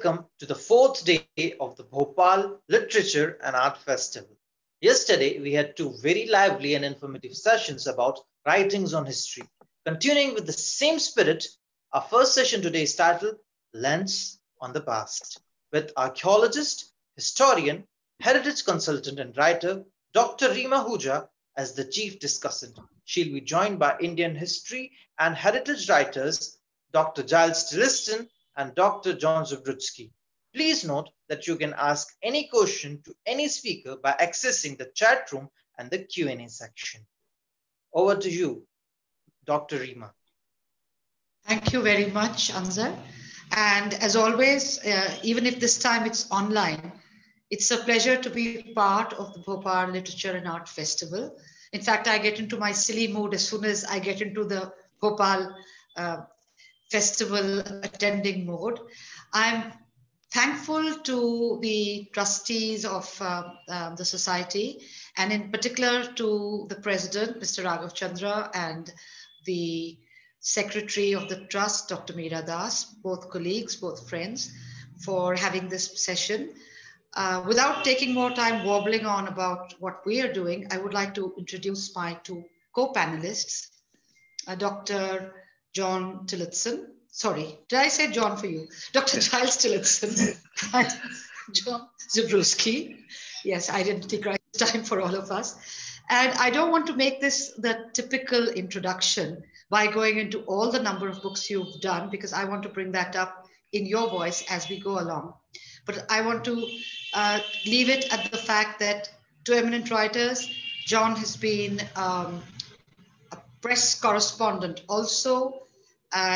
welcome to the fourth day of the Bhopal Literature and Art Festival. Yesterday, we had two very lively and informative sessions about writings on history. Continuing with the same spirit, our first session today is titled Lens on the Past, with archaeologist, historian, heritage consultant, and writer Dr. Reema Huja as the chief discussant. She'll be joined by Indian history and heritage writers Dr. Giles Tillotson and Dr. John Zabrutsky. Please note that you can ask any question to any speaker by accessing the chat room and the Q&A section. Over to you, Dr. Reema. Thank you very much, Anzar. And as always, even if this time it's online, it's a pleasure to be part of the Bhopal Literature and Art Festival. In fact, I get into my silly mood as soon as I get into the Bhopal festival attending mode. I'm thankful to the trustees of the society, and in particular to the president, Mr. Raghav Chandra, and the secretary of the trust, Dr. Meera Das, both colleagues, both friends, for having this session. Without taking more time wobbling on about what we are doing, I would like to introduce my two co-panelists, Dr. John Tillotson. Sorry, did I say John for you? Dr. Giles Tillotson and John Zabrutsky. Yes, I didn't take right time for all of us. And I don't want to make this the typical introduction by going into all the number of books you've done, because I want to bring that up in your voice as we go along. But I want to leave it at the fact that two eminent writers, John has been a press correspondent also.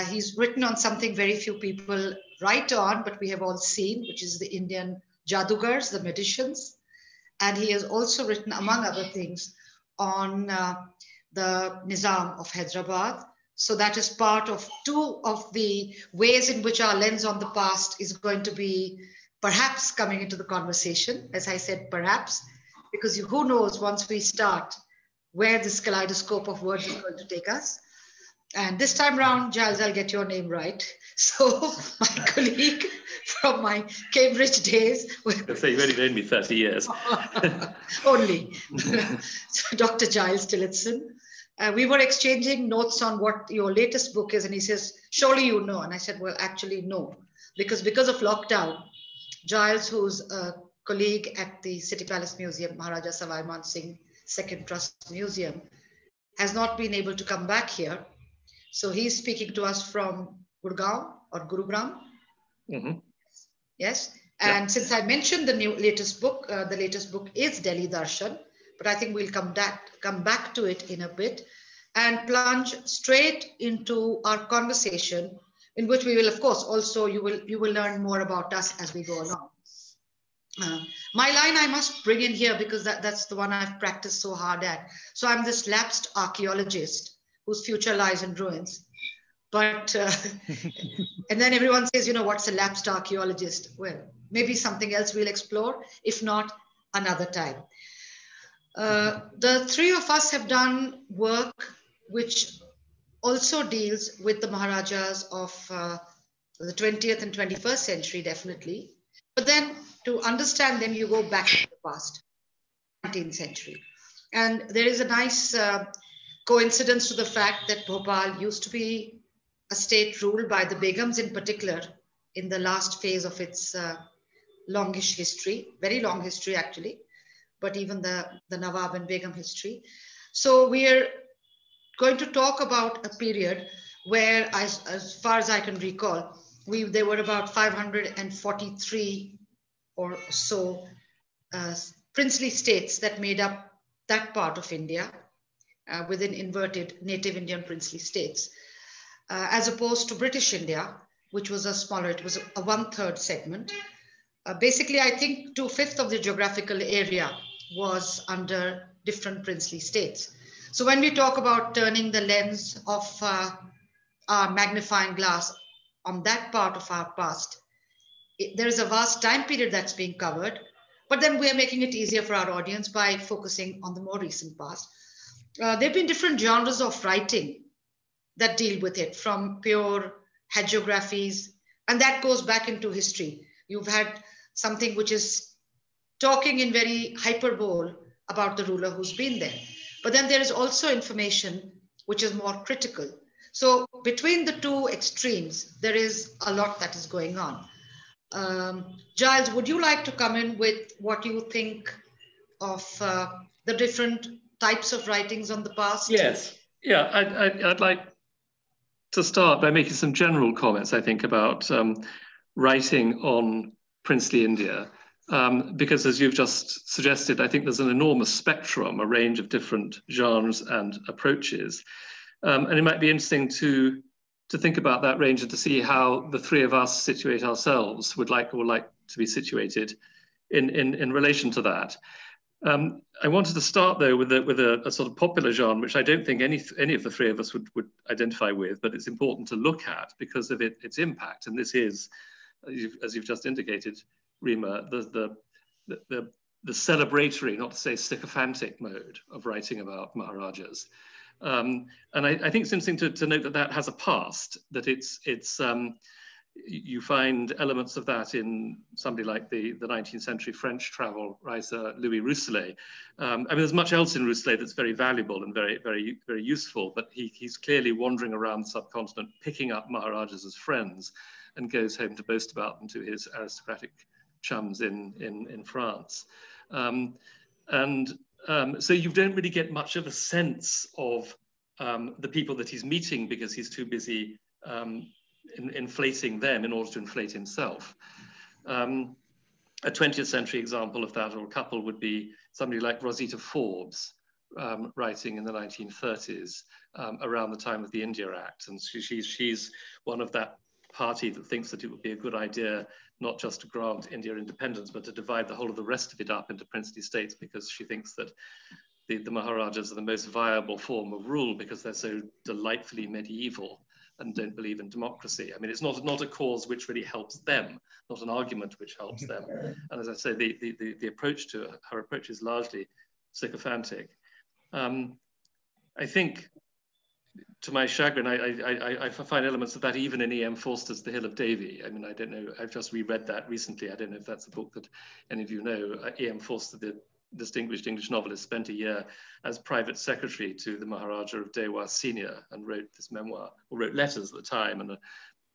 He's written on something very few people write on, but we have all seen, which is the Indian Jadugars, the magicians. And he has also written, among other things, on the Nizam of Hyderabad. So that is part of two of the ways in which our lens on the past is going to be perhaps coming into the conversation. As I said, perhaps, because who knows once we start where this kaleidoscope of words is going to take us. And this time round, Giles, I'll get your name right. So my colleague from my Cambridge days. So you've only known me 30 years. Only. So Dr. Giles Tillotson. We were exchanging notes on what your latest book is. And he says, surely you know. And I said, well, actually, no. Because of lockdown, Giles, who's a colleague at the City Palace Museum, Maharaja Savai Man Singh Second Trust Museum, has not been able to come back here. So he's speaking to us from Gurgaon or Gurugram. Mm-hmm. Yes. And since I mentioned the latest book is Delhi Darshan, but I think we'll come back to it in a bit and plunge straight into our conversation, in which we will, of course, also you will learn more about us as we go along. My line I must bring in here because that's the one I've practiced so hard at. So I'm this lapsed archaeologist whose future lies in ruins. But, and then everyone says, you know, what's a lapsed archaeologist? Well, maybe something else we'll explore, if not another time. The three of us have done work which also deals with the Maharajas of the 20th and 21st century, definitely. But then to understand them, you go back to the past, 19th century. And there is a nice coincidence to the fact that Bhopal used to be a state ruled by the Begums in particular in the last phase of its longish history, very long history actually, but even the Nawab and Begum history. So we are going to talk about a period where, as far as I can recall, there were about 543 or so princely states that made up that part of India. Within inverted native Indian princely states, as opposed to British India, which was a smaller, it was a 1/3 segment. Basically, I think 2/5 of the geographical area was under different princely states. So when we talk about turning the lens of our magnifying glass on that part of our past, there is a vast time period that's being covered, but then we're making it easier for our audience by focusing on the more recent past. There have been different genres of writing that deal with it, from pure hagiographies, and that goes back into history. You've had something which is talking in very hyperbole about the ruler who's been there. But then there is also information which is more critical. So between the two extremes, there is a lot that is going on. Giles, would you like to come in with what you think of the different types of writings on the past? Yes. Yeah, I'd like to start by making some general comments, I think, about writing on princely India. Because as you've just suggested, I think there's an enormous spectrum, a range of different genres and approaches. And it might be interesting to think about that range and to see how the three of us situate ourselves, would like to be situated in relation to that. I wanted to start though with a sort of popular genre, which I don't think any of the three of us would identify with, but it's important to look at because of its impact. And this is, as you've just indicated, Rima, the celebratory, not to say sycophantic mode of writing about Maharajas. And I think it's interesting to note that that has a past, that you find elements of that in somebody like the 19th century French travel writer Louis Rousselet. I mean, there's much else in Rousselet that's very valuable and very, very, very useful, but he's clearly wandering around the subcontinent, picking up Maharajas as friends, and goes home to boast about them to his aristocratic chums in France. So you don't really get much of a sense of the people that he's meeting because he's too busy inflating them in order to inflate himself. A 20th century example of that, or a couple, would be somebody like Rosita Forbes, writing in the 1930s around the time of the India Act. And she's one of that party that thinks that it would be a good idea not just to grant India independence, but to divide the whole of the rest of it up into princely states, because she thinks that the Maharajas are the most viable form of rule because they're so delightfully medieval and don't believe in democracy. I mean, it's not a cause which really helps them, not an argument which helps them. And as I say, the approach to her approach is largely sycophantic. I think, to my chagrin, I find elements of that even in E.M. Forster's The Hill of Davy. I mean, I don't know, I've just reread that recently. I don't know if that's a book that any of you know. E.M. Forster, the distinguished English novelist, spent a year as private secretary to the Maharaja of Dewa Senior and wrote this memoir, or wrote letters at the time, and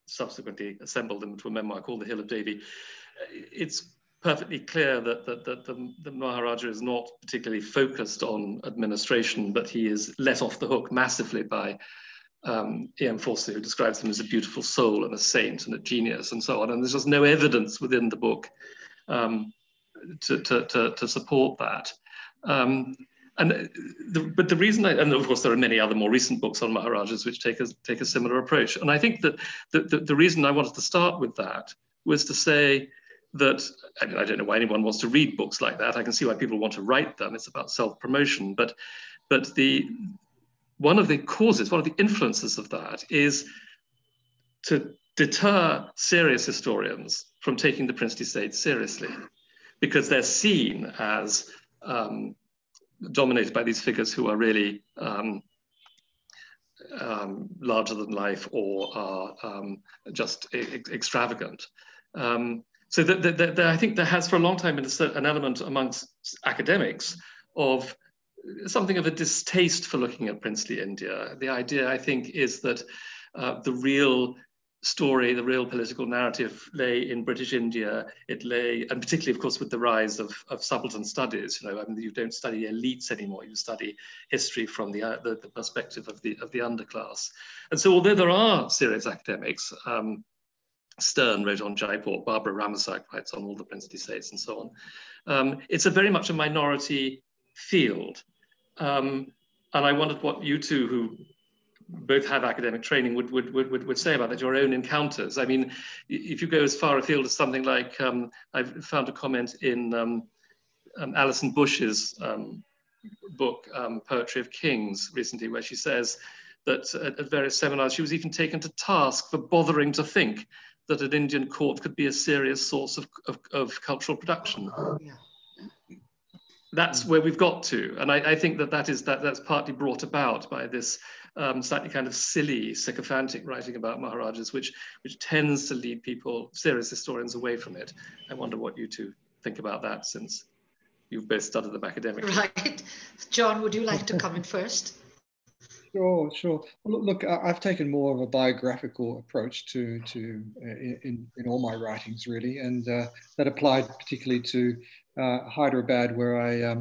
subsequently assembled them into a memoir called The Hill of Davy. It's perfectly clear that the Maharaja is not particularly focused on administration, but he is let off the hook massively by E.M. Forster, who describes him as a beautiful soul and a saint and a genius and so on. And there's just no evidence within the book to support that. But the reason, and of course there are many other more recent books on Maharajas which take a similar approach. And I think that the reason I wanted to start with that was to say that, I mean, I don't know why anyone wants to read books like that. I can see why people want to write them. It's about self-promotion. But one of the causes, one of the influences of that is to deter serious historians from taking the princely states seriously, because they're seen as dominated by these figures who are really larger than life or are just extravagant. So I think there has for a long time been an element amongst academics of something of a distaste for looking at princely India. The idea, I think, is that the real story, the real political narrative lay in British India. It lay, and particularly, of course, with the rise of subaltern studies. You know, I mean, you don't study elites anymore. You study history from the perspective of the underclass. And so, although there are serious academics, Stern wrote on Jaipur, Barbara Ramasak writes on all the princely states, and so on. It's very much a minority field. And I wondered what you two, who both have academic training, would say about that, your own encounters. I mean, if you go as far afield as something like, I've found a comment in Alison Bush's book, Poetry of Kings, recently, where she says that at various seminars, she was even taken to task for bothering to think that an Indian court could be a serious source of cultural production. Yeah. that's where we've got to. And I think that's partly brought about by this slightly kind of silly, sycophantic writing about Maharajas, which tends to lead people, serious historians, away from it. I wonder what you two think about that, since you've both studied them academically. Right. John, would you like to come in first? Sure, sure. Well, look, I've taken more of a biographical approach to in all my writings, really, and that applied particularly to Hyderabad, where I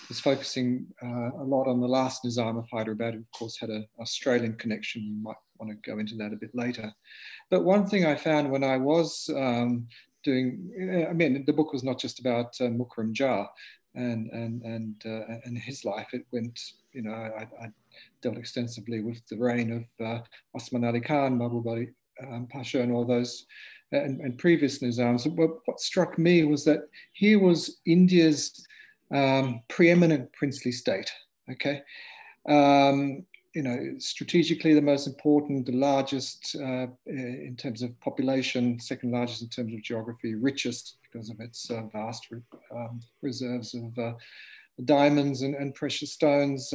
was focusing a lot on the last Nizam of Hyderabad, who of course had an Australian connection. You might want to go into that a bit later. But one thing I found when I was doing, I mean, the book was not just about Mukram Jah and his life. It went, you know, I dealt extensively with the reign of Osman Ali Khan, Mahbub Ali Pasha, and all those, and previous Nizams. But what struck me was that here was India's preeminent princely state. Okay, you know, strategically the most important, the largest in terms of population, second largest in terms of geography, richest because of its vast reserves of diamonds and precious stones.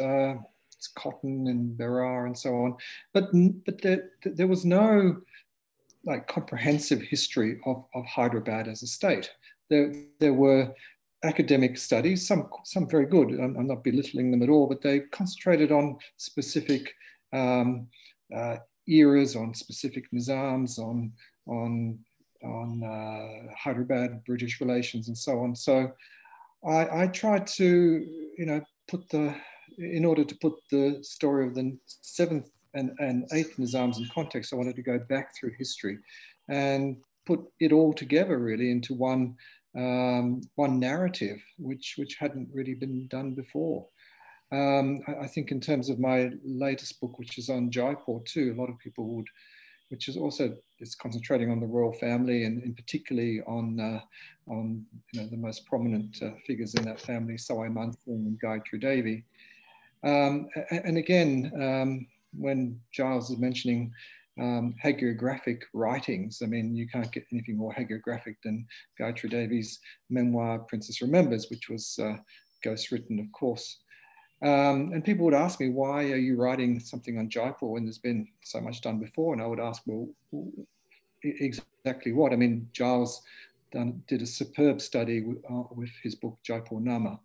It's cotton and berar and so on, but there was no like comprehensive history of Hyderabad as a state. There were academic studies, some very good. I'm not belittling them at all, but they concentrated on specific eras, on specific nizams, on Hyderabad British relations and so on. So I tried to, you know, in order to put the story of the 7th and 8th Nizams in context, I wanted to go back through history and put it all together really into one narrative, which hadn't really been done before. I think in terms of my latest book, which is on Jaipur too, a lot of people would, which is also, it's concentrating on the royal family and particularly on you know, the most prominent figures in that family, Sawai Mansingh and Gayatri Devi. And again, when Giles was mentioning hagiographic writings, I mean, you can't get anything more hagiographic than Gayatri Devi's memoir, Princess Remembers, which was ghostwritten, of course. And people would ask me, why are you writing something on Jaipur when there's been so much done before? And I would ask, well, exactly what? I mean, Giles did a superb study with his book, Jaipur Nama.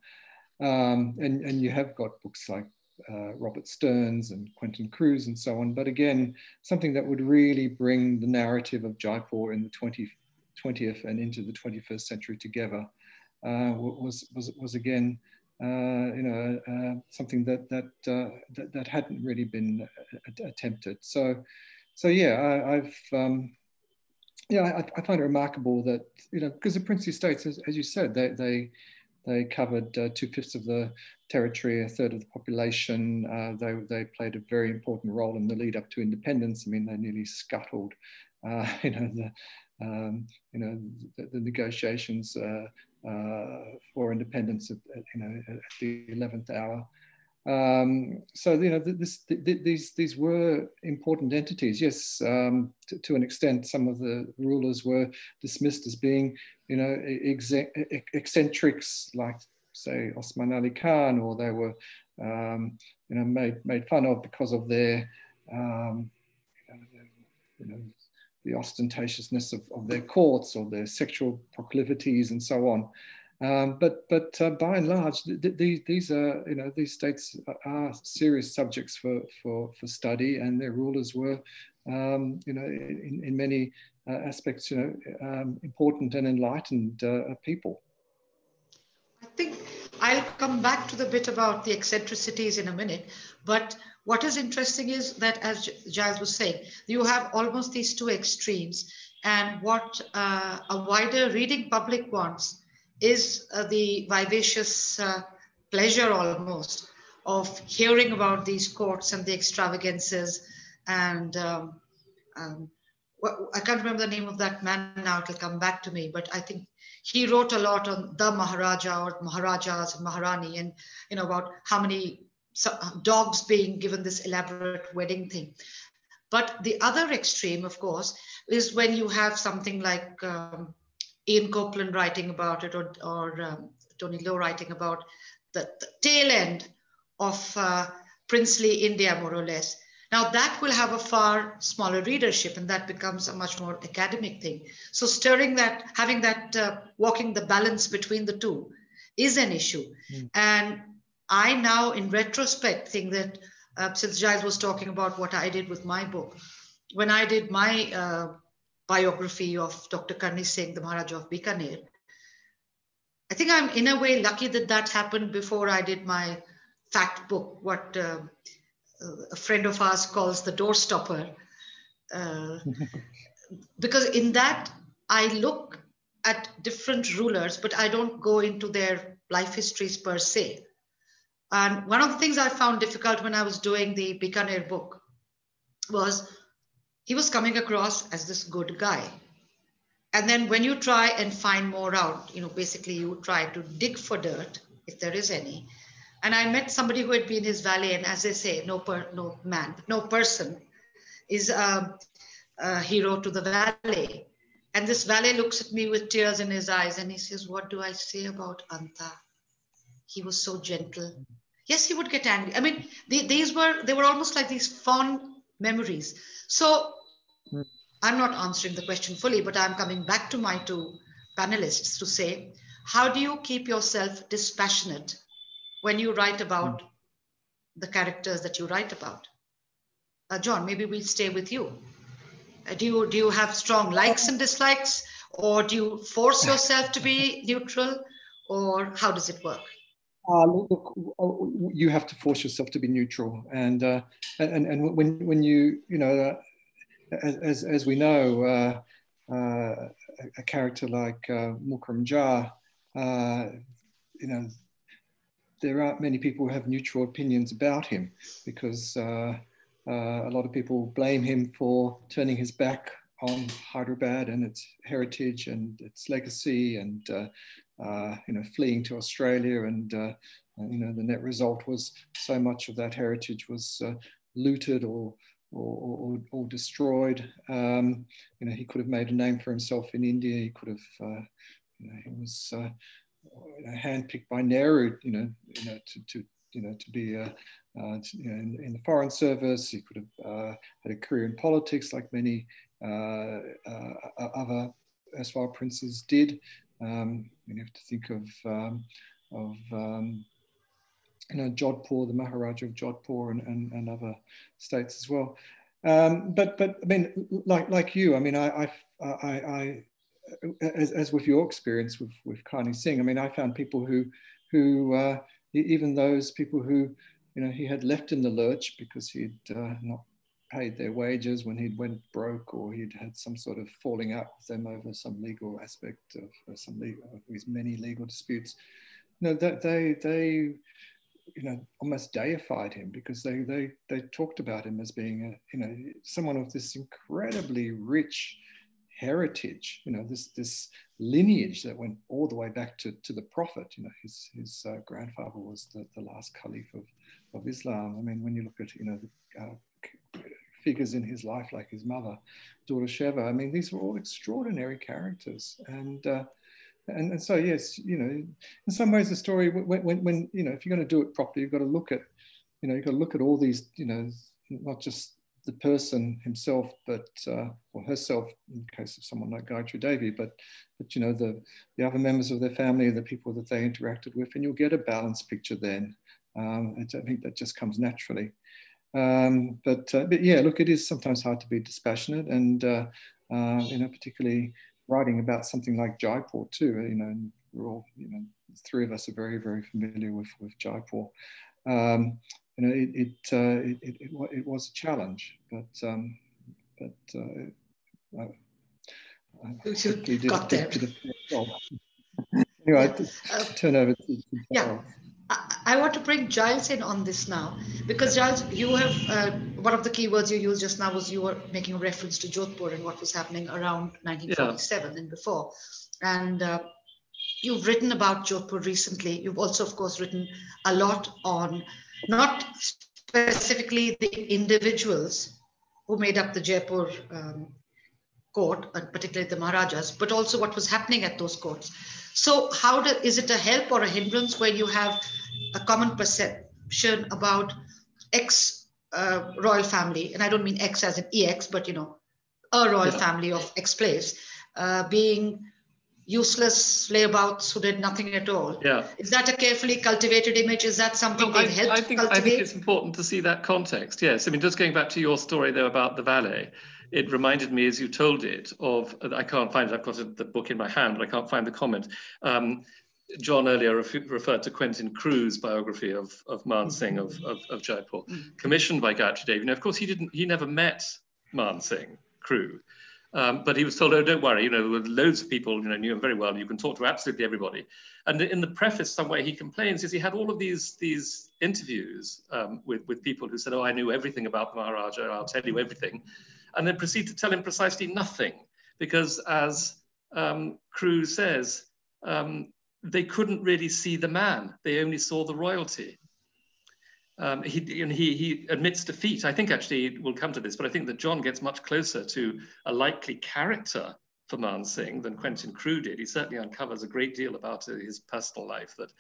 And you have got books like Robert Stearns and Quentin Cruz and so on. But again, something that would really bring the narrative of Jaipur in the 20th and into the 21st century together was again, you know, something that hadn't really been attempted. So yeah, I find it remarkable that, you know, because the princely states, as you said, they covered 2/5 of the territory, 1/3 of the population. They played a very important role in the lead up to independence. I mean, they nearly scuttled, you know, the negotiations for independence at the 11th hour. So you know, these were important entities. Yes, to an extent, some of the rulers were dismissed as being, you know, eccentrics, like say Osman Ali Khan, or they were, you know, made fun of because of their, you know, the ostentatiousness of their courts or their sexual proclivities and so on. But by and large, these are, you know, these states are serious subjects for study, and their rulers were, you know, in many aspects, you know, important and enlightened people. I think I'll come back to the bit about the eccentricities in a minute, but what is interesting is that, as Giles was saying, you have almost these two extremes, and what a wider reading public wants is the vivacious pleasure almost of hearing about these courts and the extravagances. And I can't remember the name of that man now, it'll come back to me, but I think he wrote a lot on the Maharaja or Maharajas and Maharani, and, you know, about how many dogs being given this elaborate wedding thing. But the other extreme, of course, is when you have something like Ian Copeland writing about it, or Tony Lowe writing about the tail end of princely India, more or less. Now that will have a far smaller readership, and that becomes a much more academic thing. So stirring that, having that, walking the balance between the two is an issue. And I now, in retrospect, think that since Giles was talking about what I did with my book, when I did my biography of Dr. Karni Singh, the Maharaja of Bikaner, I think I'm in a way lucky that that happened before I did my fact book, what a friend of ours calls the doorstopper. Because in that, I look at different rulers, but I don't go into their life histories per se. And one of the things I found difficult when I was doing the Bikaner book was he was coming across as this good guy. And then when you try and find more out, basically you try to dig for dirt, if there is any. And I met somebody who had been in his valet, and as they say, no person is a hero to the valet. And this valet looks at me with tears in his eyes, and he says, "What do I say about Anta? He was so gentle." Yes, he would get angry. I mean, they were almost like these fond memories. So I'm not answering the question fully, but I'm coming back to my two panelists to say, how do you keep yourself dispassionate when you write about the characters that you write about? John, maybe we'll stay with you. Do you have strong likes and dislikes, or do you force yourself to be neutral, or how does it work? Look, you have to force yourself to be neutral, and when you as we know, a character like Mukram Jah, there aren't many people who have neutral opinions about him, because a lot of people blame him for turning his back on Hyderabad and its heritage and its legacy, and fleeing to Australia, and the net result was so much of that heritage was looted or destroyed. He could have made a name for himself in India. He could have, he was handpicked by Nehru, to be in the foreign service. He could have had a career in politics, like many other erstwhile princes did. You have to think of Jodhpur, the Maharaja of Jodhpur, and other states as well. But I mean, like you, I mean, I as with your experience with Karni Singh, I mean, I found people who even those people who he had left in the lurch because he'd not paid their wages when he'd went broke, or he'd had some sort of falling out with them over some legal aspect of his many legal disputes. That they almost deified him, because they talked about him as being someone of this incredibly rich heritage, this lineage that went all the way back to the Prophet. His grandfather was the last caliph of Islam. I mean, when you look at the figures in his life, like his mother, Daughter Sheva, I mean, these were all extraordinary characters. And so, yes, in some ways the story, when if you're going to do it properly, you've got to look at, you've got to look at all these, not just the person himself, but or herself, in the case of someone like Gayatri Devi, but the other members of their family, the people that they interacted with, and you'll get a balanced picture then. I think that just comes naturally. But yeah, look, it is sometimes hard to be dispassionate, and particularly writing about something like Jaipur too. And we're all, three of us are very, very familiar with Jaipur. It was a challenge, but you got there. Anyway, turn over to Giles. I want to bring Giles in on this now, because Giles, you have one of the key words you used just now was you were making a reference to Jodhpur and what was happening around 1947 and before. And you've written about Jodhpur recently. You've also, of course, written a lot on not specifically the individuals who made up the Jaipur court, and particularly the Maharajas, but also what was happening at those courts. So is it a help or a hindrance when you have a common perception about ex-royal family, and I don't mean ex as in EX, but you know, a royal family of X place being useless layabouts who did nothing at all. Yeah. Is that a carefully cultivated image? Is that something they've helped cultivate? I think it's important to see that context. Yes. I mean, just going back to your story though about the valet, it reminded me as you told it of, I can't find it, I've got the book in my hand, but I can't find the comment. John earlier referred to Quentin Crewe's biography of Man Singh of Jaipur, commissioned by Gayatri Devi. Now, of course, he never met Man Singh, Crewe. But he was told, oh, don't worry, you know, loads of people, you know, knew him very well. You can talk to absolutely everybody. And in the preface, somewhere he complains is he had all of these interviews with people who said, oh, I knew everything about the Maharaja, I'll tell you everything. And then proceed to tell him precisely nothing. Because as Crewe says, they couldn't really see the man. They only saw the royalty. He admits defeat. I think actually we'll come to this, but I think that John gets much closer to a likely character for Man Singh than Quentin Crewe did. He certainly uncovers a great deal about his personal life that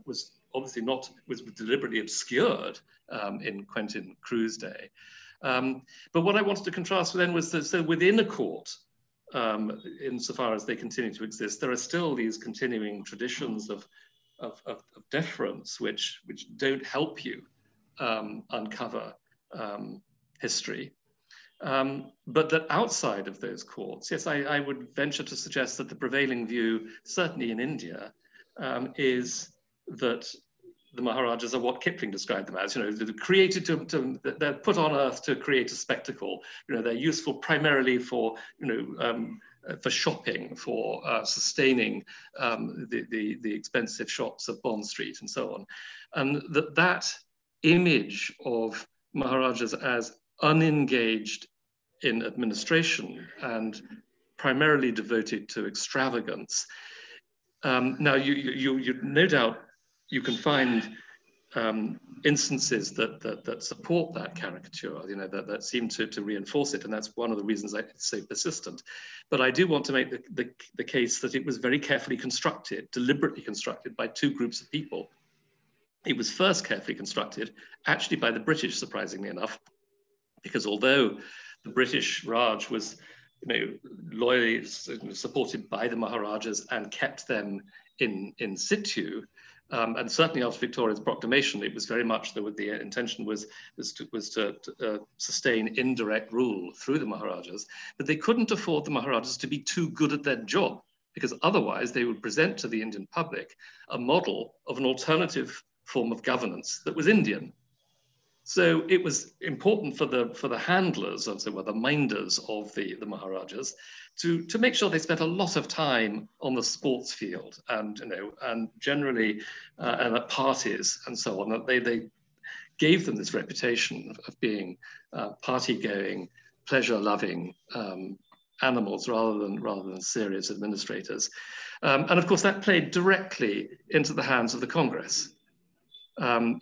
was obviously was deliberately obscured in Quentin Crewe's day. But what I wanted to contrast with then was that so within a court, insofar as they continue to exist, there are still these continuing traditions of deference which don't help you uncover history. But that outside of those courts, yes, I would venture to suggest that the prevailing view, certainly in India, is that the Maharajas are what Kipling described them as, you know, they're created they're put on earth to create a spectacle. You know, they're useful primarily for, you know, for shopping, for sustaining the expensive shops of Bond Street and so on. And that image of Maharajas as unengaged in administration and primarily devoted to extravagance. Now, you no doubt you can find instances that support that caricature, you know, that seem to reinforce it, and that's one of the reasons it's so persistent. But I do want to make the case that it was very carefully constructed, deliberately constructed by two groups of people. It was first carefully constructed, actually by the British, surprisingly enough, because although the British Raj was, you know, loyally supported by the Maharajas and kept them in situ, and certainly after Victoria's proclamation, it was very much the intention was to sustain indirect rule through the Maharajas, but they couldn't afford the Maharajas to be too good at their job, because otherwise they would present to the Indian public a model of an alternative form of governance that was Indian. So it was important for the handlers, or so the minders of the Maharajas, to make sure they spent a lot of time on the sports field and, you know, and generally and at parties and so on. That they gave them this reputation of being party-going, pleasure-loving animals rather than serious administrators. And of course, that played directly into the hands of the Congress. During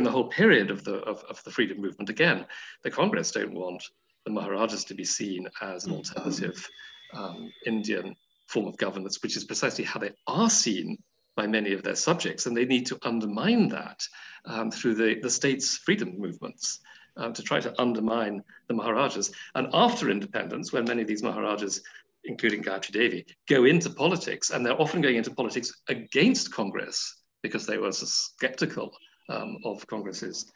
the whole period of the freedom movement, again, the Congress don't want the Maharajas to be seen as an alternative Indian form of governance, which is precisely how they are seen by many of their subjects, and they need to undermine that through the state's freedom movements to try to undermine the Maharajas. And after independence, when many of these Maharajas, including Gayatri Devi, go into politics, and they're often going into politics against Congress because they were so skeptical of Congress's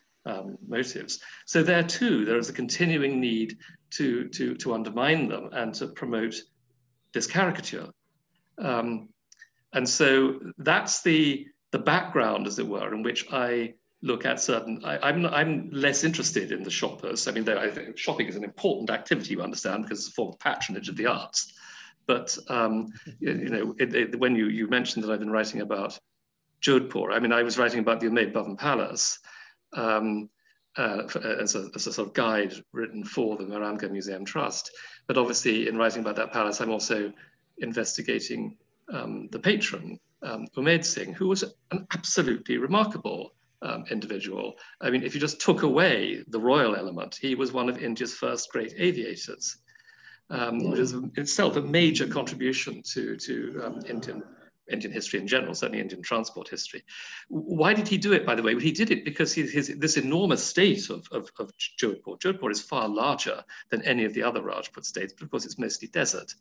motives. So there too, there is a continuing need to undermine them and to promote this caricature. And so that's the background, as it were, in which I look at certain, I'm less interested in the shoppers. I mean, I think shopping is an important activity, you understand, because it's a form of patronage of the arts. But, you know, when you mentioned that I've been writing about Jodhpur, I mean, I was writing about the Umaid Bhavan Palace as a sort of guide written for the Mehrangarh Museum Trust. But obviously, in writing about that palace, I'm also investigating the patron, Umaid Singh, who was an absolutely remarkable individual. I mean, if you just took away the royal element, he was one of India's first great aviators, which is in itself a major contribution to Indian Indian history in general, certainly Indian transport history. Why did he do it, by the way? Well, he did it because this enormous state of Jodhpur. Jodhpur is far larger than any of the other Rajput states, but of course it's mostly desert.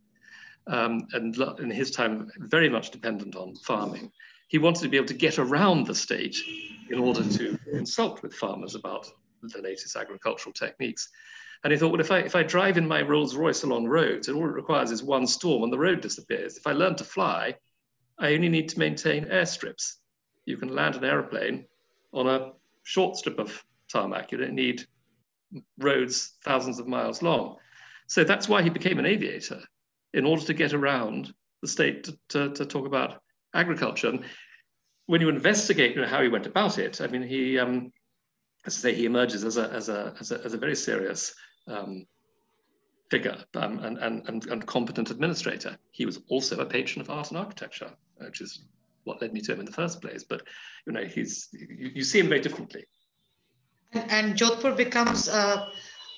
And in his time, very much dependent on farming. He wanted to be able to get around the state in order to consult with farmers about the latest agricultural techniques. And he thought, well, if I drive in my Rolls Royce along roads, and all it requires is one storm and the road disappears. If I learn to fly, I only need to maintain airstrips. You can land an airplane on a short strip of tarmac. You don't need roads thousands of miles long. So that's why he became an aviator, in order to get around the state to talk about agriculture. And when you investigate how he went about it, I mean, he, as I say, he emerges as a very serious figure and competent administrator. He was also a patron of art and architecture, which is what led me to him in the first place. But you see him very differently. And Jodhpur becomes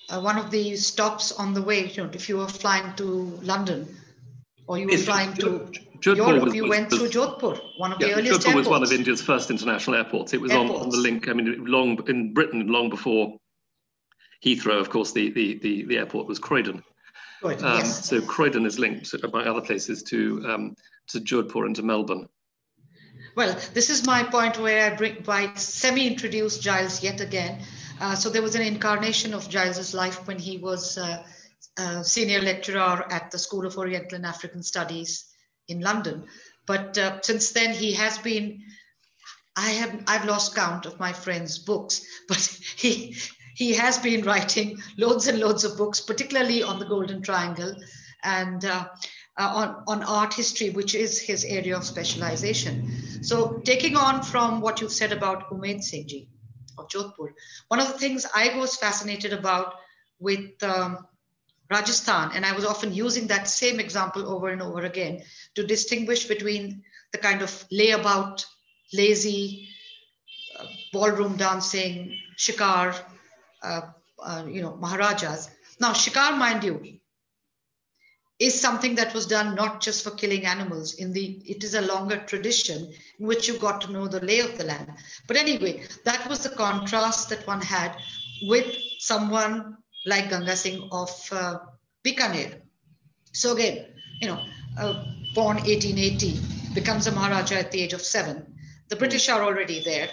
one of the stops on the way. If you were flying to London or you were flying to Europe, you went through Jodhpur, one of the earliest Jodhpur airports. was one of India's first international airports. It was on the link. I mean, in Britain, long before Heathrow, of course, the airport was Croydon. Yes. So Croydon is linked, among other places, to Jodhpur and to Melbourne. Well, this is my point where I semi-introduce Giles yet again. So there was an incarnation of Giles's life when he was senior lecturer at the School of Oriental and African Studies in London. But since then, he has been, I've lost count of my friend's books, but he has been writing loads and loads of books, particularly on the Golden Triangle and on art history, which is his area of specialization. So taking on from what you've said about Umed Singh Ji of Jodhpur, one of the things I was fascinated about with Rajasthan, and I was often using that same example over and over again to distinguish between the kind of layabout, lazy, ballroom dancing, shikar, Maharajas. Now, shikar, mind you, is something that was done not just for killing animals. It is a longer tradition in which you got to know the lay of the land. But anyway, that was the contrast that one had with someone like Ganga Singh of Bikaner. So again, born 1880, becomes a Maharaja at the age of 7. The British are already there.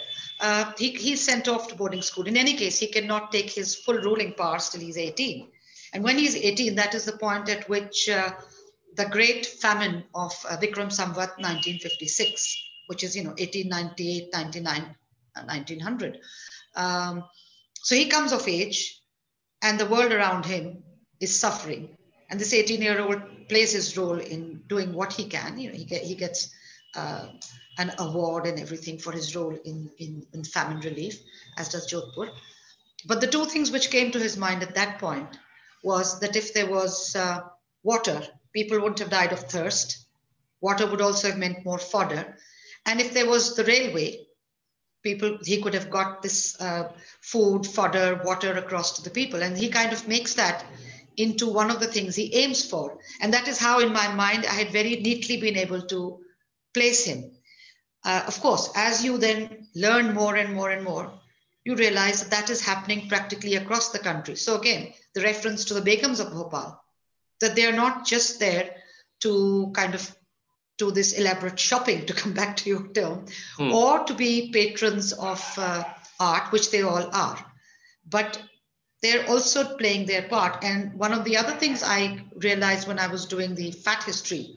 He's sent off to boarding school. In any case, he cannot take his full ruling powers till he's 18. And when he's 18, that is the point at which the great famine of Vikram Samvat 1956, which is, 1898, 99, 1900. So he comes of age and the world around him is suffering. And this 18-year-old plays his role in doing what he can. He gets an award and everything for his role in famine relief, as does Jodhpur. But the two things which came to his mind at that point was that if there was water, people wouldn't have died of thirst. Water would also have meant more fodder. And if there was the railway, he could have got this food, fodder, water across to the people. And he kind of makes that into one of the things he aims for. And that is how, in my mind, I had very neatly been able to place him. Of course, as you then learn more and more and more, you realize that is happening practically across the country. So again, the reference to the Begums of Bhopal, that they're not just there to kind of do this elaborate shopping, to come back to your term, or to be patrons of art, which they all are. But they're also playing their part. And one of the other things I realized when I was doing the fat history,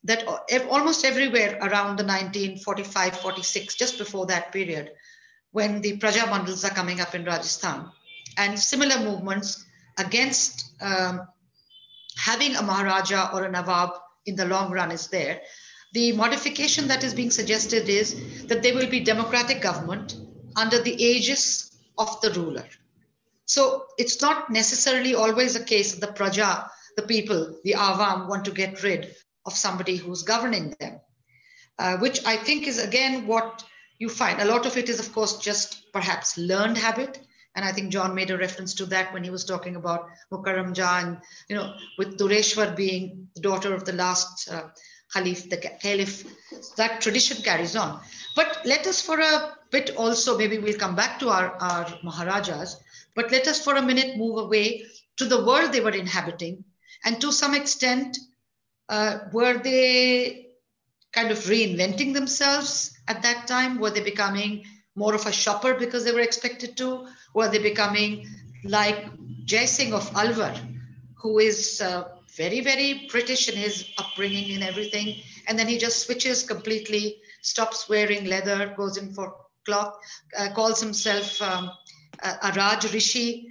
that almost everywhere around the 1945, 46, just before that period, when the Praja Mandals are coming up in Rajasthan, and similar movements against having a Maharaja or a Nawab in the long run is there. The modification that is being suggested is that there will be democratic government under the aegis of the ruler. So it's not necessarily always a case that the Praja, the people, the Awam want to get rid of somebody who's governing them, which I think is again what you find. A lot of it is, of course, just perhaps learned habit. And I think John made a reference to that when he was talking about Mukarram Jah, and with Dureshwar being the daughter of the last Caliph, the Caliph, that tradition carries on. But let us for a bit also, maybe we'll come back to our Maharajas, but let us for a minute move away to the world they were inhabiting. And to some extent, were they kind of reinventing themselves at that time? Were they becoming more of a shopper because they were expected to? Were they becoming like Jai Singh of Alwar, who is very, very British in his upbringing and everything, and then he just switches completely, stops wearing leather, goes in for cloth, calls himself a Raj Rishi,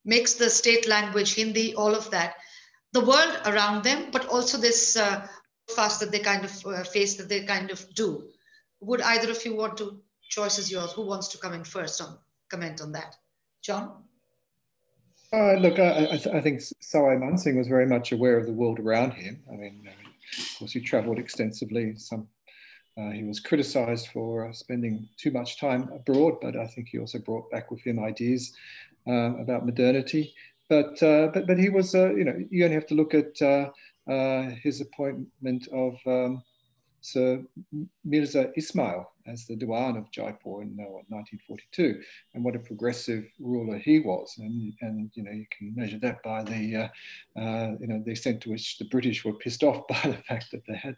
makes the state language Hindi, all of that. The world around them, but also this fast that they kind of face, that they kind of do. Would either of you want to? Choice is yours. Who wants to come in first on comment on that? John? Look, I think Sawai Mansingh was very much aware of the world around him. I mean, of course, he travelled extensively. He was criticised for spending too much time abroad, but I think he also brought back with him ideas about modernity. But he was, you only have to look at his appointment of Sir Mirza Ismail as the Diwan of Jaipur in 1942, and what a progressive ruler he was. And you can measure that by the the extent to which the British were pissed off by the fact that they had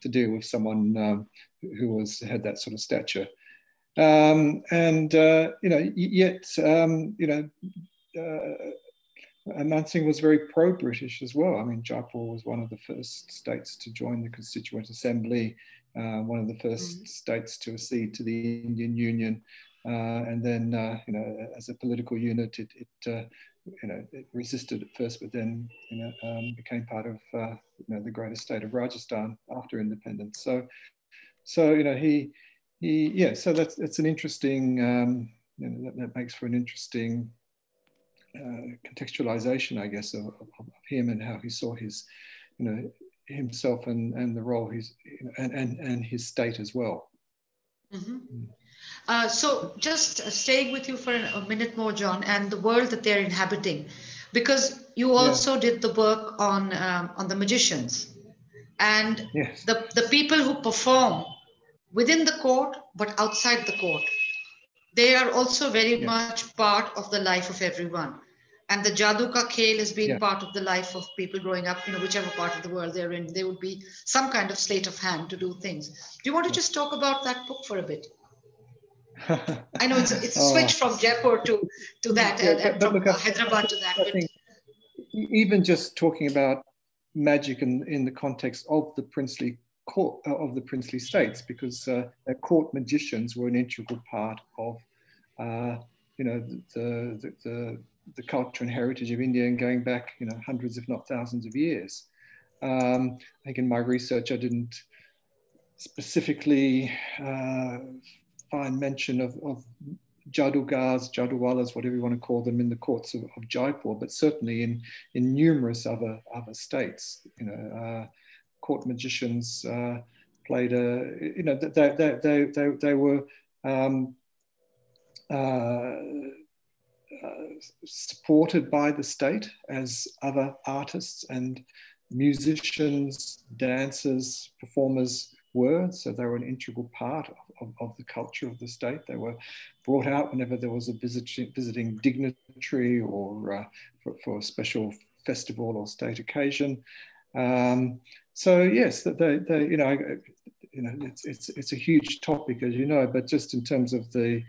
to deal with someone who had that sort of stature. Mansingh was very pro-British as well. I mean, Jaipur was one of the first states to join the Constituent Assembly, one of the first states to accede to the Indian Union, and then, as a political unit, it resisted at first, but then, became part of, the greater state of Rajasthan after independence. So so that's an interesting, that makes for an interesting contextualization, I guess, of him and how he saw his, himself and the role he's, and his state as well. Mm-hmm. So just staying with you for a minute more, John, and the world that they're inhabiting, because you also did the work on the magicians and the people who perform within the court but outside the court. They are also very much part of the life of everyone. And the Jadoo Ka Khel has been part of the life of people growing up, whichever part of the world they're in. There would be some kind of sleight of hand to do things. Do you want to just talk about that book for a bit? I know it's a switch from Jaipur to that, and from Hyderabad to that. I think even just talking about magic in the context of the princely court, of the princely states, because court magicians were an integral part of the culture and heritage of India, and going back hundreds if not thousands of years. I think in my research I didn't specifically find mention of Jadugars, Jaduwalas, whatever you want to call them, in the courts of Jaipur, but certainly in numerous other states. Court magicians played they were supported by the state as other artists and musicians, dancers, performers were. So they were an integral part of the culture of the state. They were brought out whenever there was a visiting dignitary or for a special festival or state occasion. So yes, it's a huge topic, as you know, but just in terms of the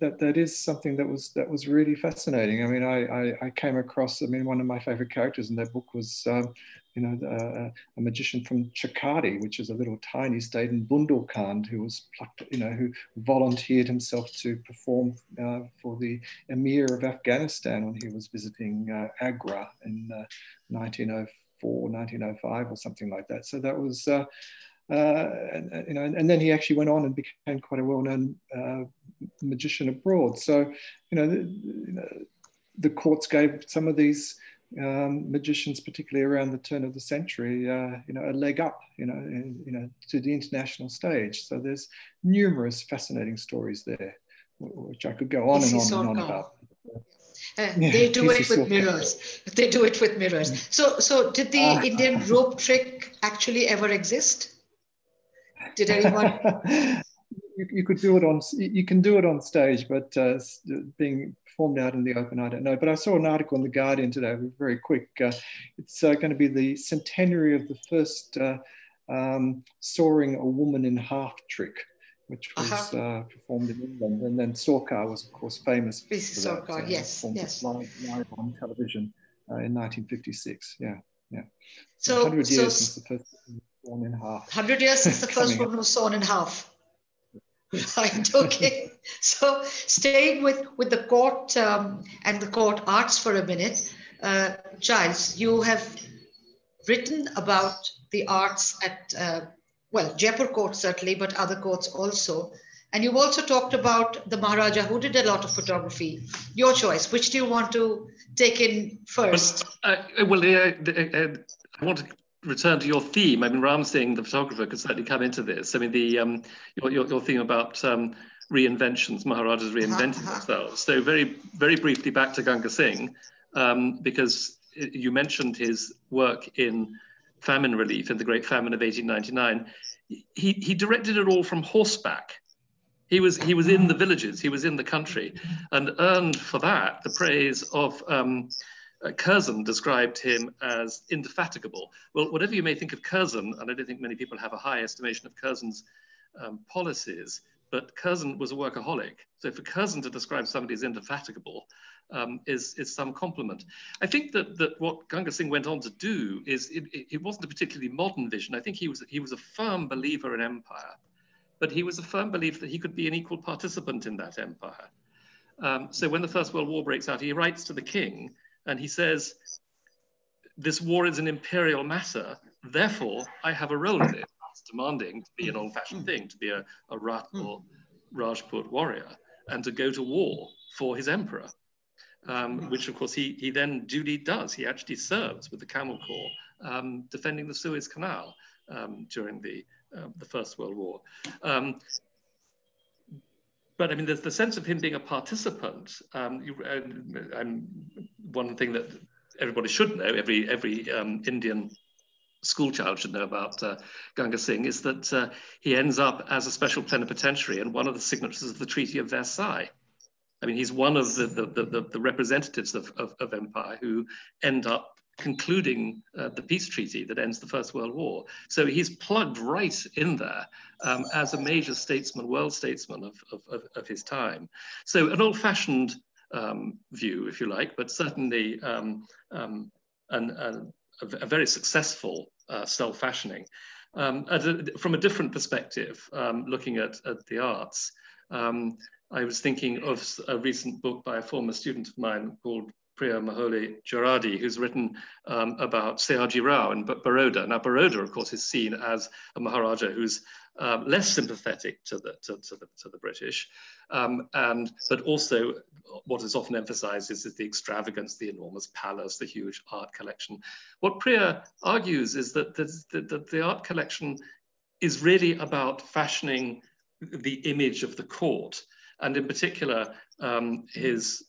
that is something that was really fascinating. I mean, I came across, one of my favorite characters in that book was, a magician from Chakadi, which is a little tiny state in Bundelkhand, who was plucked, who volunteered himself to perform for the Emir of Afghanistan when he was visiting Agra in 1904, 1905 or something like that. So that was, and then he actually went on and became quite a well-known magician abroad. So, the courts gave some of these magicians, particularly around the turn of the century, a leg up, to the international stage. So there's numerous fascinating stories there, which I could go on and on and on about. They do it with mirrors. They do it with mirrors. So did the Indian rope trick actually ever exist? Did anyone? You could do it on. You can do it on stage, but being performed out in the open, I don't know. But I saw an article in the Guardian today, very quick. It's going to be the centenary of the first soaring a woman in half trick, which was performed in England. And then Sorkar was, of course, famous for that. Sorkar, yes, yes. Live on television in 1956. Yeah. So 100 years since the first woman was sawn in half. 100 years since the first woman was sawn in half. Right, okay. So staying with the court and the court arts for a minute, Giles, you have written about the arts at, well, Jaipur court certainly, but other courts also. And you've also talked about the Maharaja who did a lot of photography. Your choice. Which do you want to take in first? I want to return to your theme. I mean, Ram Singh, the photographer, could certainly come into this. I mean, your theme about reinventions, Maharajas reinventing themselves. So very, very briefly back to Ganga Singh, because you mentioned his work in famine relief in the Great Famine of 1899. He directed it all from horseback. He was in the villages, he was in the country, and earned for that the praise of Curzon described him as indefatigable. Well, whatever you may think of Curzon, and I don't think many people have a high estimation of Curzon's policies, but Curzon was a workaholic. So for Curzon to describe somebody as indefatigable is some compliment. I think that what Ganga Singh went on to do is, it wasn't a particularly modern vision. I think he was a firm believer in empire, but he was a firm believer that he could be an equal participant in that empire. So when the First World War breaks out, he writes to the king, and he says, this war is an imperial matter, therefore I have a role in it. It's demanding to be an old-fashioned thing, to be a Rat or Rajput warrior, and to go to war for his emperor, which of course he then duly does. He actually serves with the Camel Corps, defending the Suez Canal during the First World War. But I mean, there's the sense of him being a participant. One thing that everybody should know, every Indian school child should know about Ganga Singh, is that he ends up as a special plenipotentiary and one of the signatories of the Treaty of Versailles. I mean, he's one of the representatives of empire who end up concluding the peace treaty that ends the First World War. So he's plugged right in there as a major statesman, world statesman of his time. So an old-fashioned view, if you like, but certainly a very successful self-fashioning. From a different perspective, looking at the arts, I was thinking of a recent book by a former student of mine called Priya Maholi Jaradi, who's written about Sayaji Rao in Baroda. Now, Baroda, of course, is seen as a Maharaja who's less sympathetic to the British, but also what is often emphasized is the extravagance, the enormous palace, the huge art collection. What Priya argues is that the art collection is really about fashioning the image of the court, and in particular, his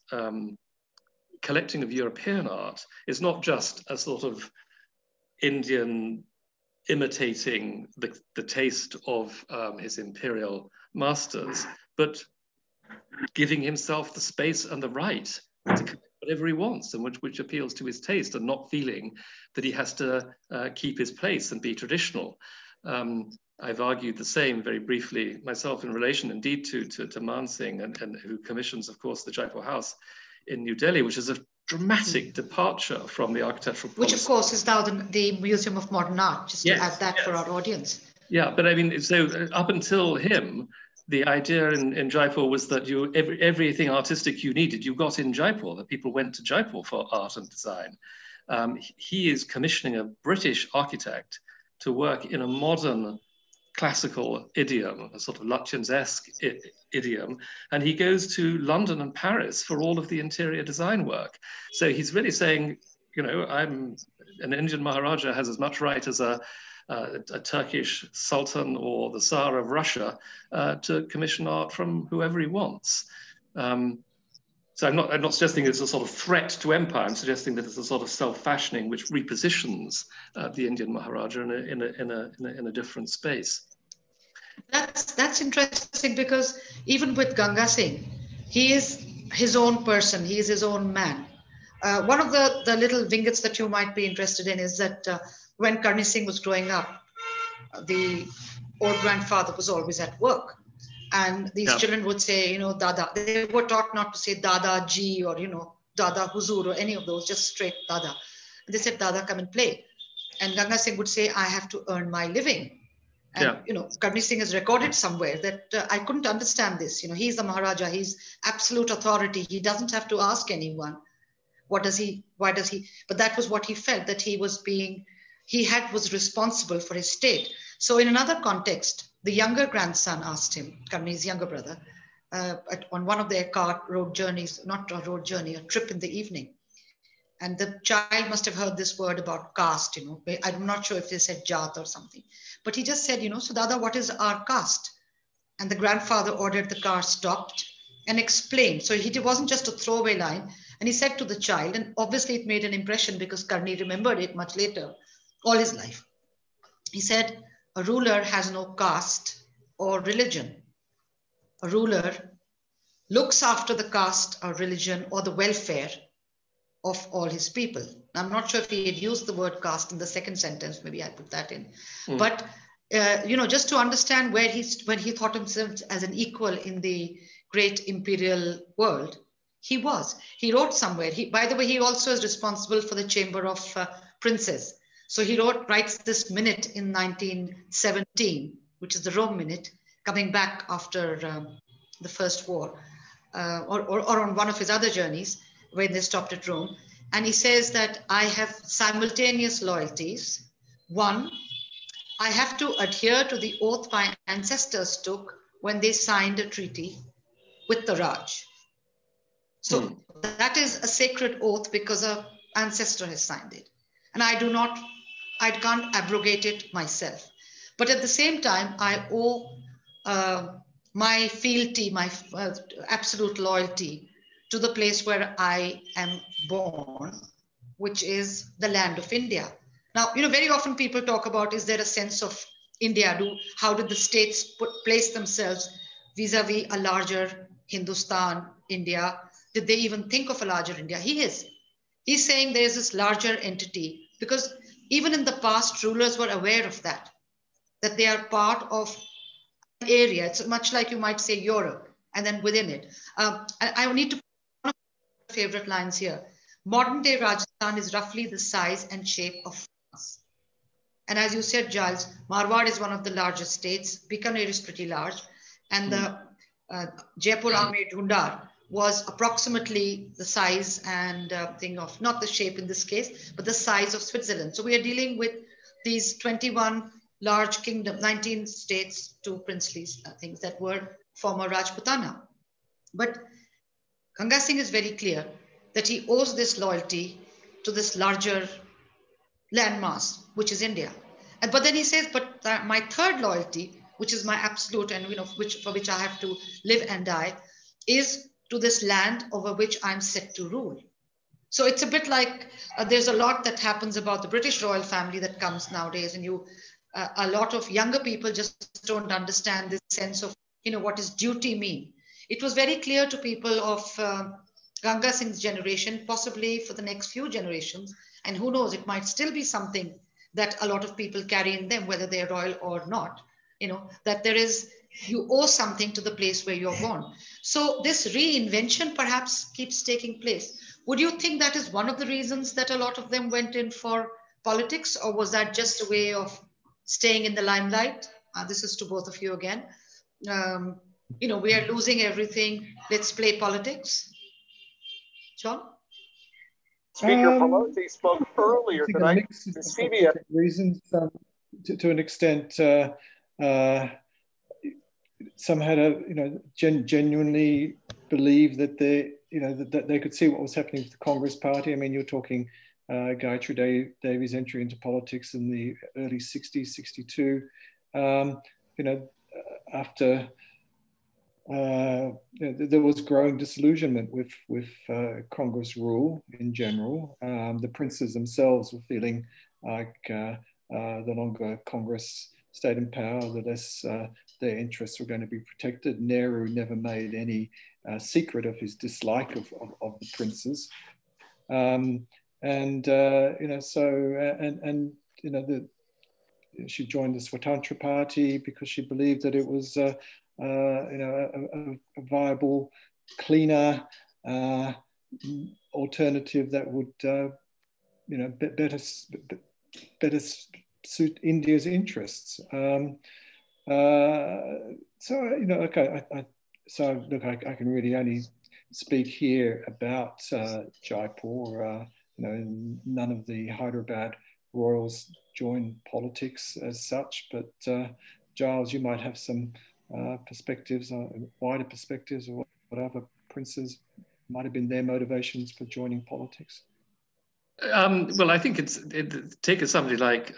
collecting of European art is not just a sort of Indian imitating the taste of his imperial masters, but giving himself the space and the right to collect whatever he wants, and which appeals to his taste, and not feeling that he has to keep his place and be traditional. I've argued the same very briefly myself in relation indeed to Man Singh, and who commissions, of course, the Jaipur House in New Delhi, which is a dramatic departure from the architectural policy. Which, of course, is now the Museum of Modern Art, just to add that for our audience. Yeah, but I mean, so up until him, the idea in Jaipur was that everything artistic you needed, you got in Jaipur, that people went to Jaipur for art and design. He is commissioning a British architect to work in a modern classical idiom, a sort of Lutyens-esque idiom, and he goes to London and Paris for all of the interior design work. So he's really saying, you know, I'm an Indian Maharaja has as much right as a Turkish Sultan or the Tsar of Russia to commission art from whoever he wants. So I'm not suggesting it's a sort of threat to empire. I'm suggesting that it's a sort of self-fashioning which repositions the Indian Maharaja in a different space. That's interesting, because even with Ganga Singh, he is his own person. He is his own man. One of the little vignettes that you might be interested in is that when Karni Singh was growing up, the old grandfather was always at work. And these children would say, you know, Dada. They were taught not to say Dada Ji or, you know, Dada Huzur or any of those, just straight Dada. And they said, Dada, come and play. And Ganga Singh would say, I have to earn my living. And, you know, Karni Singh has recorded somewhere that I couldn't understand this. You know, he's the Maharaja. He's absolute authority. He doesn't have to ask anyone. Why does he? But that was what he felt, that he was responsible for his state. So in another context, the younger grandson asked him, Karni's younger brother, on one of their road journeys, not a road journey, a trip in the evening. And the child must have heard this word about caste, you know. I'm not sure if they said Jat or something. But he just said, you know, so Dada, what is our caste? And the grandfather ordered the car stopped and explained. So it wasn't just a throwaway line. And he said to the child, and obviously it made an impression because Karni remembered it much later, all his life. He said, a ruler has no caste or religion. A ruler looks after the caste or religion or the welfare of all his people. I'm not sure if he had used the word caste in the second sentence. Maybe I put that in. But, you know, just to understand when he thought himself as an equal in the great imperial world, he was. He wrote somewhere. By the way, he also is responsible for the Chamber of Princes. So he writes this minute in 1917, which is the Rome Minute, coming back after the First War, or on one of his other journeys when they stopped at Rome. And he says that I have simultaneous loyalties. One, I have to adhere to the oath my ancestors took when they signed a treaty with the Raj. So that is a sacred oath because an ancestor has signed it. And I can't abrogate it myself. But at the same time, I owe my fealty, my absolute loyalty to the place where I am born, which is the land of India. Now, you know, very often people talk about, is there a sense of India? How did the states place themselves vis-a-vis a larger Hindustan, India? Did they even think of a larger India? He's saying there's this larger entity, because even in the past, rulers were aware of that they are part of an area. It's much like you might say Europe, and then within it. I need to put one of my favorite lines here. Modern day Rajasthan is roughly the size and shape of France. And as you said, Giles, Marwar is one of the largest states. Bikaner is pretty large. And the Jaipur Amer Dhundar was approximately the size and thing of, not the shape in this case, but the size of Switzerland. So we are dealing with these 21 large kingdom, 19 states, 2 princely things that were former Rajputana. But Ganga Singh is very clear that he owes this loyalty to this larger landmass, which is India. But then he says, but my third loyalty, which is my absolute, and you know, for which I have to live and die, is to this land over which I'm set to rule. So it's a bit like there's a lot that happens about the British royal family that comes nowadays, and a lot of younger people just don't understand this sense of, you know, what does duty mean? It was very clear to people of Ganga Singh's generation, possibly for the next few generations, and who knows, it might still be something that a lot of people carry in them, whether they're royal or not, you know, that you owe something to the place where you're born. So this reinvention perhaps keeps taking place. Would you think that is one of the reasons that a lot of them went in for politics, or was that just a way of staying in the limelight? This is to both of you again. You know, we are losing everything. Let's play politics. John? Speaker Pelosi spoke earlier tonight. Reasons, to an extent, some had genuinely believe that that they could see what was happening to the Congress Party. I mean, you're talking Gayatri Devi's entry into politics in the early 60s, 62. After there was growing disillusionment with Congress rule in general. The princes themselves were feeling like the longer Congress stayed in power, the less their interests were going to be protected. Nehru never made any secret of his dislike of the princes. She joined the Swatantra Party because she believed that it was a viable, cleaner alternative that would better suit India's interests. I can really only speak here about Jaipur. None of the Hyderabad royals joined politics as such, but Giles, you might have some perspectives, wider perspectives, of what other princes might have been their motivations for joining politics. Well, I think take somebody like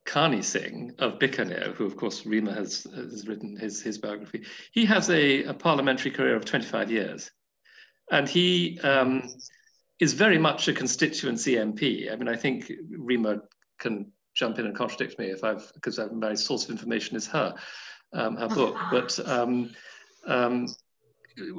Karni Singh of Bikaner, who of course Rima has written his biography. He has a parliamentary career of 25 years, and he is very much a constituency MP. I mean, I think Rima can jump in and contradict me because my source of information is her book. But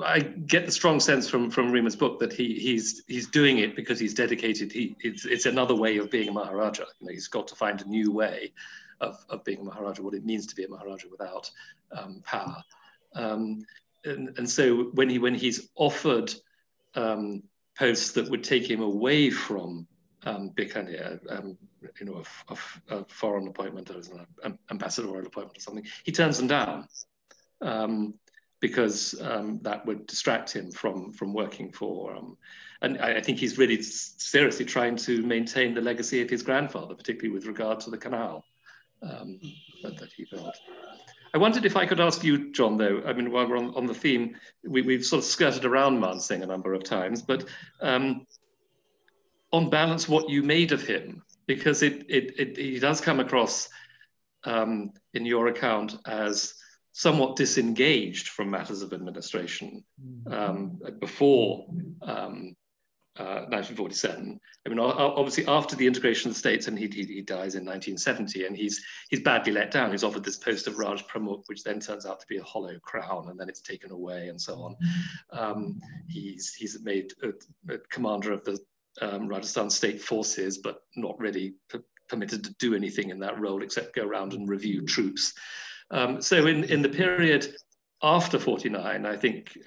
I get the strong sense from Rima's book that he's doing it because he's dedicated. It's another way of being a Maharaja. He's got to find a new way of being a Maharaja, what it means to be a Maharaja without power. And so when he's offered posts that would take him away from Bikaner, a foreign appointment or an ambassadorial appointment or something, he turns them down because that would distract him from working for. And I think he's really seriously trying to maintain the legacy of his grandfather, particularly with regard to the canal that he built. I wondered if I could ask you, John, though, I mean, while we're on the theme, we've sort of skirted around Man Singh a number of times, but on balance, what you made of him, because he does come across in your account as somewhat disengaged from matters of administration before 1947. I mean, obviously after the integration of the states, and he dies in 1970, and he's badly let down. He's offered this post of Raj Pramukh, which then turns out to be a hollow crown, and then it's taken away, and so on. He's made a commander of the Rajasthan state forces, but not really permitted to do anything in that role except go around and review troops. So in the period after 49, I think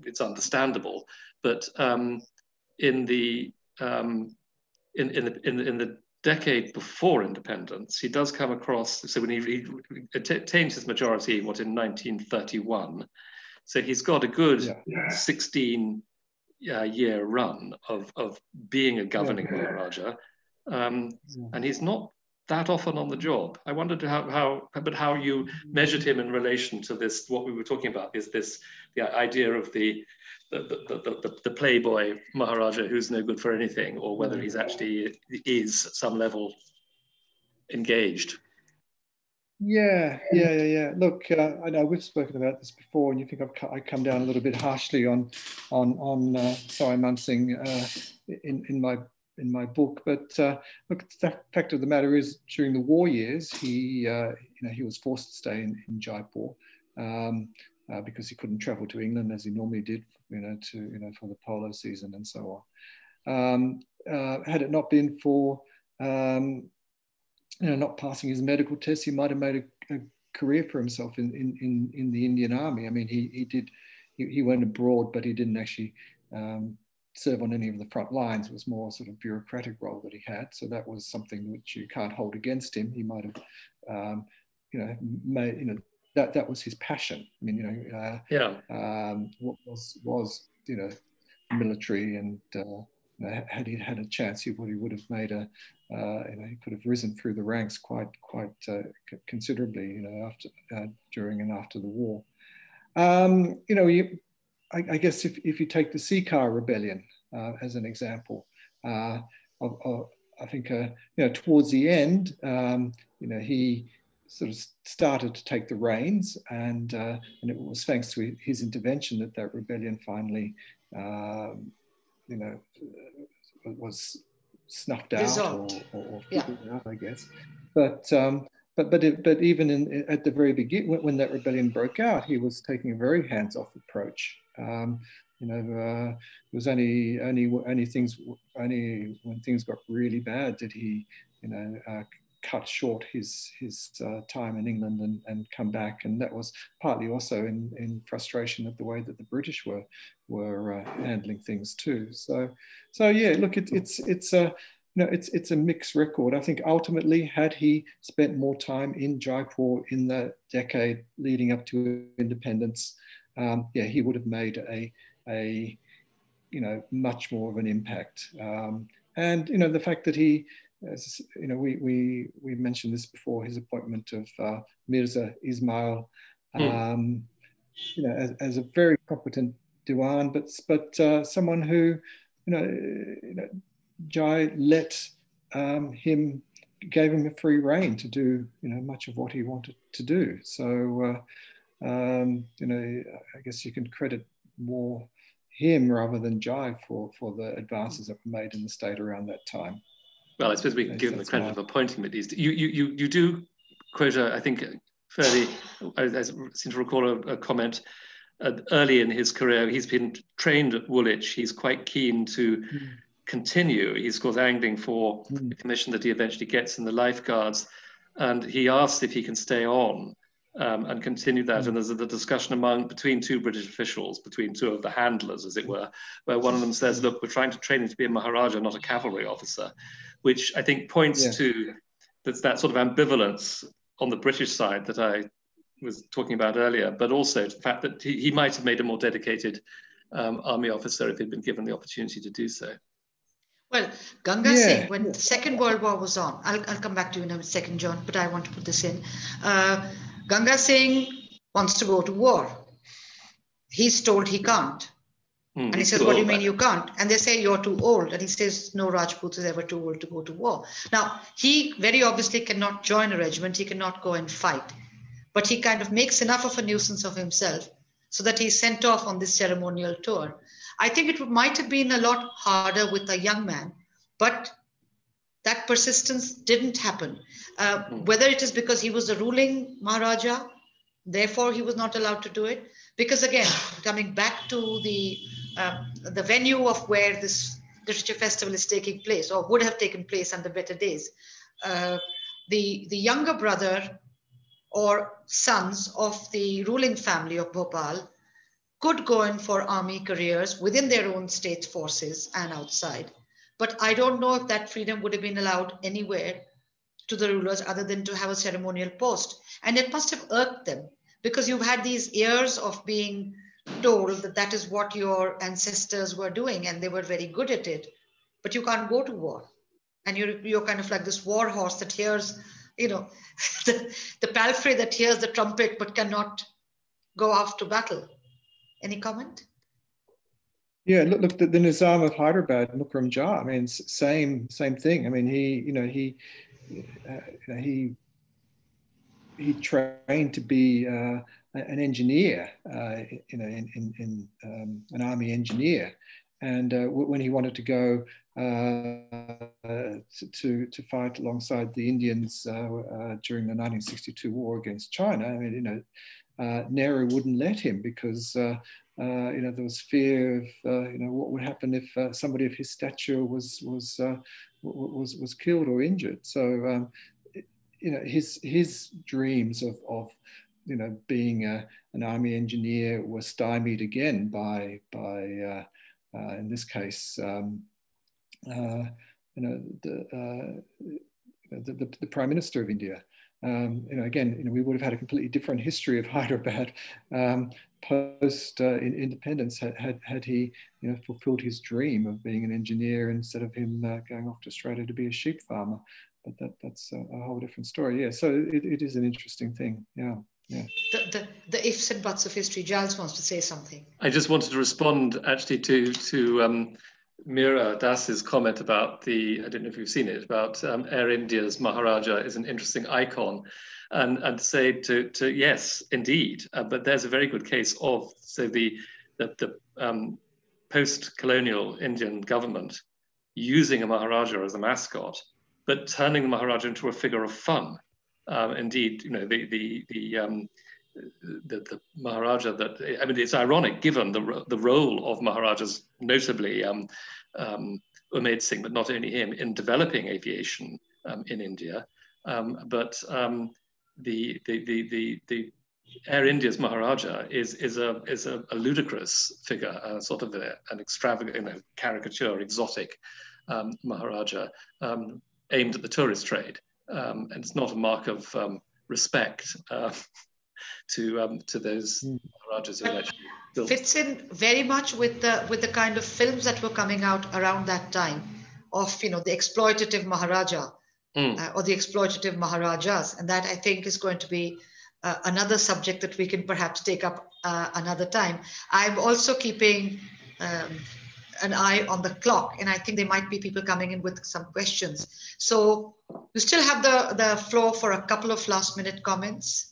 it's understandable, but in the decade before independence, he does come across. So when he attains his majority, in 1931, so he's got a good 16-year run of being a governing Maharaja, and he's not that often on the job. I wondered how you measured him in relation to this. What we were talking about is the idea of the playboy Maharaja who's no good for anything, or whether he's actually is at some level engaged. Yeah. Look, I know we've spoken about this before, and you think I come down a little bit harshly on Sawai Man Singh in my book, but look, the fact of the matter is, during the war years, he was forced to stay in Jaipur because he couldn't travel to England as he normally did, for the polo season and so on. Had it not been for not passing his medical tests, he might have made a career for himself in the Indian Army. I mean, he went abroad, but he didn't actually serve on any of the front lines. It was more sort of bureaucratic role that he had. So that was something which you can't hold against him. He might have, that was his passion. I mean, what was military, and had he had a chance, he would have made he could have risen through the ranks quite considerably, during and after the war. I guess if you take the Sikar rebellion as an example, I think towards the end, he sort of started to take the reins, and it was thanks to his intervention that that rebellion finally, you know, was snuffed out or figured out, I guess. But even at the very beginning, when that rebellion broke out, he was taking a very hands-off approach. You know, it was only when things got really bad did he, you know, cut short his time in England and come back, and that was partly also in frustration at the way that the British were handling things too. So yeah, look, it's a you know, it's a mixed record. I think ultimately, had he spent more time in Jaipur in the decade leading up to independence, yeah, he would have made a you know, much more of an impact. And you know, the fact that he, as you know, we mentioned this before, his appointment of Mirza Ismail, you know, as a very competent Diwan, but someone who, you know, Jai let him, gave him a free rein to do, you know, much of what he wanted to do. So, you know, I guess you can credit more him rather than Jai for the advances that were made in the state around that time. Well, I suppose we can give him the credit of appointing him at least. You do quote, I think, fairly, I seem to recall a comment early in his career. He's been trained at Woolwich. He's quite keen to continue. He's, of course, angling for the commission that he eventually gets in the Lifeguards. And he asks if he can stay on and continue that. And there's a discussion between two British officials, between two of the handlers, as it were, where one of them says, look, we're trying to train him to be a Maharaja, not a cavalry officer, which I think points to that sort of ambivalence on the British side that I was talking about earlier, but also the fact that he might have made a more dedicated army officer if he'd been given the opportunity to do so. Well, Ganga Singh, when the Second World War was on, I'll come back to you in a second, John, but I want to put this in. Ganga Singh wants to go to war. He's told he can't. And he says, what do you mean you can't? And they say, you're too old. And he says, no Rajput is ever too old to go to war. Now, he very obviously cannot join a regiment. He cannot go and fight. But he kind of makes enough of a nuisance of himself so that he's sent off on this ceremonial tour. I think it might have been a lot harder with a young man, but that persistence didn't happen. Whether it is because he was the ruling Maharaja, therefore he was not allowed to do it. Because again, coming back to the venue of where this literature festival is taking place, or would have taken place under better days, the younger brother or sons of the ruling family of Bhopal could go in for army careers within their own state forces and outside. But I don't know if that freedom would have been allowed anywhere to the rulers other than to have a ceremonial post. And it must have irked them because you've had these years of being told that that is what your ancestors were doing and they were very good at it, but you can't go to war. And you're kind of like this war horse that hears, you know, the palfrey that hears the trumpet but cannot go off to battle. Any comment? Yeah, look, the Nizam of Hyderabad, Mukram Jah, I mean, same thing. I mean, he trained to be an engineer, you know, in an army engineer, and when he wanted to go to fight alongside the Indians during the 1962 war against China, I mean, you know, Nehru wouldn't let him because you know, there was fear of you know, what would happen if somebody of his stature was killed or injured. So you know, his dreams of you know, being an army engineer were stymied again by in this case you know, the Prime Minister of India. You know, again, you know, we would have had a completely different history of Hyderabad post independence had he, you know, fulfilled his dream of being an engineer instead of him going off to Australia to be a sheep farmer. But that's a whole different story. Yeah, so it is an interesting thing. Yeah. The ifs and buts of history. Giles wants to say something. I just wanted to respond actually to Meera Das's comment about I don't know if you've seen it, about Air India's Maharaja is an interesting icon, and say to yes, indeed, but there's a very good case of, so the post-colonial Indian government using a Maharaja as a mascot, but turning the Maharaja into a figure of fun. Indeed, you know, the Maharaja that, I mean, it's ironic given the role of Maharajas, notably Umaid Singh, but not only him, in developing aviation in India. But the Air India's Maharaja is a ludicrous figure, sort of an extravagant, you know, caricature, exotic Maharaja aimed at the tourist trade, and it's not a mark of respect to those Maharajas who actually built. Fits in very much with the kind of films that were coming out around that time of, you know, the exploitative Maharaja or the exploitative Maharajas, and that I think is going to be another subject that we can perhaps take up another time. I'm also keeping an eye on the clock, and I think there might be people coming in with some questions. So you still have the floor for a couple of last minute comments.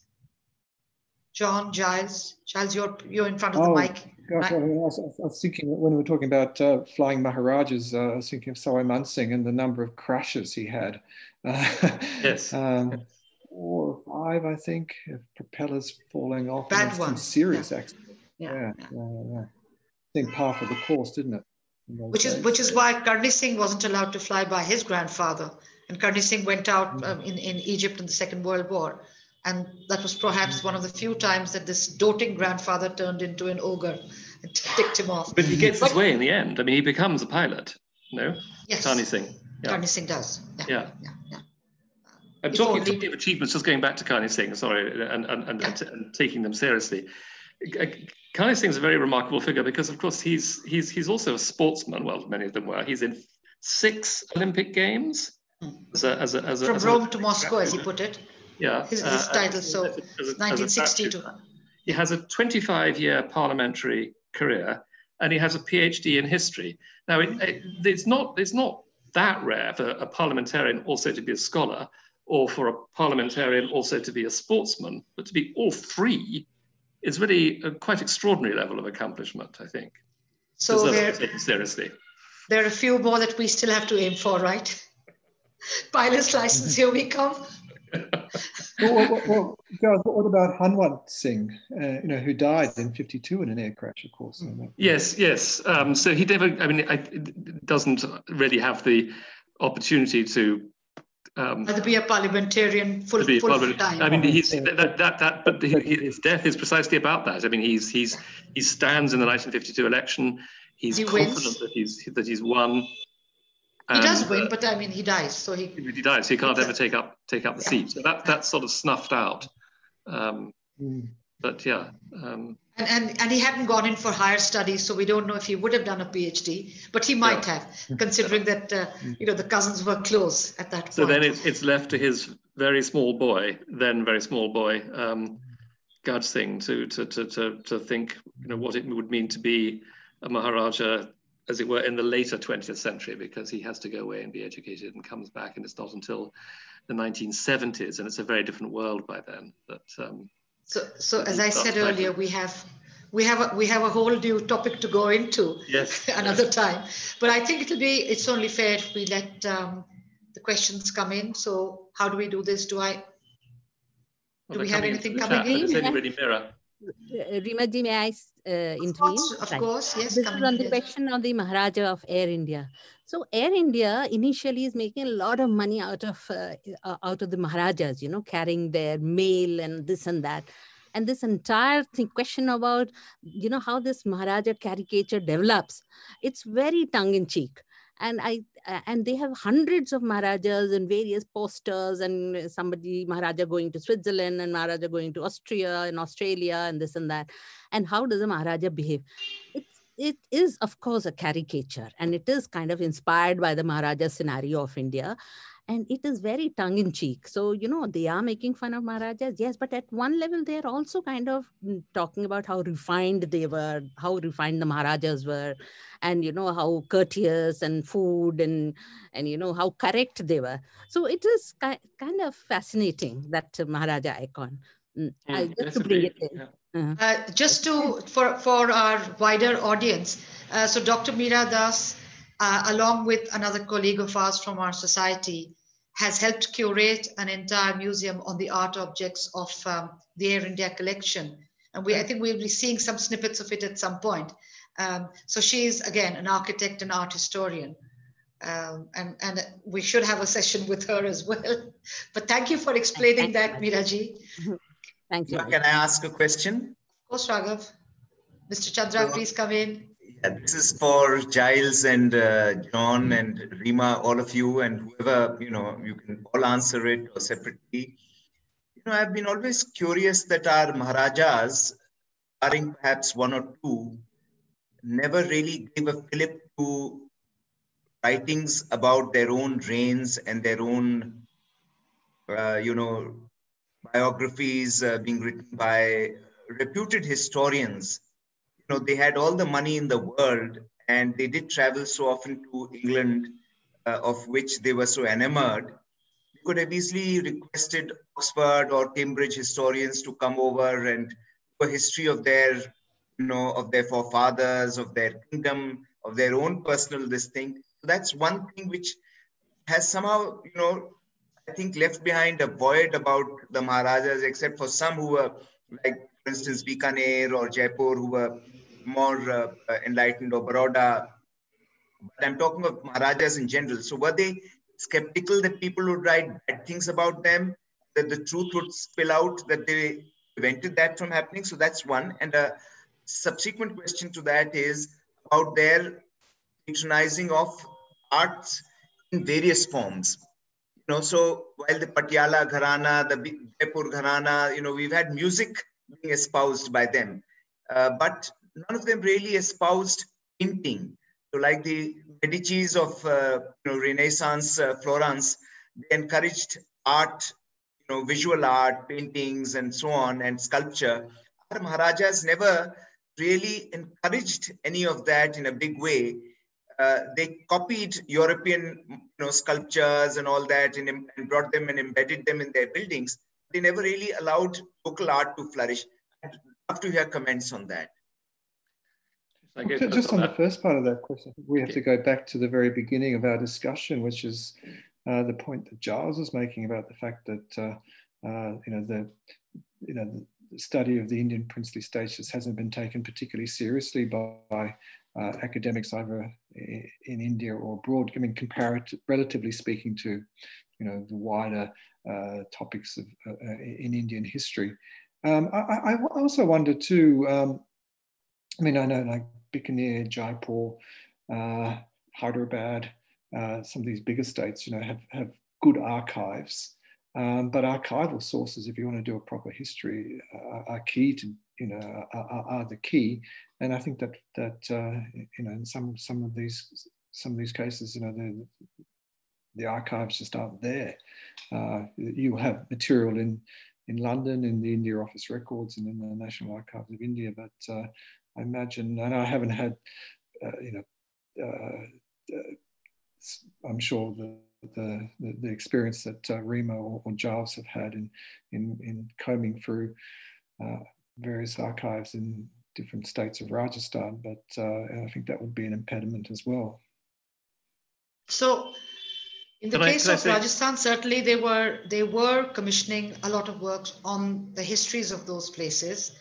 John, Giles, you're in front of the mic. Gosh, right? I was thinking when we were talking about flying Maharajas, I was thinking of Sawai Man Singh and the number of crashes he had. Yes. 4 or 5, I think, propellers falling off. Bad some ones. serious accidents. Yeah. I think par for the course, didn't it? Which is why Karni Singh wasn't allowed to fly by his grandfather, and Karni Singh went out in Egypt in the Second World War, and that was perhaps one of the few times that this doting grandfather turned into an ogre and ticked him off. But he gets his way in the end. I mean, he becomes a pilot. No. Yes. Karni Singh. Yeah. Karni Singh does. Yeah. I'm talking of achievements, just going back to Karni Singh, sorry, and taking them seriously. Karni Singh's a very remarkable figure because, of course, he's also a sportsman. Well, many of them were. He's in 6 Olympic Games from Rome to Moscow, as he put it. Yeah, his title. So 1962. He has a 25-year parliamentary career, and he has a PhD in history. Now, it's not that rare for a parliamentarian also to be a scholar, or for a parliamentarian also to be a sportsman, but to be all 3 is really a quite extraordinary level of accomplishment, I think. So seriously. There are a few more that we still have to aim for, right? Pilot's license, here we come. Well, guys, what about Hanwant Singh, who died in ~52 in an air crash, of course? Yes. So he never, doesn't really have the opportunity to to be a parliamentarian full time. I mean, but his death is precisely about that. I mean, he stands in the 1952 election. He confident that he's won. He does win, but I mean, he dies. So he dies. So he can't ever take up the seat. So that's sort of snuffed out. But yeah. And he hadn't gone in for higher studies, so we don't know if he would have done a PhD, but he might have, considering that the cousins were close at that point. So then it's left to his very small boy, Gaj Singh, to think what it would mean to be a Maharaja, as it were, in the later 20th century, because he has to go away and be educated and comes back, and it's not until the 1970s, and it's a very different world by then. That so as I said earlier, we have a whole new topic to go into another time. But I think it's only fair if we let the questions come in. So how do we do this? Do we have anything coming in? Is anybody Meera? Rima-ji, may I intervene? Of course, yes. This is on the question of the Maharaja of Air India. So Air India initially is making a lot of money out of the Maharajas, carrying their mail and this and that. And this entire question about, how this Maharaja caricature develops, it's very tongue-in-cheek. And they have hundreds of Maharajas and various posters, and Maharaja going to Switzerland and Maharaja going to Austria and Australia and this and that. And how does a Maharaja behave? it is, of course, a caricature, and it is kind of inspired by the Maharaja scenario of India. And it is very tongue-in-cheek. So, they are making fun of Maharajas, yes, but at one level, they're also kind of talking about how refined they were, how refined the Maharajas were, and, how courteous and food and how correct they were. So it is kind of fascinating, that Maharaja icon. Just to bring it in. Yeah. Just for our wider audience, so Dr. Meera Das, along with another colleague of ours from our society, has helped curate an entire museum on the art objects of the Air India collection. And I think we'll be seeing some snippets of it at some point. So she's, again, an architect and art historian. And we should have a session with her as well. But thank you for explaining that, Meeraji. Thank you. Can I ask a question? Of course, Raghav. Mr. Chandra, please come in. Yeah, this is for Giles and John and Rima, all of you, and whoever, you can all answer it or separately. I've been always curious that our Maharajas, barring perhaps one or two, never really gave a fillip to writings about their own reigns and their own, biographies being written by reputed historians. They had all the money in the world, and they did travel so often to England, of which they were so enamored. They could have easily requested Oxford or Cambridge historians to come over and do a history of their, of their forefathers, of their kingdom, of their own personal this thing. So that's one thing which has somehow, I think left behind a void about the Maharajas, except for some who were, like, for instance, Bikaner or Jaipur, who were more enlightened, or Baroda. But I'm talking of Maharajas in general. So were they skeptical that people would write bad things about them, that the truth would spill out, that they prevented that from happening? So that's one. And a subsequent question to that is about their patronizing of arts in various forms. So while the Patiala Gharana, the Jaipur Gharana, we've had music being espoused by them, but none of them really espoused painting. So like the Medicis of Renaissance Florence, they encouraged art, visual art, paintings, and so on, and sculpture. Our Maharajas never really encouraged any of that in a big way. They copied European sculptures and all that, and brought them and embedded them in their buildings. They never really allowed local art to flourish. I'd love to hear comments on that. Just on the first part of that question, we have to go back to the very beginning of our discussion, which is the point that Giles was making about the fact that the study of the Indian princely states just hasn't been taken particularly seriously by academics either in India or abroad. I mean, relatively speaking to the wider topics of in Indian history. I also wonder too. I mean, I know like Bikaner, Jaipur, Hyderabad, some of these bigger states, have good archives. But archival sources, if you want to do a proper history, are key to, are the key. And I think that in some of these cases, the archives just aren't there. You have material in London, in the India Office Records, and in the National Archives of India, but I imagine, and I haven't had, I'm sure the experience that Rima or Giles have had in combing through various archives in different states of Rajasthan, but I think that would be an impediment as well. So, in the case of Rajasthan, certainly they were commissioning a lot of works on the histories of those places,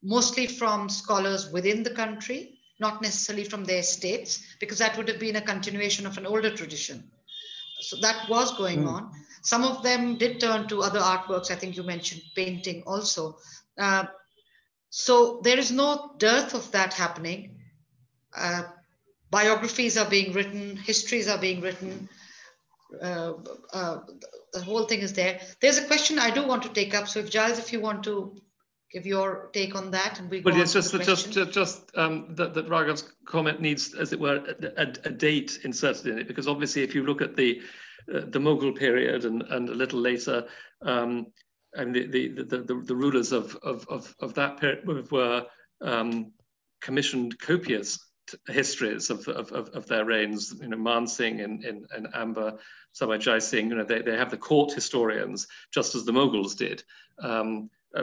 mostly from scholars within the country, not necessarily from their states, because that would have been a continuation of an older tradition. So that was going on. Some of them did turn to other artworks. I think you mentioned painting also. So there is no dearth of that happening. Biographies are being written, histories are being written. The whole thing is there. There's a question I do want to take up. So if Giles, if you want to give your take on that, and we go but on it's to just the question. that Raghav's comment needs, as it were, a date inserted in it, because obviously if you look at the Mughal period and a little later, and the rulers of that period were commissioned copious histories of their reigns. You know, Man Singh in Amber, Sawai Jai Singh. You know, they have the court historians, just as the Mughals did,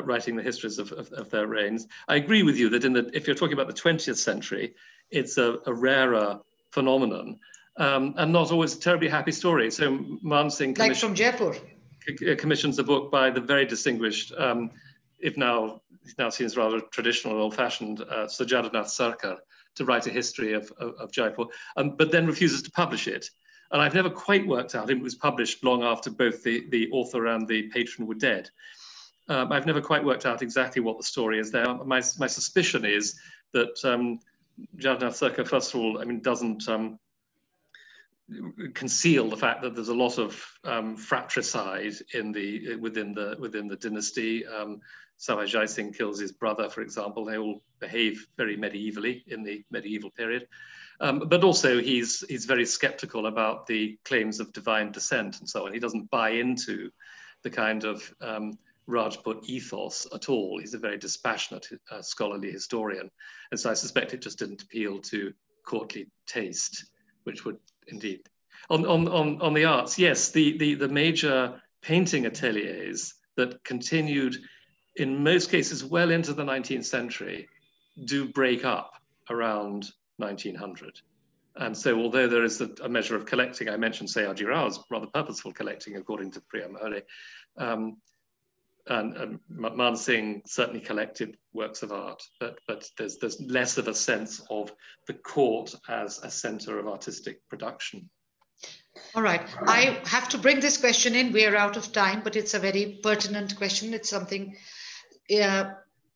writing the histories of their reigns. I agree with you that if you're talking about the 20th century, it's a rarer phenomenon, and not always a terribly happy story. So Man Singh, like from Jaipur, commissions a book by the very distinguished, if now seems rather traditional and old-fashioned, Sir Jagannath Sarkar, to write a history of Jaipur, but then refuses to publish it. And I've never quite worked out, it was published long after both the author and the patron were dead. I've never quite worked out exactly what the story is there. My suspicion is that Jagannath Sarkar, first of all, I mean, doesn't conceal the fact that there's a lot of fratricide within the dynasty. Sawai Jai Singh kills his brother, for example. They all behave very medievally in the medieval period. But also he's very skeptical about the claims of divine descent and so on. He doesn't buy into the kind of Rajput ethos at all. He's a very dispassionate scholarly historian. And so I suspect it just didn't appeal to courtly taste, which would indeed. On the arts, yes, the major painting ateliers that continued in most cases well into the 19th century do break up around 1900. And so although there is a measure of collecting, I mentioned Sayyaji Rao's rather purposeful collecting according to Priya Mohole, and Man Singh certainly collected works of art, but there's less of a sense of the court as a center of artistic production. All right, I have to bring this question in. We are out of time, but it's a very pertinent question. It's something,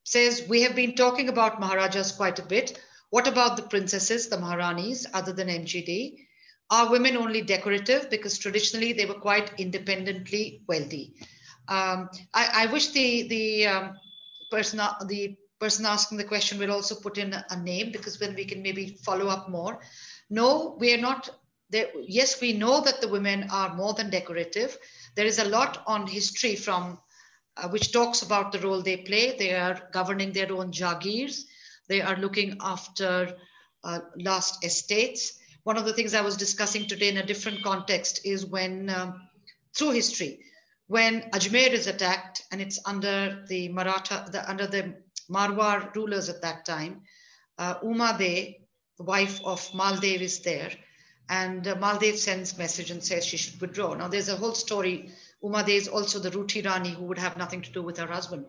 says, we have been talking about Maharajas quite a bit. What about the princesses, the Maharanis, other than MGD? Are women only decorative? Because traditionally they were quite independently wealthy. I wish the person asking the question will also put in a name, because then we can maybe follow up more. No, we are not there. Yes, we know that the women are more than decorative. There is a lot on history from which talks about the role they play. They are governing their own jagirs. They are looking after last estates. One of the things I was discussing today in a different context is when, through history, when Ajmer is attacked and it's under the under the Marwar rulers at that time, Uma De, the wife of Maldev, is there, and Maldev sends message and says she should withdraw. Now there's a whole story. Uma De is also the Ruti Rani who would have nothing to do with her husband.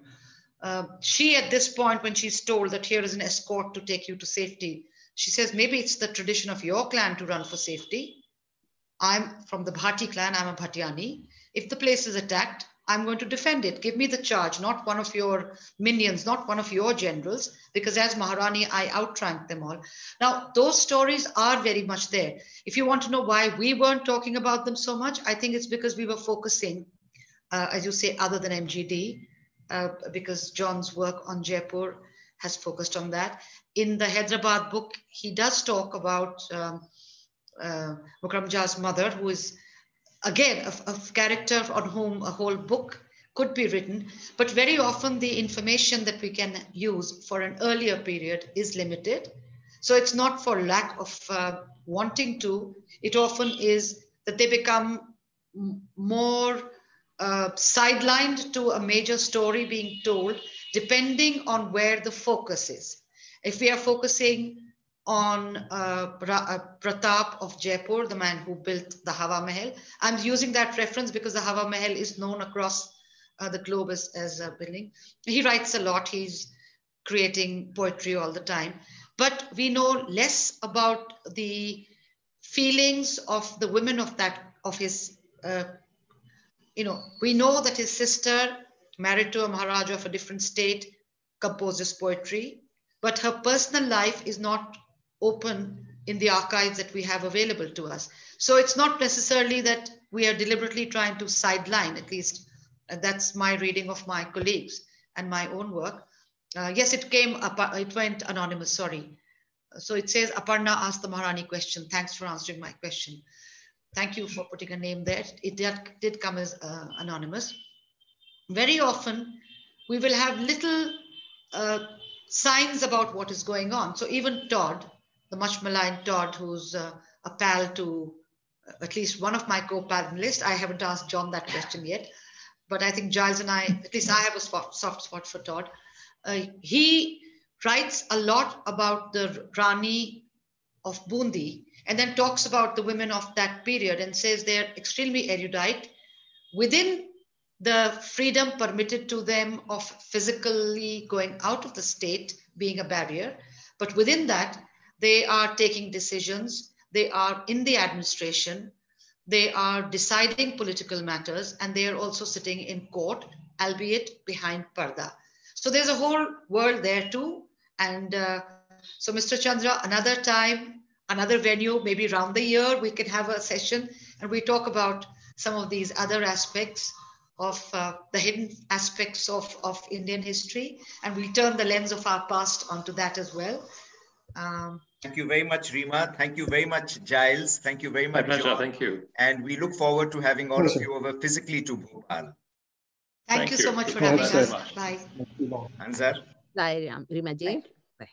She, at this point, when she's told that here is an escort to take you to safety, she says, maybe it's the tradition of your clan to run for safety. I'm from the Bhati clan, I'm a Bhatiani. If the place is attacked, I'm going to defend it. Give me the charge, not one of your minions, not one of your generals, because as Maharani, I outranked them all. Now, those stories are very much there. If you want to know why we weren't talking about them so much, I think it's because we were focusing, as you say, other than MGD, because John's work on Jaipur has focused on that. In the Hyderabad book, he does talk about Mukram Jha's mother, who is, again, a character on whom a whole book could be written. But very often the information that we can use for an earlier period is limited. So it's not for lack of wanting to. It often is that they become more sidelined to a major story being told, depending on where the focus is. If we are focusing on Pratap of Jaipur, the man who built the Hawa Mahal, I'm using that reference because the Hawa Mahal is known across the globe as a building. He writes a lot. He's creating poetry all the time. But we know less about the feelings of the women of his we know that his sister, married to a Maharaja of a different state, composes poetry, but her personal life is not open in the archives that we have available to us. So it's not necessarily that we are deliberately trying to sideline, at least that's my reading of my colleagues and my own work. Yes, it came up. It went anonymous. Sorry. So it says Aparna asked the Maharani question. Thanks for answering my question. Thank you for putting a name there. It did come as anonymous. Very often, we will have little signs about what is going on. So even Todd, the much maligned Todd, who's a pal to at least one of my co-panelists. I haven't asked John that question yet, but I think Giles and I, at least I have a soft spot for Todd. He writes a lot about the Rani of Bundi and then talks about the women of that period and says they're extremely erudite within the freedom permitted to them of physically going out of the state being a barrier. But within that, they are taking decisions, they are in the administration, they are deciding political matters, and they are also sitting in court, albeit behind parda. So there's a whole world there too. And so Mr. Chandra, another time, another venue, maybe around the year, we can have a session and we talk about some of these other aspects of the hidden aspects of Indian history, and we turn the lens of our past onto that as well. Thank you very much, Rima. Thank you very much, Giles. Thank you very much, My pleasure. John. Thank you. And we look forward to having all of you over physically to Bhopal. Thank you so much for having us. Bye. Ansar. Bye, Rima ji. Bye.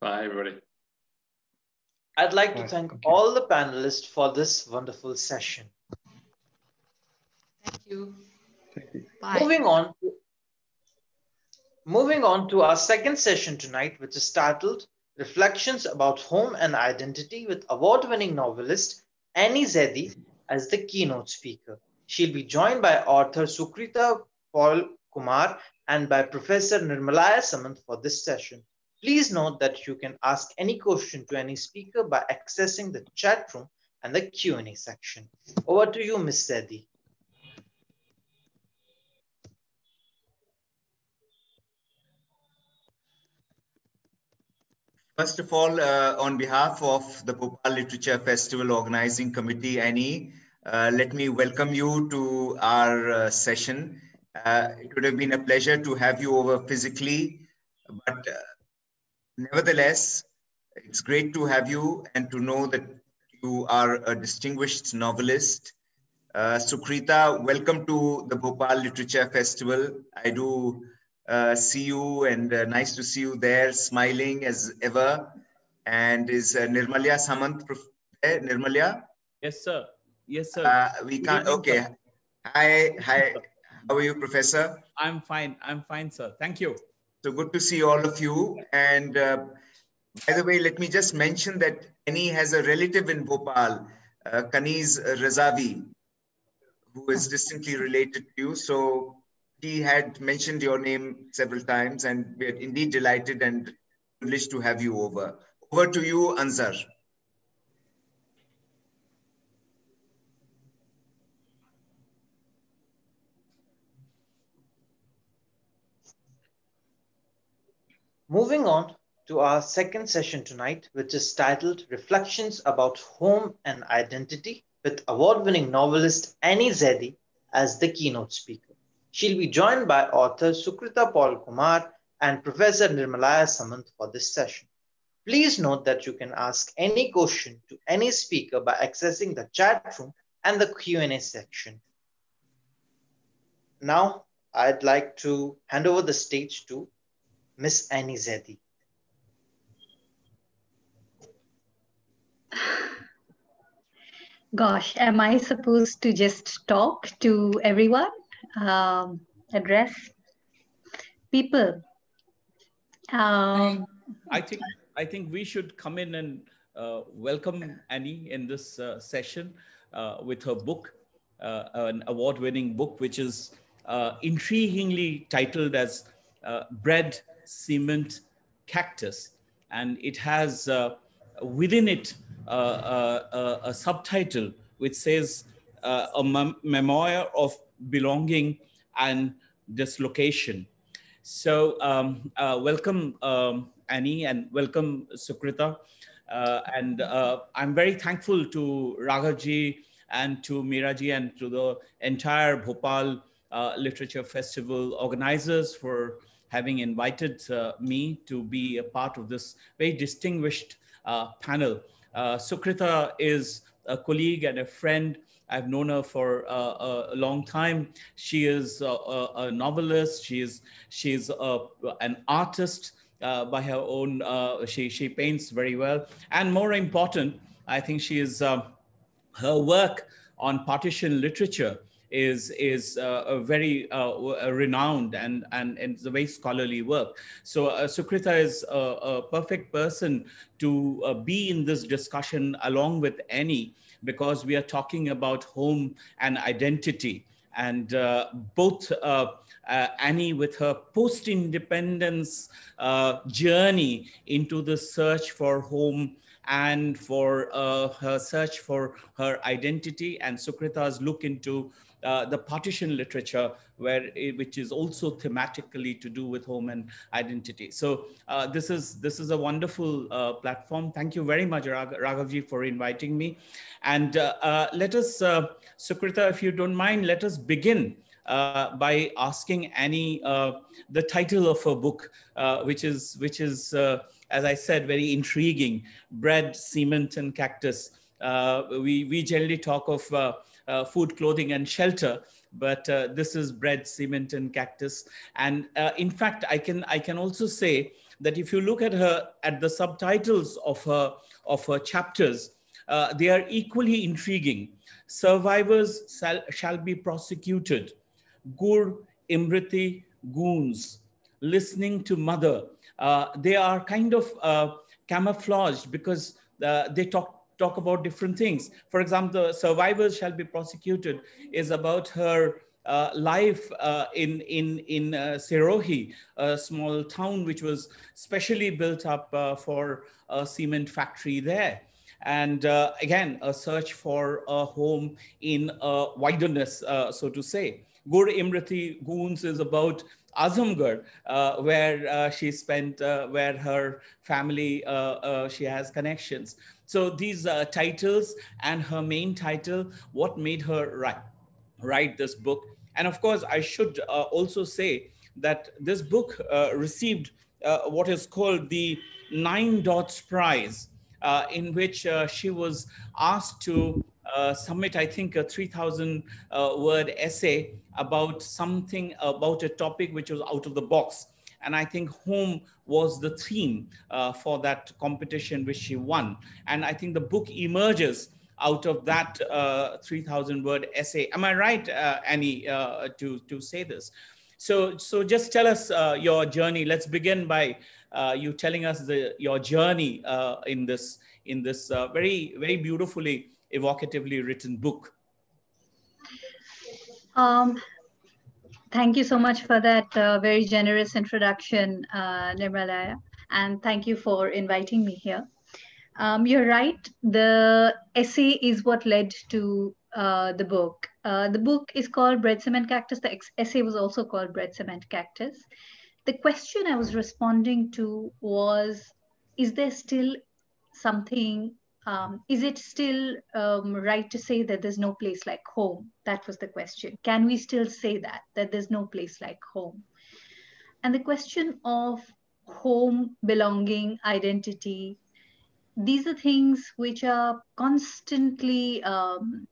Bye, everybody. I'd like to thank all the panelists for this wonderful session. Thank you. Bye. Moving on to our second session tonight, which is titled Reflections about Home and Identity, with award-winning novelist Annie Zaidi as the keynote speaker. She'll be joined by author Sukrita Paul Kumar and by Professor Nirmalaya Samant for this session. Please note that you can ask any question to any speaker by accessing the chat room and the Q&A section. Over to you, Ms. Zaidi. First of all, on behalf of the Bhopal Literature Festival Organizing Committee, Annie, let me welcome you to our session. It would have been a pleasure to have you over physically, but nevertheless, it's great to have you and to know that you are a distinguished novelist. Sukrita, welcome to the Bhopal Literature Festival. I do see you, and nice to see you there, smiling as ever. And is Nirmalya Samant there? Nirmalya? Yes, sir. Yes, sir. We can't. Okay. Sir. Hi. How are you, Professor? I'm fine. I'm fine, sir. Thank you. So good to see all of you. And by the way, let me just mention that Annie has a relative in Bhopal, Kaniz Razavi, who is distantly related to you. So he had mentioned your name several times, and we are indeed delighted and privileged to have you over. Over to you, Ansar. Moving on to our second session tonight, which is titled Reflections about Home and Identity, with award-winning novelist Annie Zaidi as the keynote speaker. She'll be joined by author Sukrita Paul Kumar and Professor Nirmalaya Samant for this session. Please note that you can ask any question to any speaker by accessing the chat room and the Q&A section. Now, I'd like to hand over the stage to Miss Annie Zaidi. Gosh, am I supposed to just talk to everyone? Address people? I think we should come in and welcome Annie in this session with her book, an award-winning book, which is intriguingly titled as Bread, Cement, Cactus. And it has within it a subtitle which says a memoir of belonging and dislocation. So welcome, Annie, and welcome, Sukrita. And I'm very thankful to Raghavji and to Meeraji and to the entire Bhopal Literature Festival organizers for having invited me to be a part of this very distinguished panel. Sukrita is a colleague and a friend. I've known her for a long time. She is a novelist. She's an artist by her own. She paints very well, and more important, I think she is her work on partition literature is a very renowned and it's a very scholarly work. So Sukrita is a perfect person to be in this discussion along with Annie, because we are talking about home and identity. And both Annie with her post-independence journey into the search for home and for her search for her identity, and Sukrita's look into the partition literature, which is also thematically to do with home and identity. So this is a wonderful platform. Thank you very much, Raghavji, for inviting me. And let us, Sukrita, if you don't mind, let us begin by asking Annie the title of her book, which is as I said, very intriguing: Bread, Cement, and Cactus. We generally talk of food, clothing, and shelter, but this is bread, cement, and cactus. And in fact, I can also say that if you look at the subtitles of her chapters, they are equally intriguing. Survivors shall be prosecuted. Gur, Imriti, Goons, Listening to Mother. They are kind of camouflaged because they talk about different things. For example, Survivors Shall Be Prosecuted is about her life in Sirohi, a small town which was specially built up for a cement factory there. And again, a search for a home in wilderness, so to say. Gur Imriti Goons is about Azamgarh, where she spent, where her family, she has connections. So these titles and her main title, what made her write this book. And of course, I should also say that this book received what is called the 9 Dots Prize, in which she was asked to submit, I think, a 3,000 word essay about something, about a topic which was out of the box. And I think home was the theme for that competition, which she won. And I think the book emerges out of that 3,000 word essay. Am I right, Annie, to say this? So just tell us your journey. Let's begin by you telling us your journey in this very, very beautifully, evocatively written book. Thank you so much for that very generous introduction, Nirmalaya, and thank you for inviting me here. You're right. The essay is what led to the book. The book is called Bread, Cement, Cactus. The essay was also called Bread, Cement, Cactus. The question I was responding to was, is there still something, is it still right to say that there's no place like home? That was the question. Can we still say that there's no place like home? And the question of home, belonging, identity, these are things which are constantly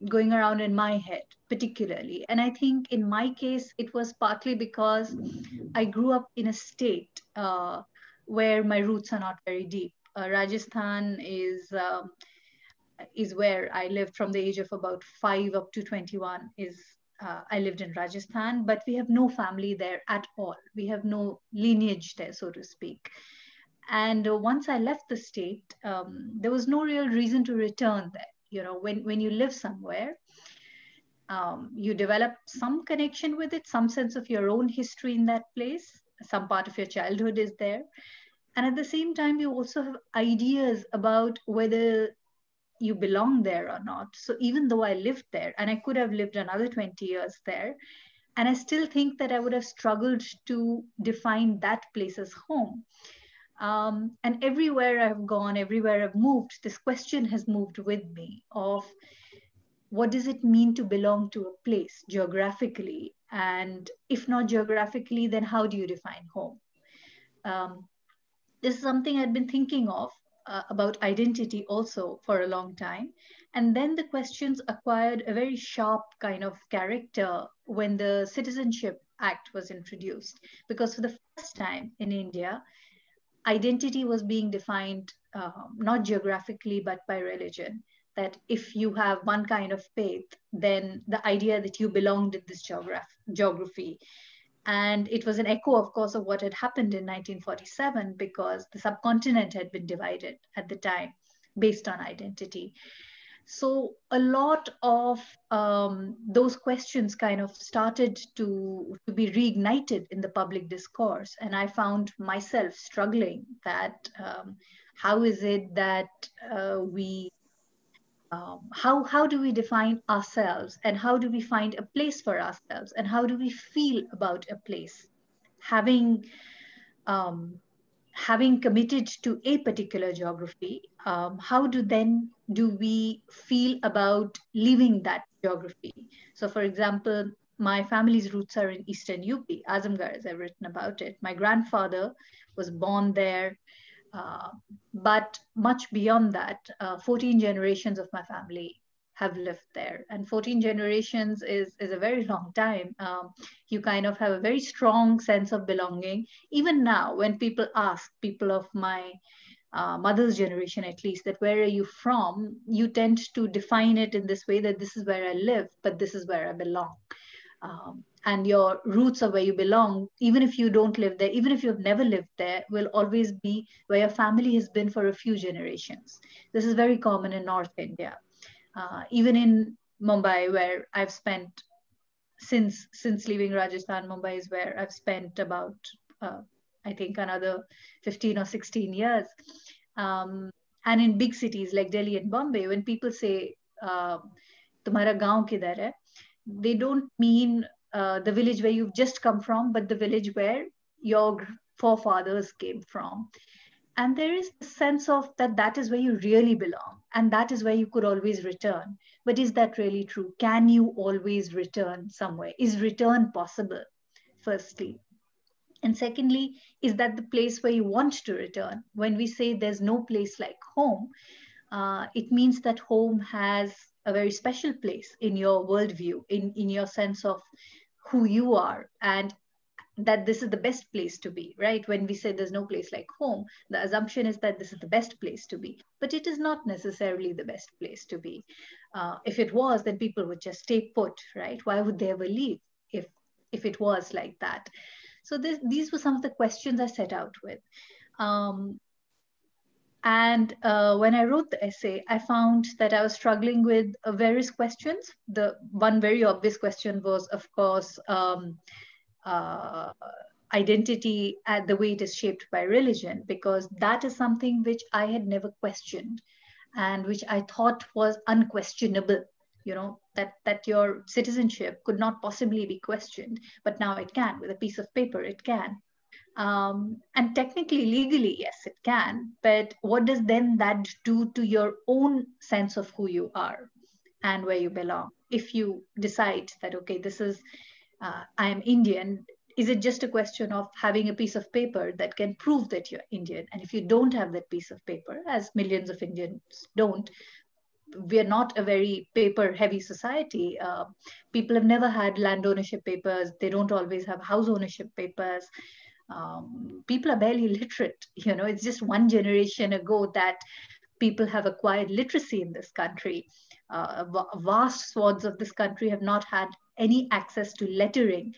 going around in my head, particularly. And I think in my case, it was partly because I grew up in a state where my roots are not very deep. Rajasthan is where I lived from the age of about 5 up to 21 I lived in Rajasthan, but we have no family there at all. We have no lineage there, so to speak. And once I left the state, there was no real reason to return there. You know, when you live somewhere, you develop some connection with it, some sense of your own history in that place. Some part of your childhood is there. And at the same time, you also have ideas about whether you belong there or not. So even though I lived there, and I could have lived another 20 years there, and I still think that I would have struggled to define that place as home. And everywhere I've gone, everywhere I've moved, this question has moved with me of what does it mean to belong to a place geographically? And if not geographically, then how do you define home? this is something I'd been thinking of about identity also for a long time. And then the questions acquired a very sharp kind of character when the Citizenship Act was introduced, because for the first time in India, identity was being defined not geographically but by religion. That if you have one kind of faith, then the idea that you belonged in this geography. And it was an echo, of course, of what had happened in 1947, because the subcontinent had been divided at the time based on identity. So a lot of those questions kind of started to be reignited in the public discourse. And I found myself struggling that how is it that how do we define ourselves, and how do we find a place for ourselves, and how do we feel about a place, having having committed to a particular geography? How do we feel about leaving that geography? So for example, my family's roots are in Eastern UP, Azamgarh, as I've written about it. My grandfather was born there. But much beyond that, 14 generations of my family have lived there. And 14 generations is a very long time. You kind of have a very strong sense of belonging. Even now, when people ask, people of my mother's generation at least, that where are you from, you tend to define it in this way, that this is where I live, but this is where I belong. And your roots of where you belong, even if you don't live there, even if you've never lived there, will always be where your family has been for a few generations. This is very common in North India. Even in Mumbai, where I've spent, since leaving Rajasthan, Mumbai is where I've spent about, I think, another 15 or 16 years. And in big cities like Delhi and Bombay, when people say, "Tumhara gaon kidhar hai?" they don't mean the village where you've just come from, but the village where your forefathers came from. And there is a sense of that is where you really belong, and that is where you could always return. But is that really true? Can you always return somewhere? Is return possible, firstly? And secondly, is that the place where you want to return? When we say there's no place like home, it means that home has a very special place in your worldview, in your sense of who you are, and that this is the best place to be, right? When we say there's no place like home, the assumption is that this is the best place to be, but it is not necessarily the best place to be. If it was, then people would just stay put, right? Why would they ever leave if it was like that? So these were some of the questions I set out with. And when I wrote the essay, I found that I was struggling with various questions. The one very obvious question was, of course, identity and the way it is shaped by religion, because that is something which I had never questioned and which I thought was unquestionable. You know, that your citizenship could not possibly be questioned, but now it can. With a piece of paper, it can. And technically, legally, yes, it can. But what does then that do to your own sense of who you are and where you belong? If you decide that, okay, this is, I am Indian, is it just a question of having a piece of paper that can prove that you're Indian? And if you don't have that piece of paper, as millions of Indians don't, we're not a very paper heavy society. People have never had land ownership papers. They don't always have house ownership papers. People are barely literate. You know, it's just one generation ago that people have acquired literacy in this country. Vast swaths of this country have not had any access to lettering.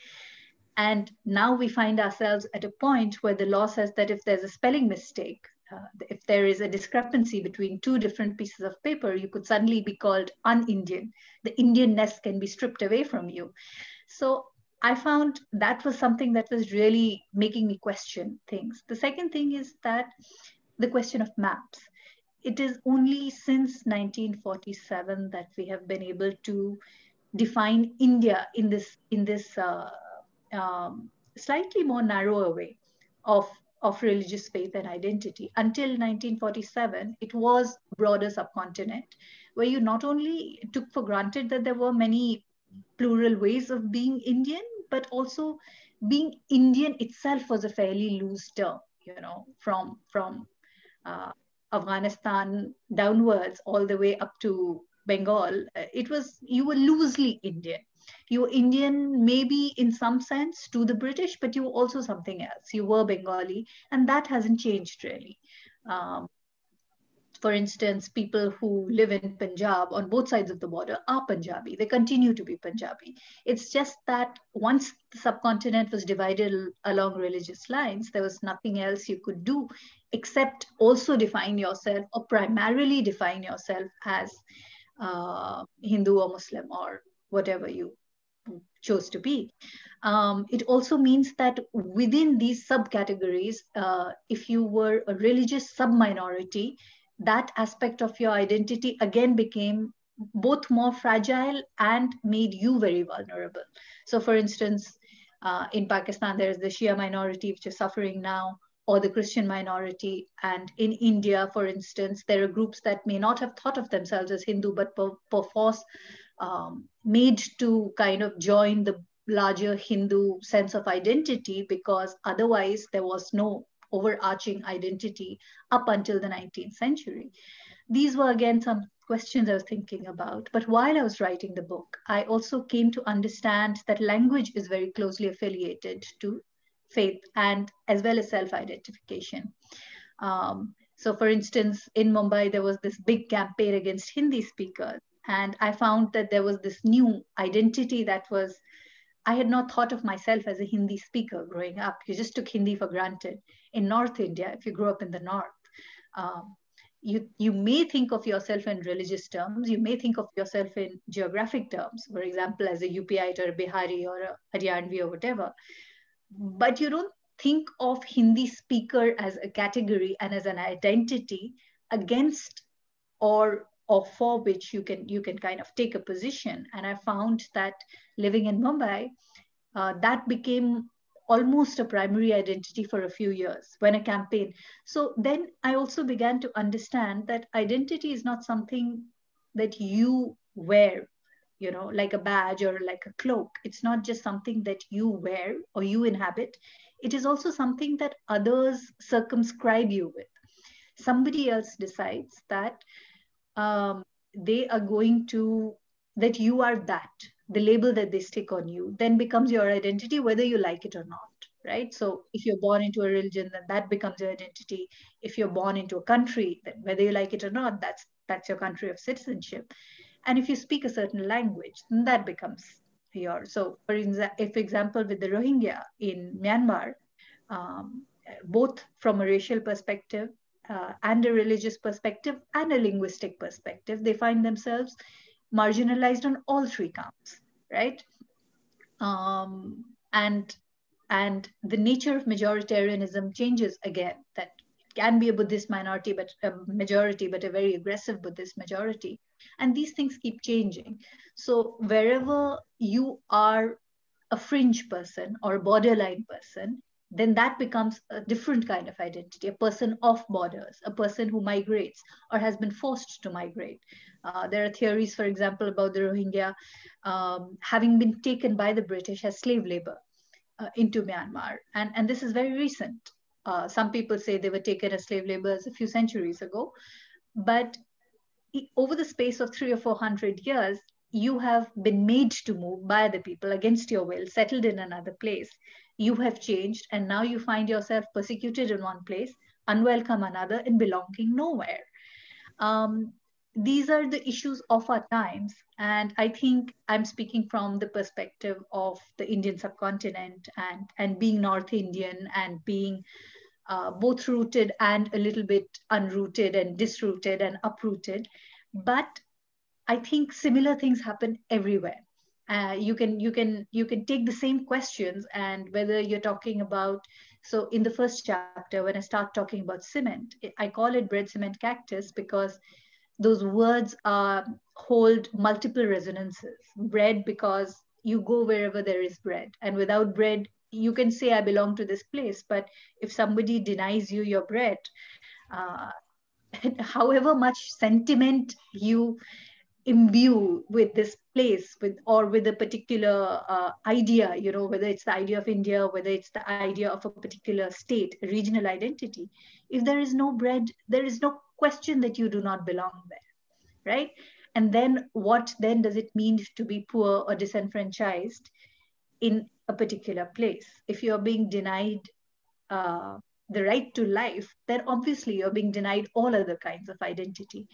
And now we find ourselves at a point where the law says that if there's a spelling mistake, if there is a discrepancy between two different pieces of paper, you could suddenly be called un-Indian. The Indianness can be stripped away from you. So I found that was something that was really making me question things. The second thing is that the question of maps. It is only since 1947 that we have been able to define India in this slightly more narrower way of religious faith and identity. Until 1947, it was a broader subcontinent where you not only took for granted that there were many plural ways of being Indian, but also being Indian itself was a fairly loose term. from Afghanistan downwards all the way up to Bengal. You were loosely Indian. You were Indian maybe in some sense to the British, but you were also something else. You were Bengali, and that hasn't changed really. For instance, people who live in Punjab on both sides of the border are Punjabi. They continue to be Punjabi. It's just that once the subcontinent was divided along religious lines, there was nothing else you could do except also define yourself, or primarily define yourself as Hindu or Muslim or whatever you chose to be. It also means that within these subcategories, if you were a religious subminority, that aspect of your identity again became both more fragile and made you very vulnerable. So for instance, in Pakistan, there is the Shia minority, which is suffering now, or the Christian minority. And in India, for instance, there are groups that may not have thought of themselves as Hindu, but perforce made to kind of join the larger Hindu sense of identity, because otherwise there was no overarching identity up until the 19th century. These were again some questions I was thinking about. But while I was writing the book, I also came to understand that language is very closely affiliated to faith and as well as self-identification. So for instance, in Mumbai, there was this big campaign against Hindi speakers. And I found that there was this new identity that was, I had not thought of myself as a Hindi speaker growing up. You just took Hindi for granted. In North India, if you grew up in the North, you may think of yourself in religious terms. You may think of yourself in geographic terms, for example, as a UPite or a Bihari or a Haryanvi or whatever. But you don't think of Hindi speaker as a category and as an identity against or for which you can kind of take a position. And I found that living in Mumbai, that became almost a primary identity for a few years when a campaign. So then I also began to understand that identity is not something that you wear, like a badge or like a cloak. It's not just something that you wear or you inhabit. It is also something that others circumscribe you with. Somebody else decides that they are going to, that you are that. The label that they stick on you then becomes your identity, whether you like it or not, right? So if you're born into a religion, then that becomes your identity. If you're born into a country, then whether you like it or not, that's your country of citizenship. And if you speak a certain language, then that becomes yours. So for example, with the Rohingya in Myanmar, both from a racial perspective and a religious perspective and a linguistic perspective, they find themselves marginalized on all three counts, right? And the nature of majoritarianism changes again, that it can be a Buddhist minority, but a majority, but a very aggressive Buddhist majority. And these things keep changing. So wherever you are a fringe person or a borderline person, then that becomes a different kind of identity, a person off borders, a person who migrates or has been forced to migrate. There are theories, for example, about the Rohingya having been taken by the British as slave labor into Myanmar. And this is very recent. Some people say they were taken as slave laborers a few centuries ago. But over the space of 300 or 400 years, you have been made to move by the people against your will, settled in another place. You have changed, and now you find yourself persecuted in one place, unwelcome another, and belonging nowhere. These are the issues of our times. And I think I'm speaking from the perspective of the Indian subcontinent and being North Indian and being both rooted and a little bit unrooted and disrooted and uprooted. But I think similar things happen everywhere. You can take the same questions, and whether you're talking about, so in the first chapter, when I start talking about cement, I call it bread, cement, cactus, because those words hold multiple resonances. Bread, because you go wherever there is bread, and without bread, you can say I belong to this place, but if somebody denies you your bread, however much sentiment you imbue with this place or with a particular idea, whether it's the idea of India, whether it's the idea of a particular state, a regional identity. If there is no bread, there is no question that you do not belong there, right? And then what then does it mean to be poor or disenfranchised in a particular place? If you're being denied the right to life, then obviously you're being denied all other kinds of identity.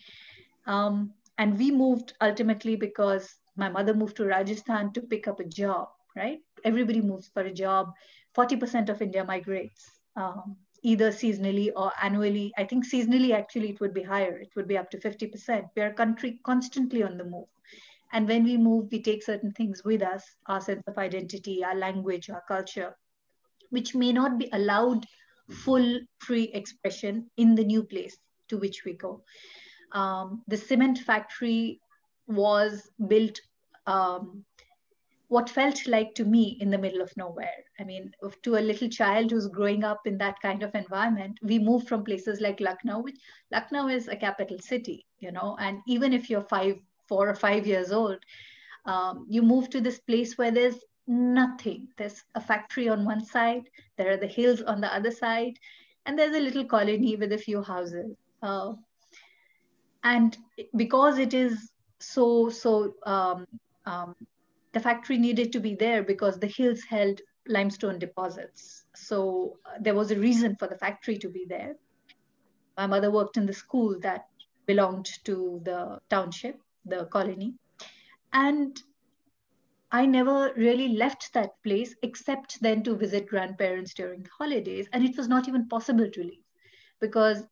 And we moved ultimately because my mother moved to Rajasthan to pick up a job, right? Everybody moves for a job. 40% of India migrates, either seasonally or annually. I think seasonally, actually, it would be higher. It would be up to 50%. We are a country constantly on the move. And when we move, we take certain things with us, our sense of identity, our language, our culture, which may not be allowed full free expression in the new place to which we go. The cement factory was built what felt like to me in the middle of nowhere. I mean, to a little child who's growing up in that kind of environment, we moved from places like Lucknow, which Lucknow is a capital city, and even if you're 4 or 5 years old, you move to this place where there's nothing. There's a factory on one side, there are the hills on the other side, and there's a little colony with a few houses. And because it is so, the factory needed to be there because the hills held limestone deposits. So there was a reason for the factory to be there. My mother worked in the school that belonged to the township, the colony. And I never really left that place except then to visit grandparents during the holidays. And it was not even possible to leave because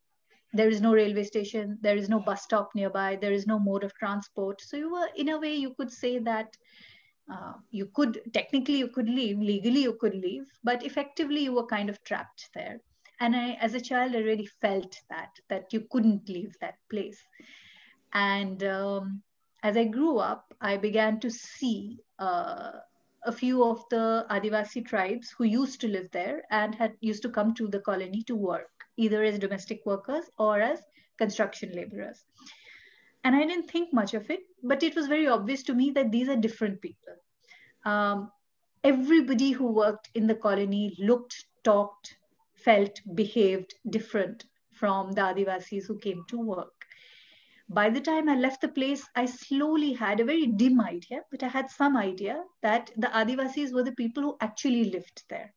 there is no railway station, there is no bus stop nearby, there is no mode of transport. So you were, in a way, you could say that technically you could leave, legally you could leave, but effectively you were kind of trapped there. And as a child, I really felt that you couldn't leave that place. And as I grew up, I began to see a few of the Adivasi tribes who used to live there and used to come to the colony to work, either as domestic workers or as construction laborers. And I didn't think much of it, but it was very obvious to me that these are different people. Everybody who worked in the colony looked, talked, felt, behaved different from the Adivasis who came to work. By the time I left the place, I slowly had a very dim idea, but I had some idea that the Adivasis were the people who actually lived there.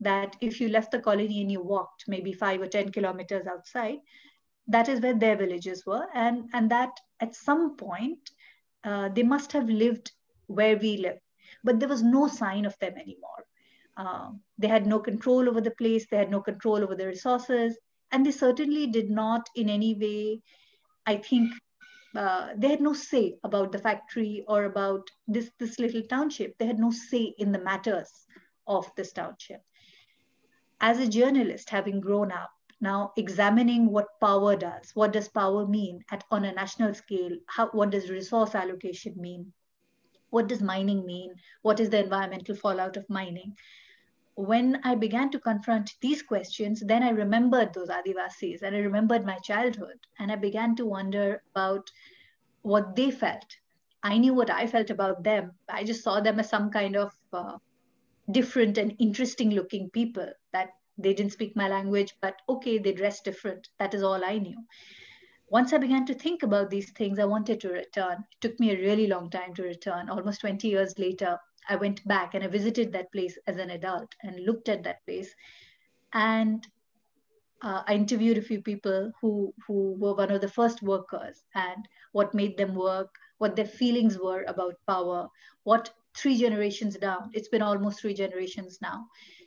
That if you left the colony and you walked maybe 5 or 10 kilometers outside, that is where their villages were. And that at some point, they must have lived where we live. But there was no sign of them anymore. They had no control over the place. They had no control over the resources. And they certainly did not in any way, I think, they had no say about the factory or about this little township. They had no say in the matters of this township. As a journalist, having grown up, now examining what power does, what does power mean on a national scale, what does resource allocation mean, what does mining mean, what is the environmental fallout of mining. When I began to confront these questions, then I remembered those Adivasis and I remembered my childhood, and I began to wonder about what they felt. I knew what I felt about them. I just saw them as some kind of different and interesting looking people, that they didn't speak my language, but okay, they dressed different. That is all I knew. Once I began to think about these things, I wanted to return. It took me a really long time to return. Almost 20 years later, I went back and I visited that place as an adult and looked at that place. And I interviewed a few people who were one of the first workers, and what made them work, what their feelings were about power, what 3 generations down, it's been almost 3 generations now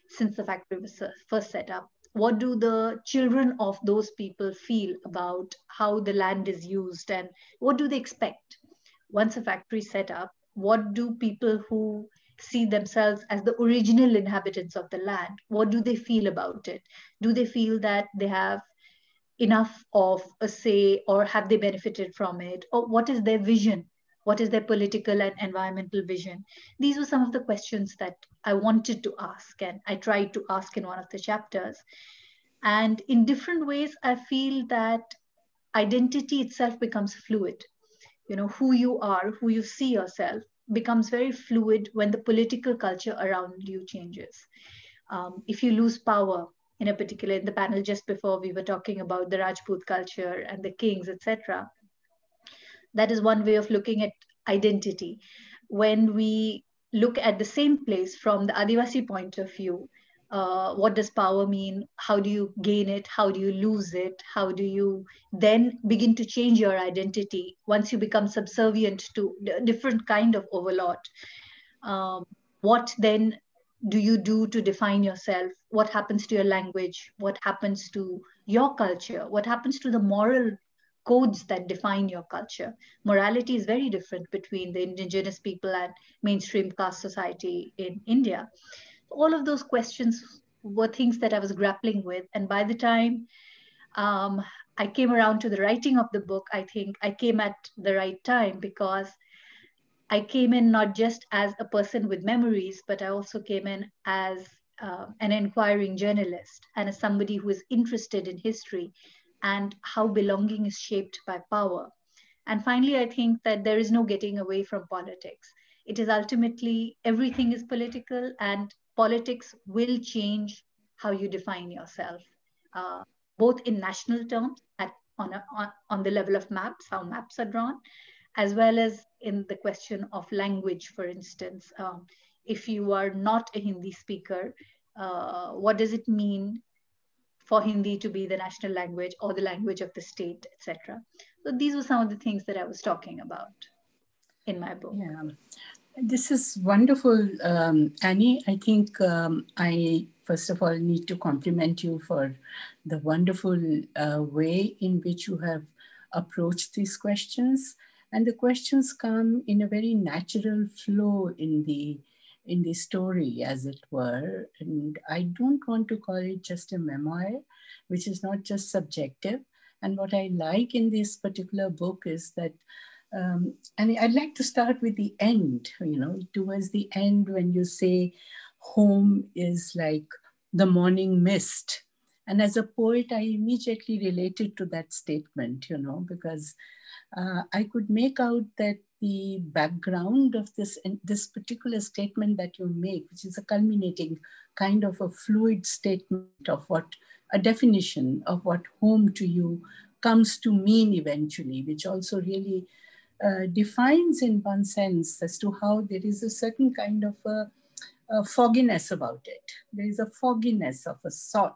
since the factory was first set up. What do the children of those people feel about how the land is used, and what do they expect once a factory is set up? What do people who see themselves as the original inhabitants of the land, what do they feel about it? Do they feel that they have enough of a say, or have they benefited from it? Or what is their vision? What is their political and environmental vision? These were some of the questions that I wanted to ask, and I tried to ask in one of the chapters. And in different ways, I feel that identity itself becomes fluid. who you are, who you see yourself, becomes very fluid when the political culture around you changes. If you lose power, in the panel just before, we were talking about the Rajput culture and the kings, etc. That is one way of looking at identity. When we look at the same place from the Adivasi point of view, what does power mean? How do you gain it? How do you lose it? How do you then begin to change your identity once you become subservient to a different kind of overlord? What then do you do to define yourself? What happens to your language? What happens to your culture? What happens to the moral codes that define your culture? Morality is very different between the indigenous people and mainstream caste society in India. All of those questions were things that I was grappling with. And by the time I came around to the writing of the book, I think I came at the right time, because I came in not just as a person with memories, but I also came in as an inquiring journalist and as somebody who is interested in history and how belonging is shaped by power. And finally, I think that there is no getting away from politics. It is ultimately, everything is political, and politics will change how you define yourself, both in national terms, on the level of maps, how maps are drawn, as well as in the question of language, for instance. If you are not a Hindi speaker, what does it mean for Hindi to be the national language or the language of the state, etc.? So these were some of the things that I was talking about in my book. Yeah, this is wonderful, Annie. I think I, first of all, need to compliment you for the wonderful way in which you have approached these questions. And the questions come in a very natural flow in the story, as it were. And I don't want to call it just a memoir, which is not just subjective. And what I like in this particular book is that, and I'd like to start with the end, towards the end, when you say home is like the morning mist. And as a poet, I immediately related to that statement, because I could make out that the background of this particular statement that you make, which is a culminating kind of a fluid statement of what a definition of what home to you comes to mean eventually, which also really defines in one sense as to how there is a certain kind of a fogginess about it. There is a fogginess of a sort,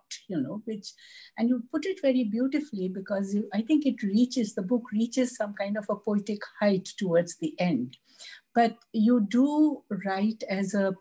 which, and you put it very beautifully, because I think the book reaches some kind of a poetic height towards the end. But you do write as a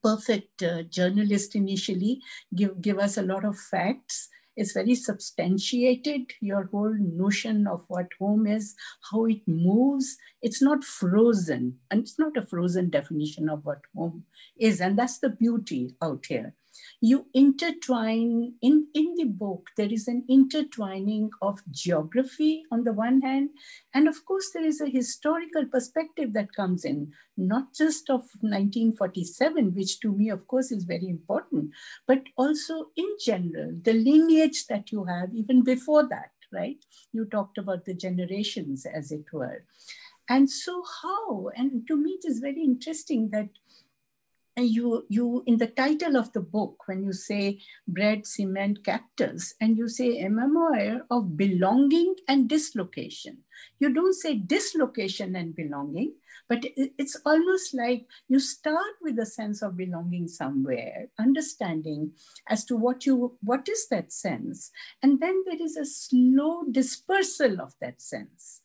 perfect journalist initially, give us a lot of facts. It's very substantiated, your whole notion of what home is, how it moves. It's not frozen, and it's not a frozen definition of what home is. And that's the beauty out here. You intertwine, in the book, there is an intertwining of geography on the one hand, and of course there is a historical perspective that comes in, not just of 1947, which to me, of course, is very important, but also in general, the lineage that you have even before that, right? You talked about the generations, as it were. And so how, and to me it is very interesting that you in the title of the book, when you say bread, cement, cactus, and you say a memoir of belonging and dislocation. You don't say dislocation and belonging, but it's almost like you start with a sense of belonging somewhere, understanding as to what is that sense. And then there is a slow dispersal of that sense.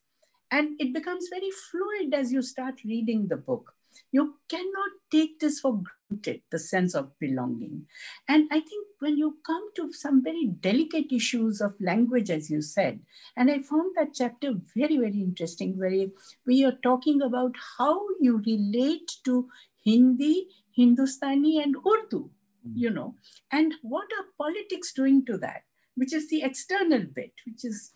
And it becomes very fluid as you start reading the book. You cannot take this for granted, the sense of belonging. And I think when you come to some very delicate issues of language, as you said, and I found that chapter very, very interesting, where we are talking about how you relate to Hindi, Hindustani, and Urdu, and what are politics doing to that, which is the external bit, which is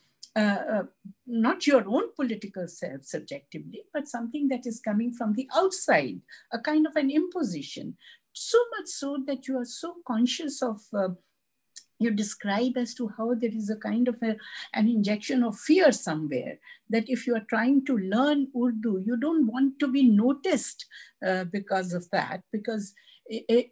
not your own political self subjectively, but something that is coming from the outside, a kind of an imposition. So much so that you are so conscious of you describe as to how there is a kind of an injection of fear somewhere, that if you are trying to learn Urdu, you don't want to be noticed because of that, because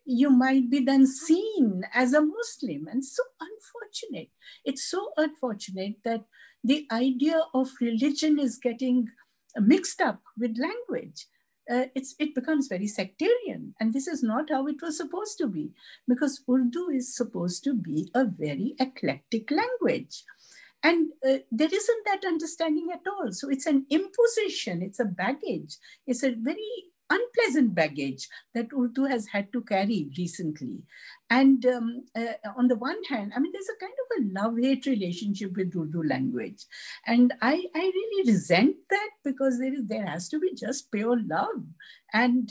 you might be then seen as a Muslim. And so unfortunate. It's so unfortunate that the idea of religion is getting mixed up with language. It becomes very sectarian, and this is not how it was supposed to be, because Urdu is supposed to be a very eclectic language. And there isn't that understanding at all. So it's an imposition, it's a baggage, it's a very unpleasant baggage that Urdu has had to carry recently. And on the one hand, I mean, there's a kind of a love-hate relationship with Urdu language. And I really resent that, because there has to be just pure love. And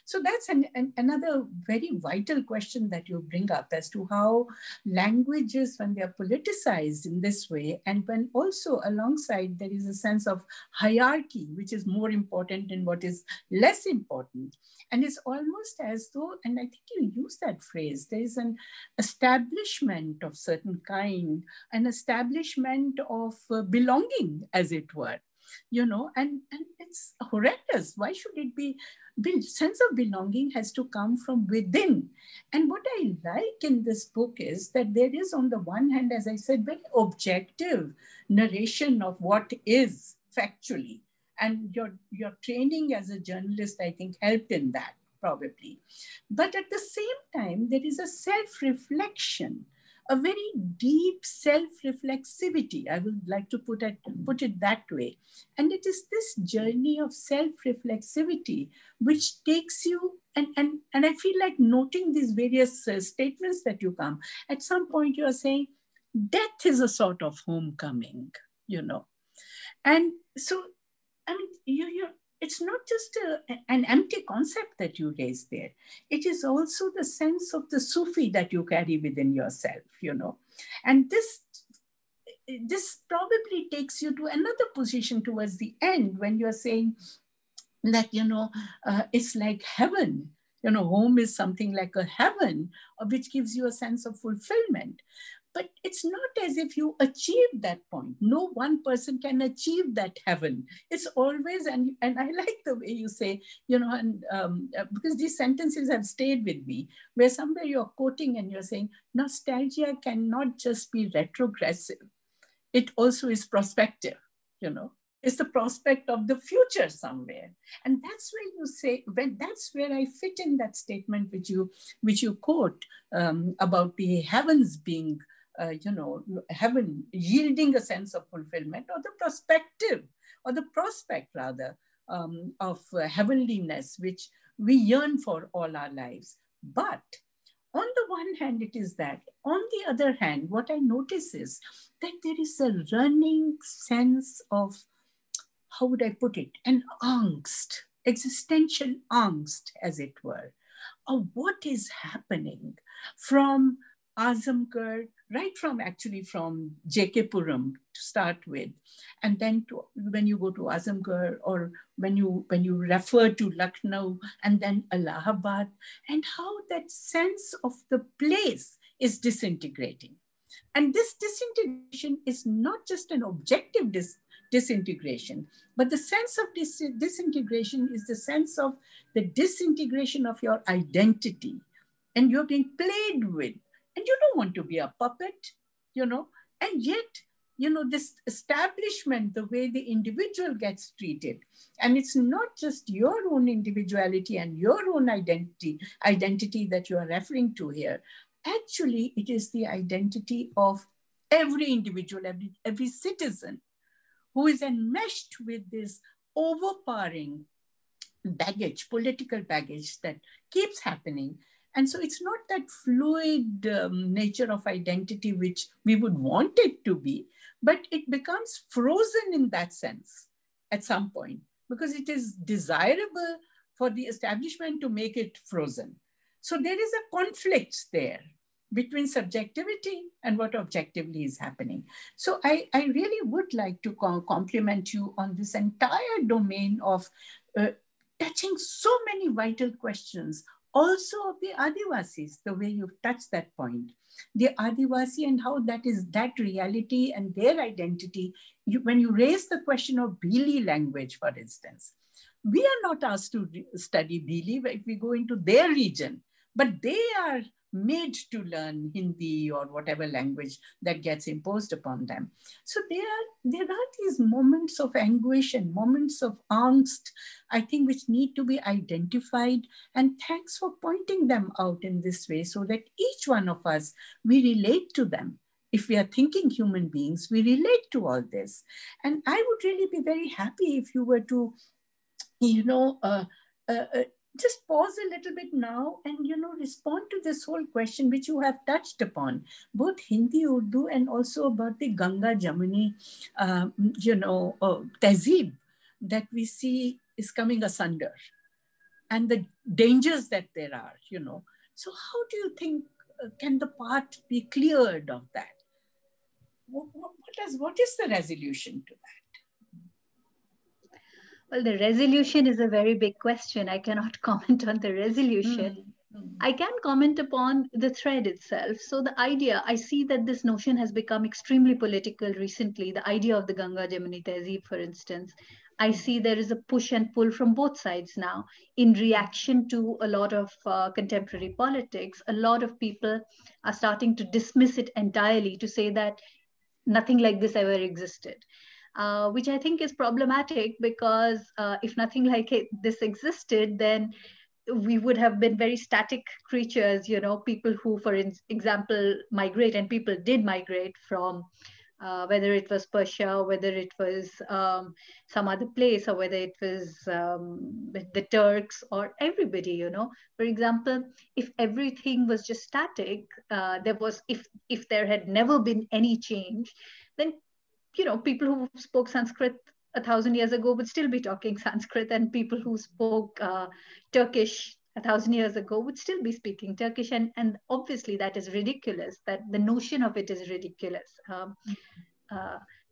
so that's another very vital question that you bring up as to how languages, when they are politicized in this way, and when also alongside there is a sense of hierarchy, which is more important and what is less important. And it's almost as though, and I think you use that phrase, there is an establishment of certain kind, an establishment of belonging, as it were. You know, and it's horrendous. Why should it be? Sense of belonging has to come from within. And what I like in this book is that there is, on the one hand, as I said, very objective narration of what is factually. And your training as a journalist, I think, helped in that, probably. But at the same time, there is a self-reflection, a very deep self-reflexivity, I would like to put it that way. And it is this journey of self-reflexivity which takes you, and I feel like noting these various statements that you come, at some point you are saying, death is a sort of homecoming, you know. And so, I mean, it's not just an empty concept that you raise there. It is also the sense of the Sufi that you carry within yourself, you know. And this probably takes you to another position towards the end, when you're saying that, you know, it's like heaven. You know, home is something like a heaven, which gives you a sense of fulfillment. But it's not as if you achieve that point. No one person can achieve that heaven. It's always, and I like the way you say, you know, and because these sentences have stayed with me, where somewhere you're quoting and you're saying, nostalgia cannot just be retrogressive. It also is prospective, you know. It's the prospect of the future somewhere. And that's where you say, that's where I fit in that statement which you quote about the heavens being, you know, heaven yielding a sense of fulfillment, or the perspective, or the prospect rather, of heavenliness, which we yearn for all our lives. But on the one hand, it is that. On the other hand, what I notice is that there is a running sense of, how would I put it, an angst, existential angst, as it were, of what is happening from Azamgarh, right from JK Puram to start with, and then when you go to Azamgarh, or when you refer to Lucknow and then Allahabad, and how that sense of the place is disintegrating. And this disintegration is not just an objective disintegration, but the sense of disintegration is the sense of the disintegration of your identity, and you're being played with. And you don't want to be a puppet, you know, and yet, you know, this establishment, the way the individual gets treated, and it's not just your own individuality and your own identity that you are referring to here. Actually, it is the identity of every individual, every citizen, who is enmeshed with this overpowering baggage, political baggage that keeps happening. And so it's not that fluid nature of identity which we would want it to be, but it becomes frozen in that sense at some point, because it is desirable for the establishment to make it frozen. So there is a conflict there between subjectivity and what objectively is happening. So I really would like to compliment you on this entire domain of touching so many vital questions also of the Adivasis, the way you've touched that point. The Adivasi and how that is that reality and their identity. When you raise the question of Bhili language, for instance, we are not asked to study Bhili if we go into their region, but they are made to learn Hindi or whatever language that gets imposed upon them. So there are these moments of anguish and moments of angst, I think, which need to be identified. And thanks for pointing them out in this way so that each one of us, we relate to them. If we are thinking human beings, we relate to all this. And I would really be very happy if you were to, just pause a little bit now and, respond to this whole question which you have touched upon, both Hindi, Urdu, and also about the Ganga Jamuni, tehzeeb that we see is coming asunder and the dangers that there are, So how do you think can the path be cleared of that? What is the resolution to that? Well, the resolution is a very big question. I cannot comment on the resolution. I can comment upon the thread itself. So the idea, I see that this notion has become extremely political recently. The idea of the Ganga Jamuni Tehzeeb, for instance, I see there is a push and pull from both sides now. In reaction to a lot of contemporary politics, a lot of people are starting to dismiss it entirely, to say that nothing like this ever existed. Which I think is problematic, because if nothing like this existed, then we would have been very static creatures, people who, for example, migrate, and people did migrate from whether it was Persia, whether it was some other place, or whether it was the Turks or everybody, For example, if everything was just static, if there had never been any change, then people who spoke Sanskrit 1,000 years ago would still be talking Sanskrit, and people who spoke Turkish 1,000 years ago would still be speaking Turkish. And obviously that is ridiculous, that the notion of it is ridiculous.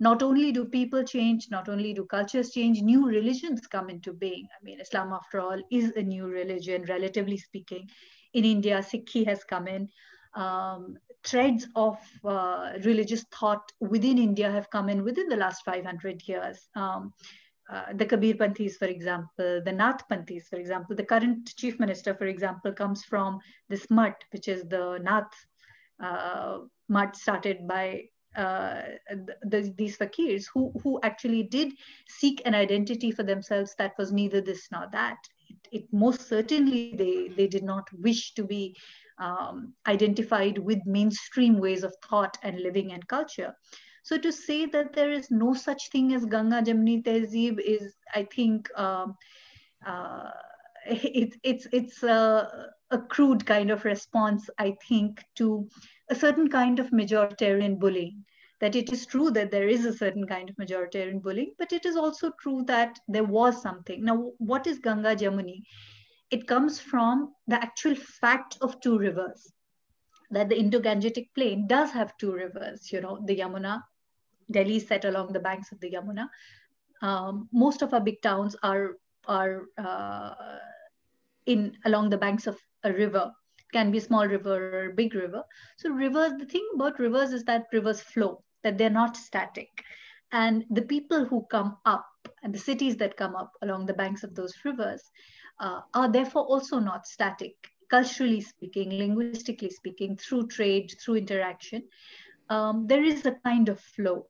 Not only do people change, not only do cultures change, new religions come into being. I mean, Islam, after all, is a new religion, relatively speaking. In India, Sikhi has come in. Threads of religious thought within India have come in within the last 500 years. The Kabir Panthis, for example, the Nath Panthis, for example. The current chief minister, for example, comes from this mutt, which is the Nath mutt started by these fakirs who actually did seek an identity for themselves that was neither this nor that. It most certainly they did not wish to be identified with mainstream ways of thought and living and culture. So to say that there is no such thing as Ganga Jamuni Tehzeeb is, I think, it's a crude kind of response, I think, to a certain kind of majoritarian bullying. That it is true that there is a certain kind of majoritarian bullying, but it is also true that there was something. Now, what is Ganga Jamuni? It comes from the actual fact of two rivers, that the Indo-Gangetic plain does have two rivers, the Yamuna. Delhi is set along the banks of the Yamuna. Most of our big towns are along the banks of a river. It can be a small river or a big river. So rivers, the thing about rivers is that rivers flow, that they're not static. And the people who come up and the cities that come up along the banks of those rivers are therefore also not static, culturally speaking, linguistically speaking, through trade, through interaction. There is a kind of flow.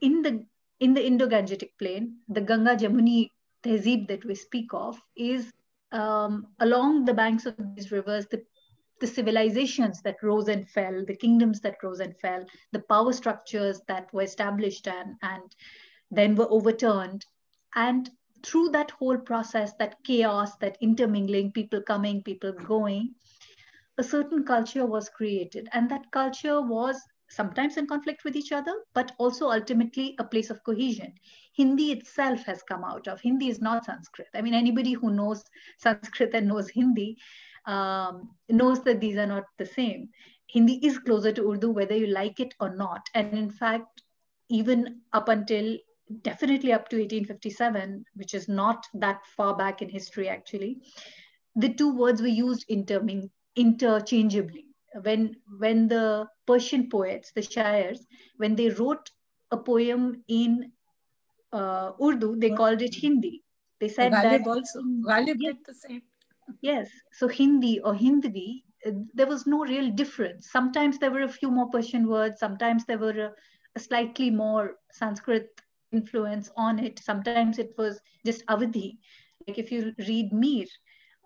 In the Indo-Gangetic plain, the Ganga Jamuni Tehzeeb that we speak of is along the banks of these rivers, the civilizations that rose and fell, the kingdoms that rose and fell, the power structures that were established and then were overturned. And through that whole process, that chaos, that intermingling, people coming, people going, a certain culture was created. And that culture was sometimes in conflict with each other, but also ultimately a place of cohesion. Hindi itself has come out of, Hindi is not Sanskrit. I mean, anybody who knows Sanskrit and knows Hindi knows that these are not the same. Hindi is closer to Urdu, whether you like it or not. And in fact, even up until definitely up to 1857, which is not that far back in history actually, the two words were used interchangeably. When the Persian poets, the shairs, when they wrote a poem in Urdu, they called it Hindi. They said Ghalib that also. Ghalib yes, did the same. yes. So Hindi or Hindvi, there was no real difference. Sometimes there were a few more Persian words. Sometimes there were a slightly more Sanskrit influence on it. Sometimes it was just Awadhi. Like if you read Mir,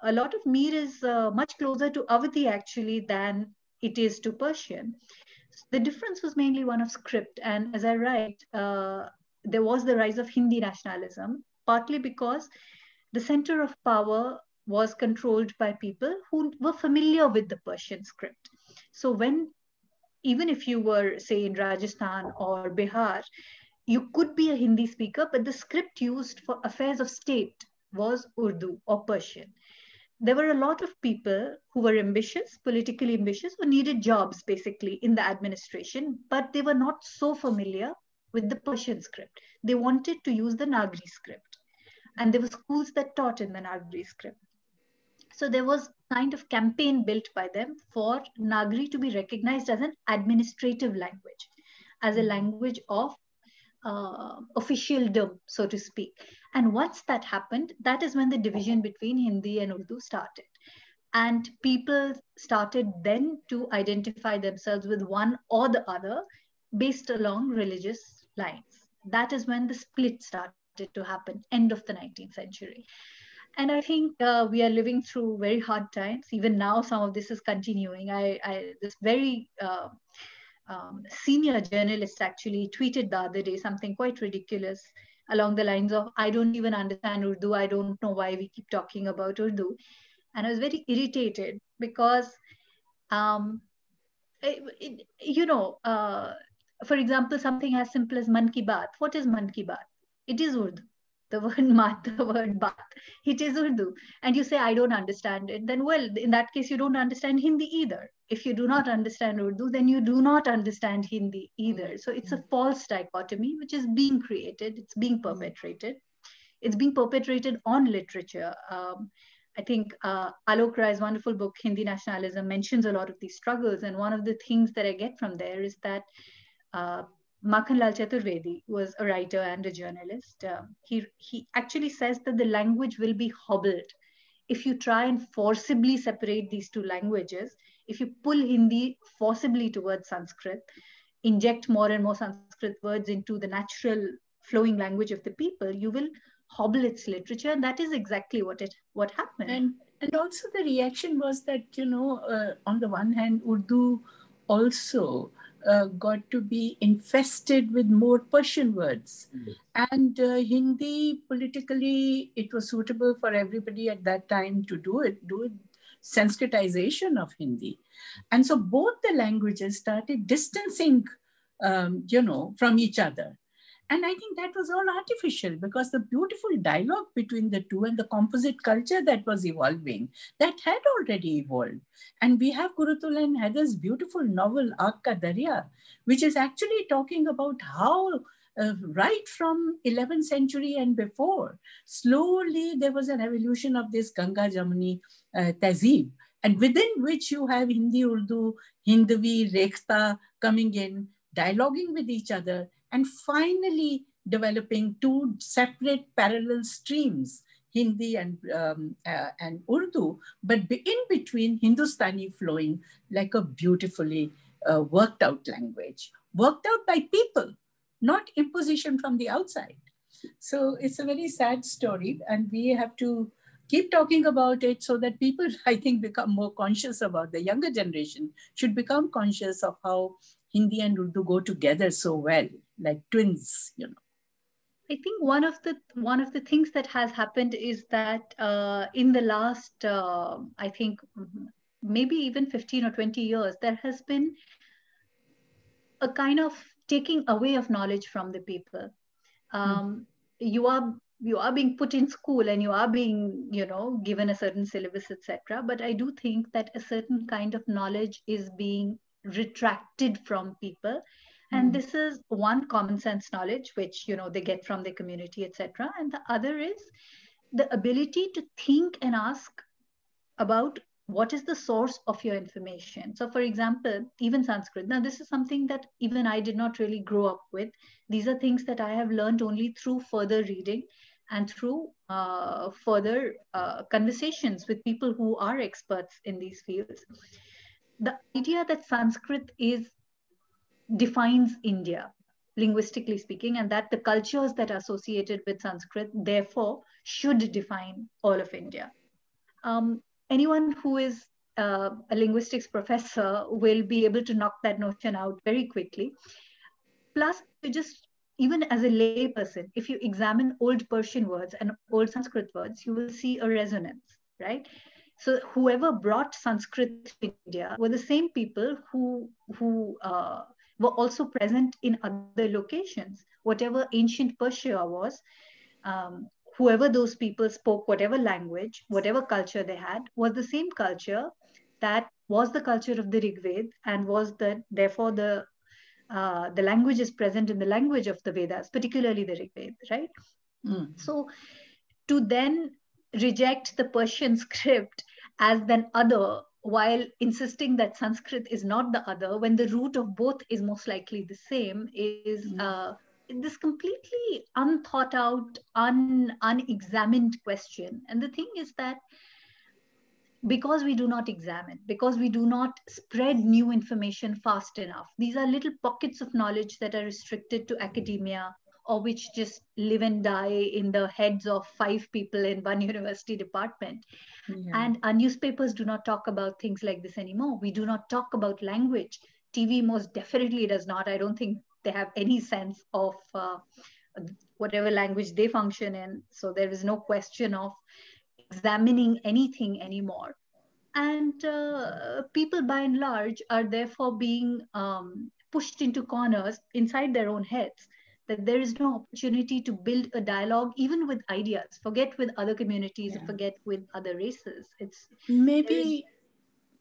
a lot of Mir is much closer to Awadhi actually than it is to Persian. The difference was mainly one of script. And as I write, there was the rise of Hindi nationalism, partly because the center of power was controlled by people who were familiar with the Persian script. So when, even if you were, say, in Rajasthan or Bihar, you could be a Hindi speaker, but the script used for affairs of state was Urdu or Persian. There were a lot of people who were ambitious, politically ambitious, who needed jobs basically in the administration, but they were not so familiar with the Persian script. They wanted to use the Nagri script. And there were schools that taught in the Nagri script. So there was kind of campaign built by them for Nagri to be recognized as an administrative language, as a language of officialdom, so to speak. And once that happened, that is when the division between Hindi and Urdu started. And people started then to identify themselves with one or the other based along religious lines. That is when the split started to happen, end of the 19th century. And I think we are living through very hard times. Even now, some of this is continuing. This very senior journalist actually tweeted the other day something quite ridiculous along the lines of, I don't even understand Urdu. I don't know why we keep talking about Urdu. And I was very irritated because, for example, something as simple as Man Ki Baat. What is Man Ki Baat? It is Urdu. The word mat, the word baat, it is Urdu. And you say, I don't understand it. Then, well, in that case, you don't understand Hindi either. If you do not understand Urdu, then you do not understand Hindi either. So it's a false dichotomy, which is being created. It's being perpetrated. It's being perpetrated on literature. I think Alok Rai's wonderful book, Hindi Nationalism, mentions a lot of these struggles. And one of the things that I get from there is that Makhanlal Chaturvedi was a writer and a journalist. He actually says that the language will be hobbled if you try and forcibly separate these two languages. If you pull Hindi forcibly towards Sanskrit, inject more and more Sanskrit words into the natural flowing language of the people, you will hobble its literature. And that is exactly what happened. And also the reaction was that, on the one hand, Urdu also got to be infested with more Persian words. And Hindi, politically, it was suitable for everybody at that time to do it Sanskritization of Hindi. And so both the languages started distancing, from each other. And I think that was all artificial, because the beautiful dialogue between the two and the composite culture that was evolving, that had already evolved. And we have Kurutullah Haidar's beautiful novel, Aag Ka Darya, which is actually talking about how right from 11th century and before, slowly there was an evolution of this Ganga Jamuni Tehzeeb, and within which you have Hindi, Urdu, Hindvi, Rekhta coming in, dialoguing with each other, and finally developing two separate parallel streams, Hindi and Urdu, but in between Hindustani flowing like a beautifully worked out language, worked out by people, not imposition from the outside. So it's a very sad story, and we have to keep talking about it so that people, I think, become more conscious about, the younger generation should become conscious of how Hindi and Urdu go together so well, like twins, I think one of the things that has happened is that in the last, I think, maybe even 15 or 20 years, there has been a kind of taking away of knowledge from the people. You are being put in school and you are being, given a certain syllabus, etc. But I do think that a certain kind of knowledge is being retracted from people. And this is one common sense knowledge, which, they get from their community, etc. And the other is the ability to think and ask about what is the source of your information. So for example, even Sanskrit. Now, this is something that even I did not really grow up with. These are things that I have learned only through further reading and through further conversations with people who are experts in these fields. The idea that Sanskrit defines India, linguistically speaking, and that the cultures that are associated with Sanskrit, therefore, should define all of India. Anyone who is a linguistics professor will be able to knock that notion out very quickly. Plus, even as a layperson, if you examine old Persian words and old Sanskrit words, you will see a resonance, right? So whoever brought Sanskrit to India were the same people who were also present in other locations. Whatever ancient Persia was, whoever those people spoke, whatever language, whatever culture they had, was the same culture that was the culture of the Rig Veda, and was therefore the language is present in the language of the Vedas, particularly the Rig Veda, right? So to then reject the Persian script as then other, while insisting that Sanskrit is not the other, when the root of both is most likely the same, is this completely unthought out, unexamined question. And the thing is that because we do not examine, because we do not spread new information fast enough, these are little pockets of knowledge that are restricted to academia, or which just live and die in the heads of 5 people in one university department. And our newspapers do not talk about things like this anymore. We do not talk about language. TV most definitely does not. I don't think they have any sense of whatever language they function in. So there is no question of examining anything anymore. And people by and large are therefore being pushed into corners inside their own heads, that there is no opportunity to build a dialogue, even with ideas. Forget with other communities, forget with other races. It's maybe,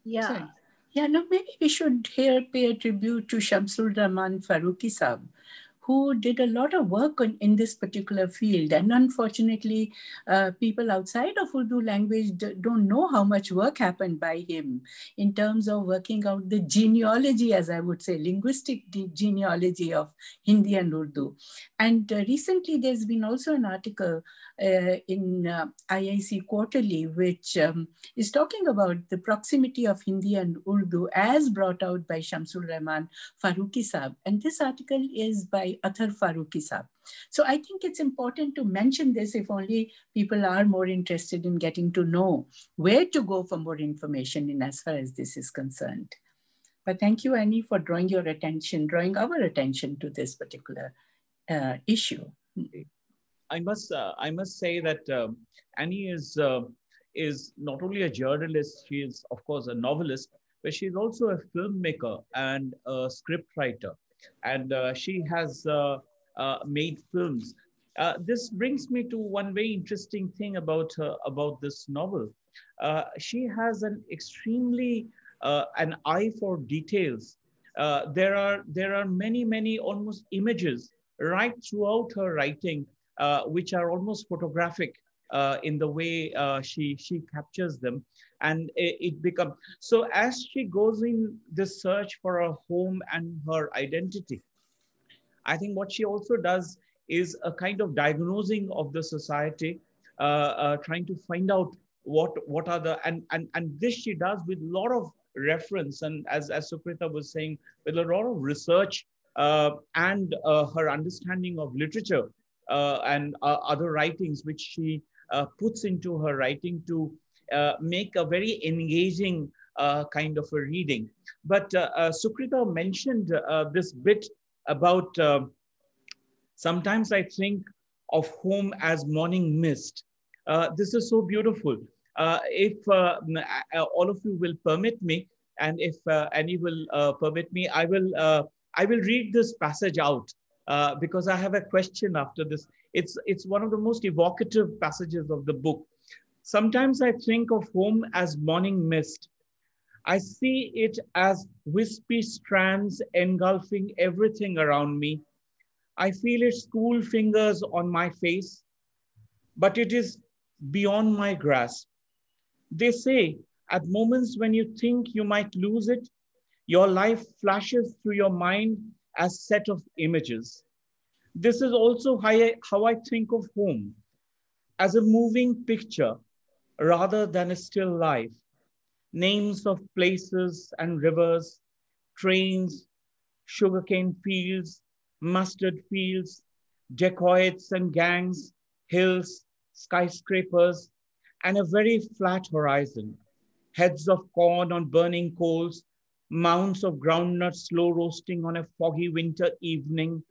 yeah. No, maybe we should here pay a tribute to Shamsul Rahman Farooqi Saab, who did a lot of work in this particular field. And unfortunately, people outside of Urdu language don't know how much work happened by him in terms of working out the genealogy, as I would say, linguistic genealogy of Hindi and Urdu. And recently, there's been also an article in IIC Quarterly, which is talking about the proximity of Hindi and Urdu as brought out by Shamsul Rahman Farooqi Saab. And this article is by Athar Farooqi Saab. So I think it's important to mention this if only people are more interested in getting to know where to go for more information in as far as this is concerned. But thank you, Annie, for drawing our attention to this particular issue. I must say that Annie is not only a journalist, she is of course a novelist, but she's also a filmmaker and a scriptwriter, and she has made films. This brings me to one very interesting thing about this novel. She has an extremely an eye for details. There are many almost images right throughout her writing, which are almost photographic in the way she captures them, and it becomes so. As she goes in this search for a home and her identity, I think what she also does is a kind of diagnosing of the society, trying to find out what are the and this she does with a lot of reference, and as Sukrita was saying, with a lot of research and her understanding of literature and other writings which she puts into her writing to make a very engaging kind of a reading. But Sukrita mentioned this bit about sometimes I think of home as morning mist. This is so beautiful. If all of you will permit me, and if Annie will permit me, I will read this passage out because I have a question after this. It's one of the most evocative passages of the book. Sometimes I think of home as morning mist. I see it as wispy strands engulfing everything around me. I feel its cool fingers on my face, but it is beyond my grasp. They say at moments when you think you might lose it, your life flashes through your mind as set of images. This is also how I think of home, as a moving picture rather than a still life. Names of places and rivers, trains, sugarcane fields, mustard fields, dacoits and gangs, hills, skyscrapers, and a very flat horizon. Heads of corn on burning coals, mounds of groundnuts slow roasting on a foggy winter evening,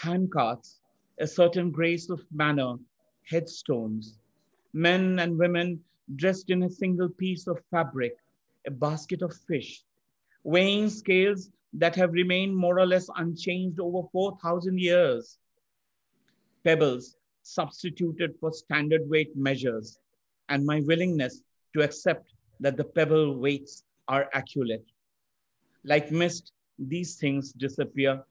handcarts, a certain grace of manner, headstones, men and women dressed in a single piece of fabric, a basket of fish, weighing scales that have remained more or less unchanged over 4,000 years, pebbles substituted for standard weight measures, and my willingness to accept that the pebble weights are accurate. Like mist, these things disappear.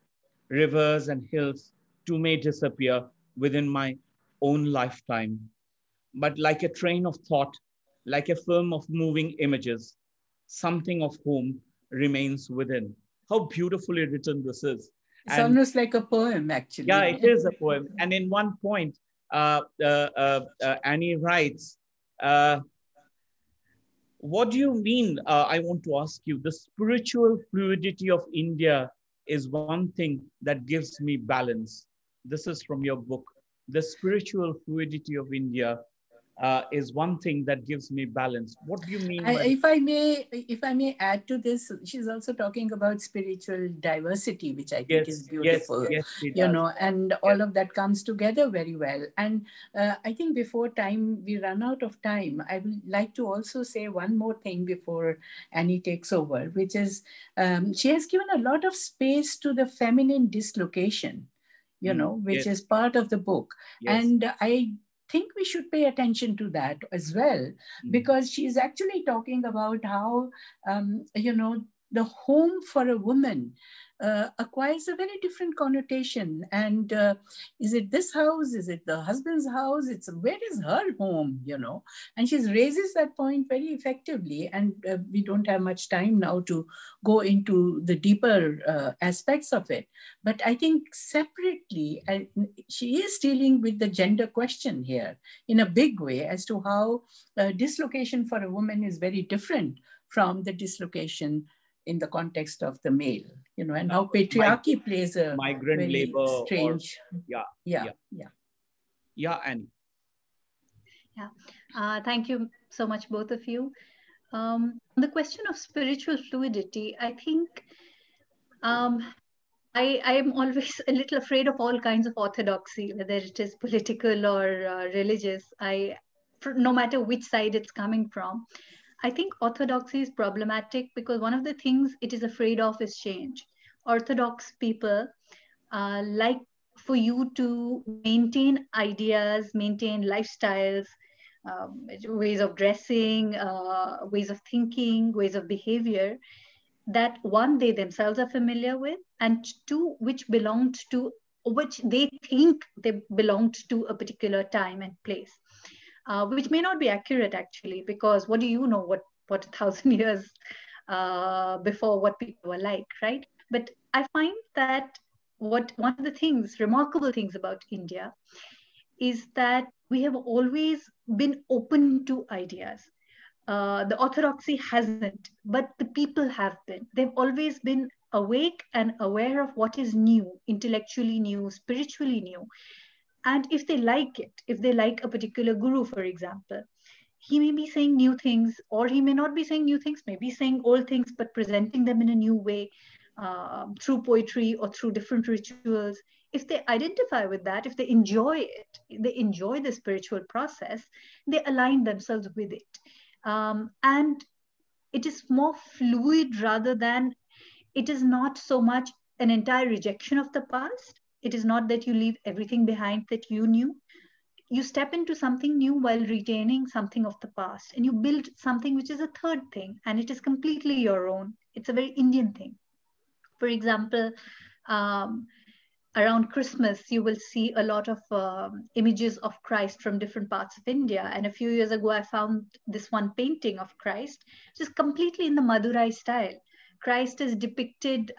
Rivers and hills too may disappear within my own lifetime. But like a train of thought, like a film of moving images, something of home remains within. How beautifully written this is. It's almost like a poem, actually. Yeah, it is a poem. And in one point, Annie writes, what do you mean, I want to ask you, the spiritual fluidity of India is one thing that gives me balance. This is from your book. The spiritual fluidity of India is one thing that gives me balance. What do you mean? If I may add to this, she's also talking about spiritual diversity, which I think is beautiful. Yes, you know, and all of that comes together very well. And I think before we run out of time, I would like to also say one more thing before Annie takes over, which is she has given a lot of space to the feminine dislocation, which is part of the book. And I think we should pay attention to that as well, because she's actually talking about how, the home for a woman acquires a very different connotation. And is it this house? Is it the husband's house? Where is her home, And she raises that point very effectively. And we don't have much time now to go into the deeper aspects of it. But I think separately, she is dealing with the gender question here in a big way as to how dislocation for a woman is very different from the dislocation in the context of the male, and how patriarchy plays a migrant very labor strange. Yeah, Annie. Yeah, thank you so much, both of you. The question of spiritual fluidity, I think I am always a little afraid of all kinds of orthodoxy, whether it is political or religious. No matter which side it's coming from, I think orthodoxy is problematic because one of the things it is afraid of is change. Orthodox people like for you to maintain ideas, maintain lifestyles, ways of dressing, ways of thinking, ways of behavior that one, they themselves are familiar with, and two, which they think they belonged to a particular time and place. Which may not be accurate actually, because what do you know what 1,000 years before what people were like, right? But I find that one of the remarkable things about India is that we have always been open to ideas. The orthodoxy hasn't, but the people have been. They've always been awake and aware of what is new, intellectually new, spiritually new. And if they like it, if they like a particular guru, for example, he may be saying new things, or he may not be saying new things, maybe saying old things, but presenting them in a new way through poetry or through different rituals. If they identify with that, if they enjoy it, they enjoy the spiritual process, they align themselves with it. And it is more fluid rather than, it is not so much an entire rejection of the past. It is not that you leave everything behind that you knew. You step into something new while retaining something of the past, and you build something which is a third thing, and it is completely your own. It's a very Indian thing. For example, around Christmas, you will see a lot of images of Christ from different parts of India. And a few years ago, I found this one painting of Christ, which is completely in the Madurai style. Christ is depicted,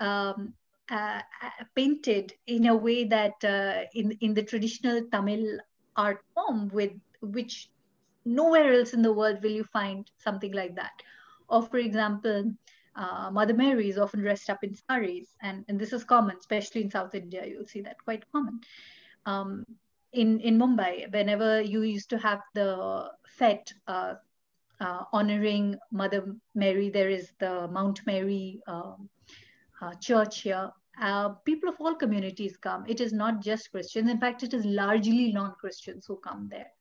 painted in a way that in the traditional Tamil art form, with which nowhere else in the world will you find something like that. Or for example, Mother Mary is often dressed up in saris, and this is common, especially in South India. You'll see that quite common. In Mumbai, whenever you used to have the fete honoring Mother Mary, there is the Mount Mary church here. People of all communities come. It is not just Christians. In fact, it is largely non-Christians who come there.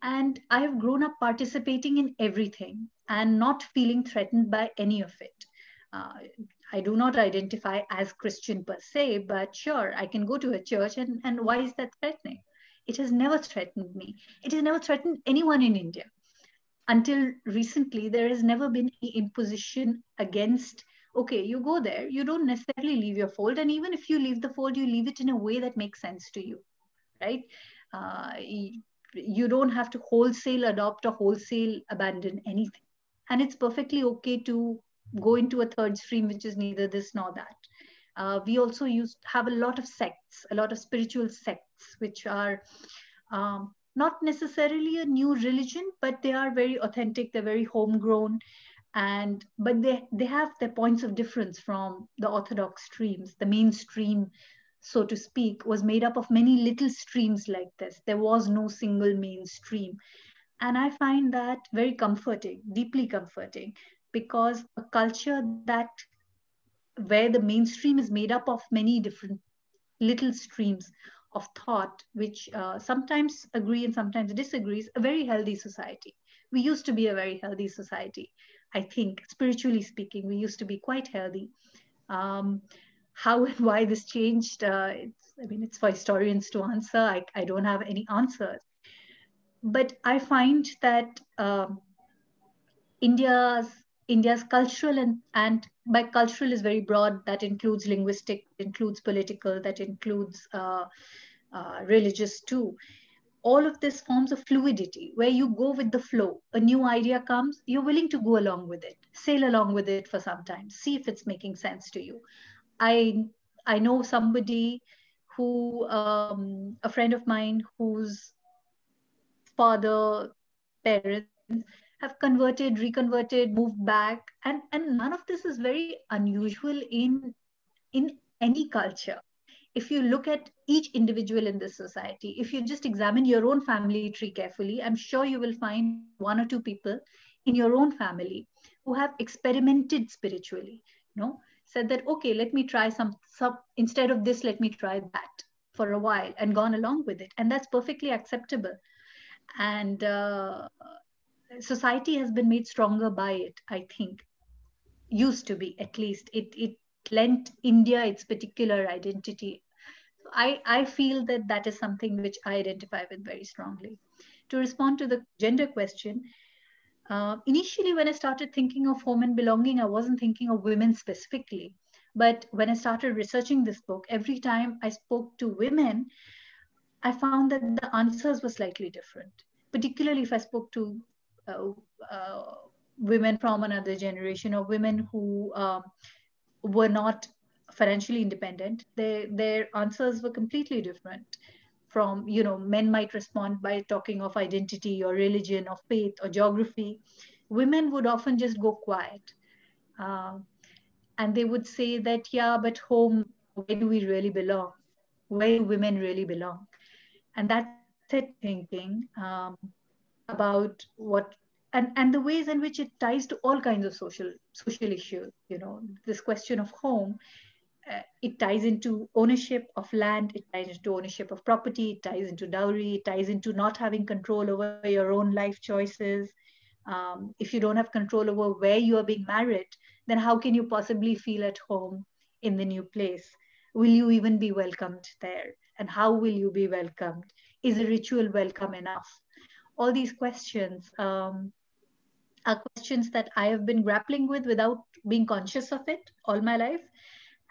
And I have grown up participating in everything and not feeling threatened by any of it. I do not identify as Christian per se, but sure, I can go to a church, and why is that threatening? It has never threatened me. It has never threatened anyone in India. Until recently, there has never been any imposition against, okay, you go there, you don't necessarily leave your fold. And even if you leave the fold, you leave it in a way that makes sense to you, right? You don't have to wholesale adopt or wholesale abandon anything. And it's perfectly okay to go into a third stream, which is neither this nor that. We also have a lot of sects, a lot of spiritual sects, which are not necessarily a new religion, but they are very authentic, they're very homegrown, but they have their points of difference from the orthodox streams. The mainstream, so to speak, was made up of many little streams like this. There was no single mainstream. And I find that very comforting, deeply comforting, because a culture where the mainstream is made up of many different little streams of thought, which sometimes agree and sometimes disagrees, a very healthy society. We used to be a very healthy society. I think, spiritually speaking, we used to be quite healthy. How and why this changed, it's for historians to answer. I don't have any answers. But I find that India's cultural, and by cultural is very broad, that includes linguistic, includes political, that includes religious too. All of this forms a fluidity where you go with the flow. A new idea comes, you're willing to go along with it, sail along with it for some time, see if it's making sense to you. I know somebody who, a friend of mine whose father, parents have converted, reconverted, moved back, and none of this is very unusual in any culture. If you look at each individual in this society, if you just examine your own family tree carefully, I'm sure you will find one or two people in your own family who have experimented spiritually, said that, okay, let me try some instead of this, let me try that for a while, and gone along with it. And that's perfectly acceptable. And society has been made stronger by it, I think. Used to be, at least. It lent India its particular identity. I feel that is something which I identify with very strongly. To respond to the gender question, initially when I started thinking of home and belonging, I wasn't thinking of women specifically. But when I started researching this book, every time I spoke to women, I found that the answers were slightly different. Particularly if I spoke to women from another generation, or women who were not financially independent, their answers were completely different from, men might respond by talking of identity or religion or faith or geography. Women would often just go quiet. And they would say that, yeah, but home, where do we really belong? Where do women really belong? And that set thinking about what, and the ways in which it ties to all kinds of social issues. This question of home, it ties into ownership of land, it ties into ownership of property, it ties into dowry, it ties into not having control over your own life choices. If you don't have control over where you are being married, then how can you possibly feel at home in the new place? Will you even be welcomed there? And how will you be welcomed? Is a ritual welcome enough? All these questions are questions that I have been grappling with without being conscious of it all my life.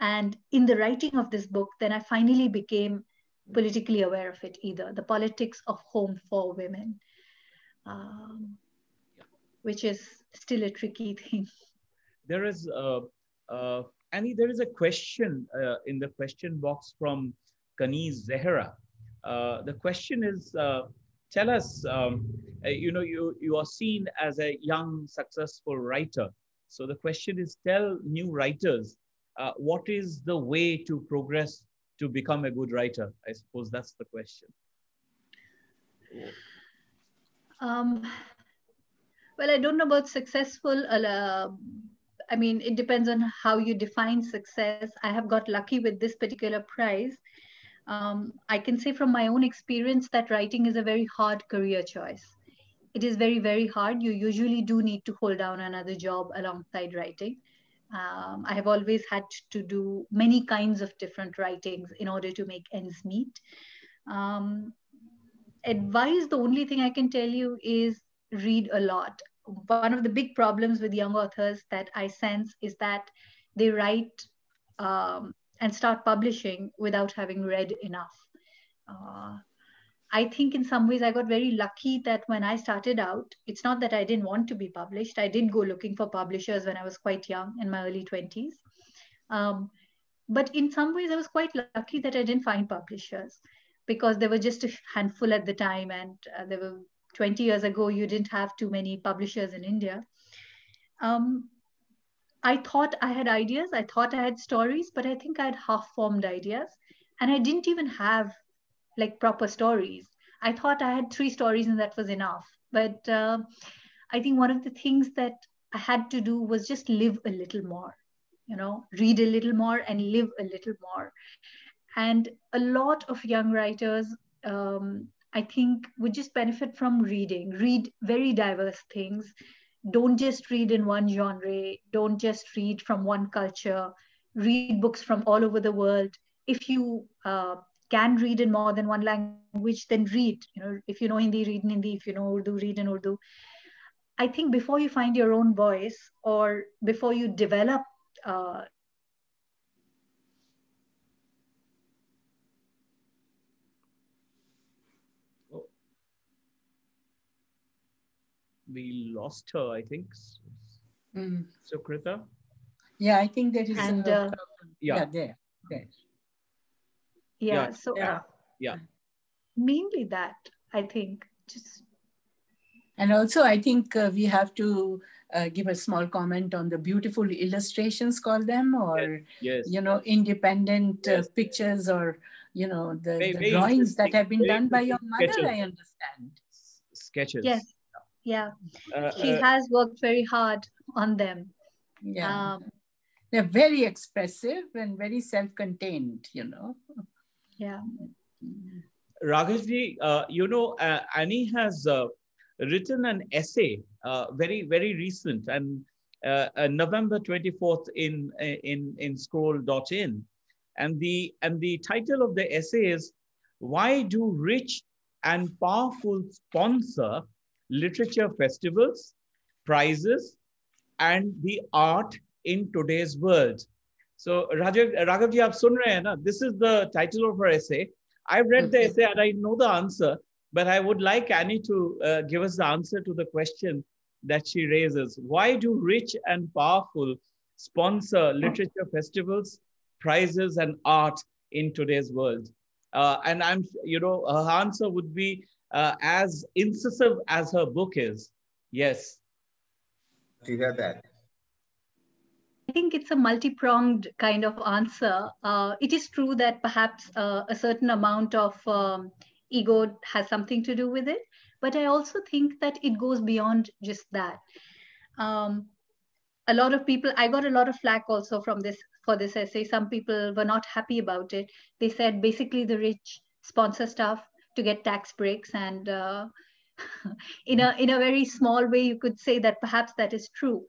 And in the writing of this book, then I finally became politically aware of it either, the politics of home for women, which is still a tricky thing. There is, Annie, there is a question in the question box from Kaniz Zehra. The question is, tell us, you are seen as a young, successful writer. So the question is, tell new writers, what is the way to progress to become a good writer? I suppose that's the question. Well, I don't know about successful. I mean, it depends on how you define success. I have got lucky with this particular prize. I can say from my own experience that writing is a very hard career choice. It is very, very hard. You usually do need to hold down another job alongside writing. I have always had to do many kinds of different writings in order to make ends meet. Advice, the only thing I can tell you is read a lot. One of the big problems with young authors that I sense is that they write and start publishing without having read enough. I think in some ways I got very lucky that when I started out, it's not that I didn't want to be published. I did go looking for publishers when I was quite young, in my early 20s. But in some ways I was quite lucky that I didn't find publishers, because there were just a handful at the time, and there were 20 years ago, you didn't have too many publishers in India. I thought I had ideas, I thought I had stories, but I think I had half-formed ideas, and I didn't even have like proper stories. I thought I had 3 stories and that was enough. But I think one of the things that I had to do was just live a little more, read a little more and live a little more. And a lot of young writers, I think, would just benefit from read very diverse things. Don't just read in one genre. Don't just read from one culture. Read books from all over the world. If you can read in more than one language, then read. If you know Hindi, read in Hindi. If you know Urdu, read in Urdu. I think before you find your own voice, or before you develop we lost her, I think. Sukrita? Yeah, I think there is and, a problem. Yeah, there. Yeah, so yeah. Mainly that, I think. And also, I think we have to give a small comment on the beautiful illustrations, call them, or, yes. independent pictures, or, the drawings that have been done by your mother, sketches. I understand. Sketches. Yes, yeah. She has worked very hard on them. Yeah. They're very expressive and very self-contained, Yeah. Raghavji, Annie has written an essay, very, very recent, and November 24th in scroll.in. And the title of the essay is, "Why do rich and powerful sponsor literature festivals, prizes, and the art in today's world?" So Raghavji, aap sun rahe hain na? This is the title of her essay. I've read the essay and I know the answer, but I would like Annie to give us the answer to the question that she raises. Why do rich and powerful sponsor literature festivals, prizes, and art in today's world? And I'm, her answer would be as incisive as her book is. Yes. Do you hear that? I think it's a multi-pronged kind of answer. It is true that perhaps a certain amount of ego has something to do with it, but I also think that it goes beyond just that. A lot of people, I got a lot of flack also for this essay. Some people were not happy about it. They said basically the rich sponsor stuff to get tax breaks, and in a very small way you could say that perhaps that is true.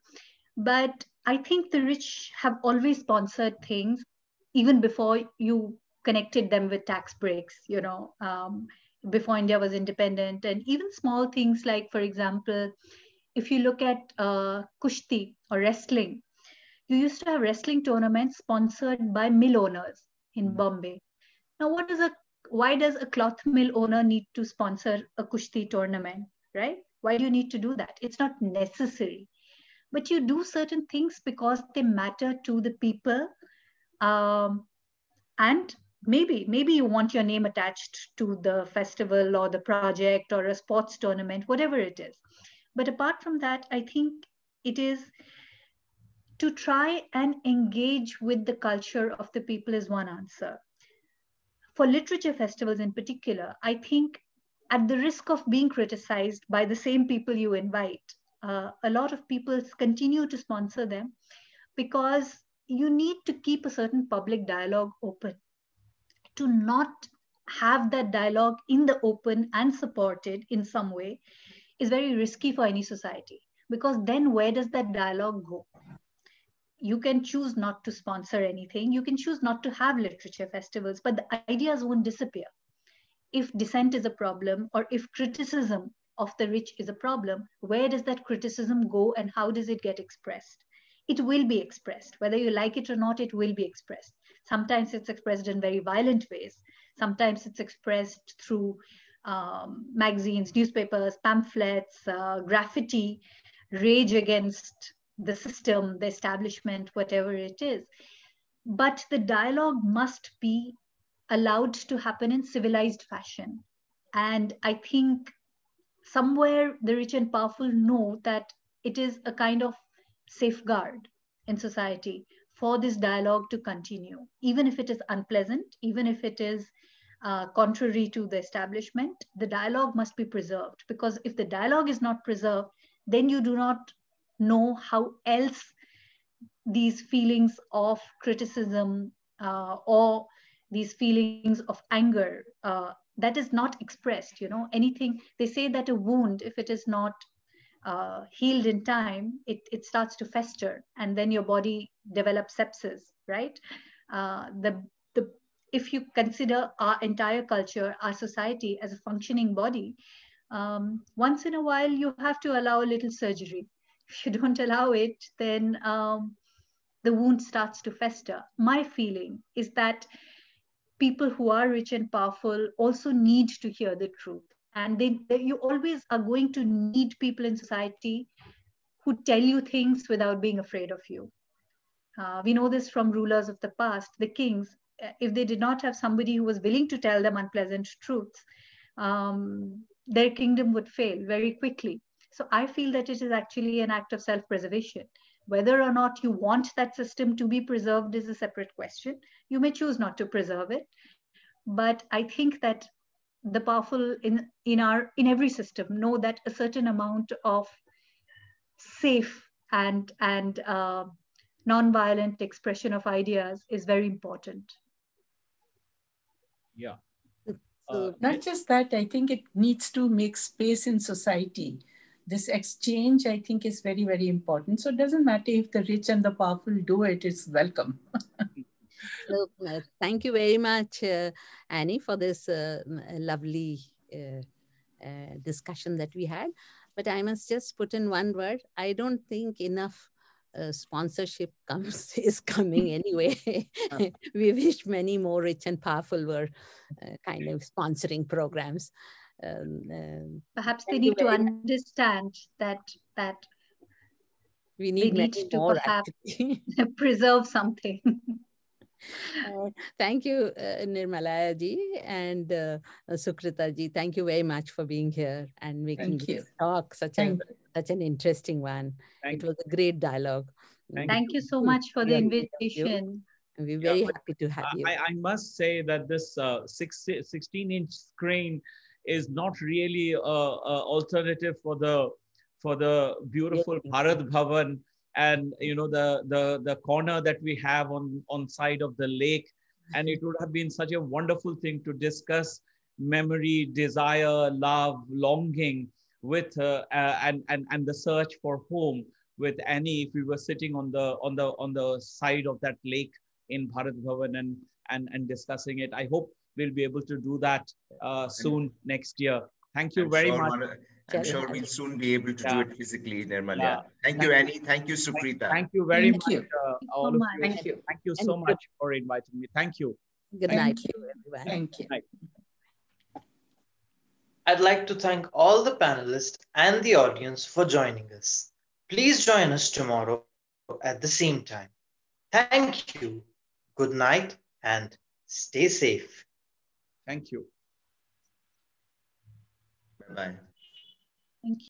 But I think the rich have always sponsored things even before you connected them with tax breaks, before India was independent. And even small things like, for example, if you look at kushti or wrestling, You used to have wrestling tournaments sponsored by mill owners in Bombay. Now, why does a cloth mill owner need to sponsor a kushti tournament, right? Why do you need to do that? It's not necessary. But you do certain things because they matter to the people. And maybe you want your name attached to the festival or the project or a sports tournament, whatever it is. But apart from that, I think it is to try and engage with the culture of the people is one answer. For literature festivals in particular, I think at the risk of being criticized by the same people you invite, a lot of people continue to sponsor them because you need to keep a certain public dialogue open. To not have that dialogue in the open and supported in some way is very risky for any society, because then where does that dialogue go? You can choose not to sponsor anything, you can choose not to have literature festivals, but the ideas won't disappear. If dissent is a problem, or if criticism of the rich is a problem, where does that criticism go and how does it get expressed? It will be expressed. Whether you like it or not, it will be expressed. Sometimes it's expressed in very violent ways. Sometimes it's expressed through magazines, newspapers, pamphlets, graffiti, rage against the system, the establishment, whatever it is. But the dialogue must be allowed to happen in civilized fashion. And I think somewhere the rich and powerful know that it is a kind of safeguard in society for this dialogue to continue, even if it is unpleasant, even if it is contrary to the establishment. The dialogue must be preserved, because if the dialogue is not preserved, then you do not know how else these feelings of criticism or these feelings of anger that is not expressed, anything. They say that a wound, if it is not healed in time, it starts to fester, and then your body develops sepsis, right? If you consider our entire culture, our society as a functioning body, once in a while you have to allow a little surgery. If you don't allow it, then the wound starts to fester. My feeling is that people who are rich and powerful also need to hear the truth. And you always are going to need people in society who tell you things without being afraid of you. We know this from rulers of the past, the kings. If they did not have somebody who was willing to tell them unpleasant truths, their kingdom would fail very quickly. So I feel that it is actually an act of self-preservation. Whether or not you want that system to be preserved is a separate question. You may choose not to preserve it. But I think that the powerful in every system know that a certain amount of safe and non-violent expression of ideas is very important. Yeah. Not just that, I think it needs to make space in society. This exchange, I think, is very, very important. So it doesn't matter if the rich and the powerful do it, it's welcome. So, thank you very much, Annie, for this lovely discussion that we had. But I must just put in one word. I don't think enough sponsorship is coming anyway. We wish many more rich and powerful were kind of sponsoring programs. Perhaps they need to understand that we need many more, perhaps preserve something. Thank you, Nirmala ji and Sukrita ji. Thank you very much for being here and making this talk such an interesting one. It was a great dialogue. Thank you so much for the invitation. We're very happy to have you. I must say that this 16-inch screen is not really an alternative for the beautiful Bharat Bhavan, and the corner that we have on side of the lake. And it would have been such a wonderful thing to discuss memory, desire, love, longing with and the search for home with Annie, if we were sitting on the side of that lake in Bharat Bhavan and discussing it. I hope we'll be able to do that soon next year. Thank you very much. I'm sure we'll soon be able to do it physically, Nirmal. Yeah. Thank you, Annie. Thank you, Sukrita. Thank you very much, all of you. Thank you. Thank you so much for inviting me. Thank you. Good night. Thank you, everyone. Thank you. I'd like to thank all the panelists and the audience for joining us. Please join us tomorrow at the same time. Thank you, good night, and stay safe. Thank you. Bye-bye. Thank you.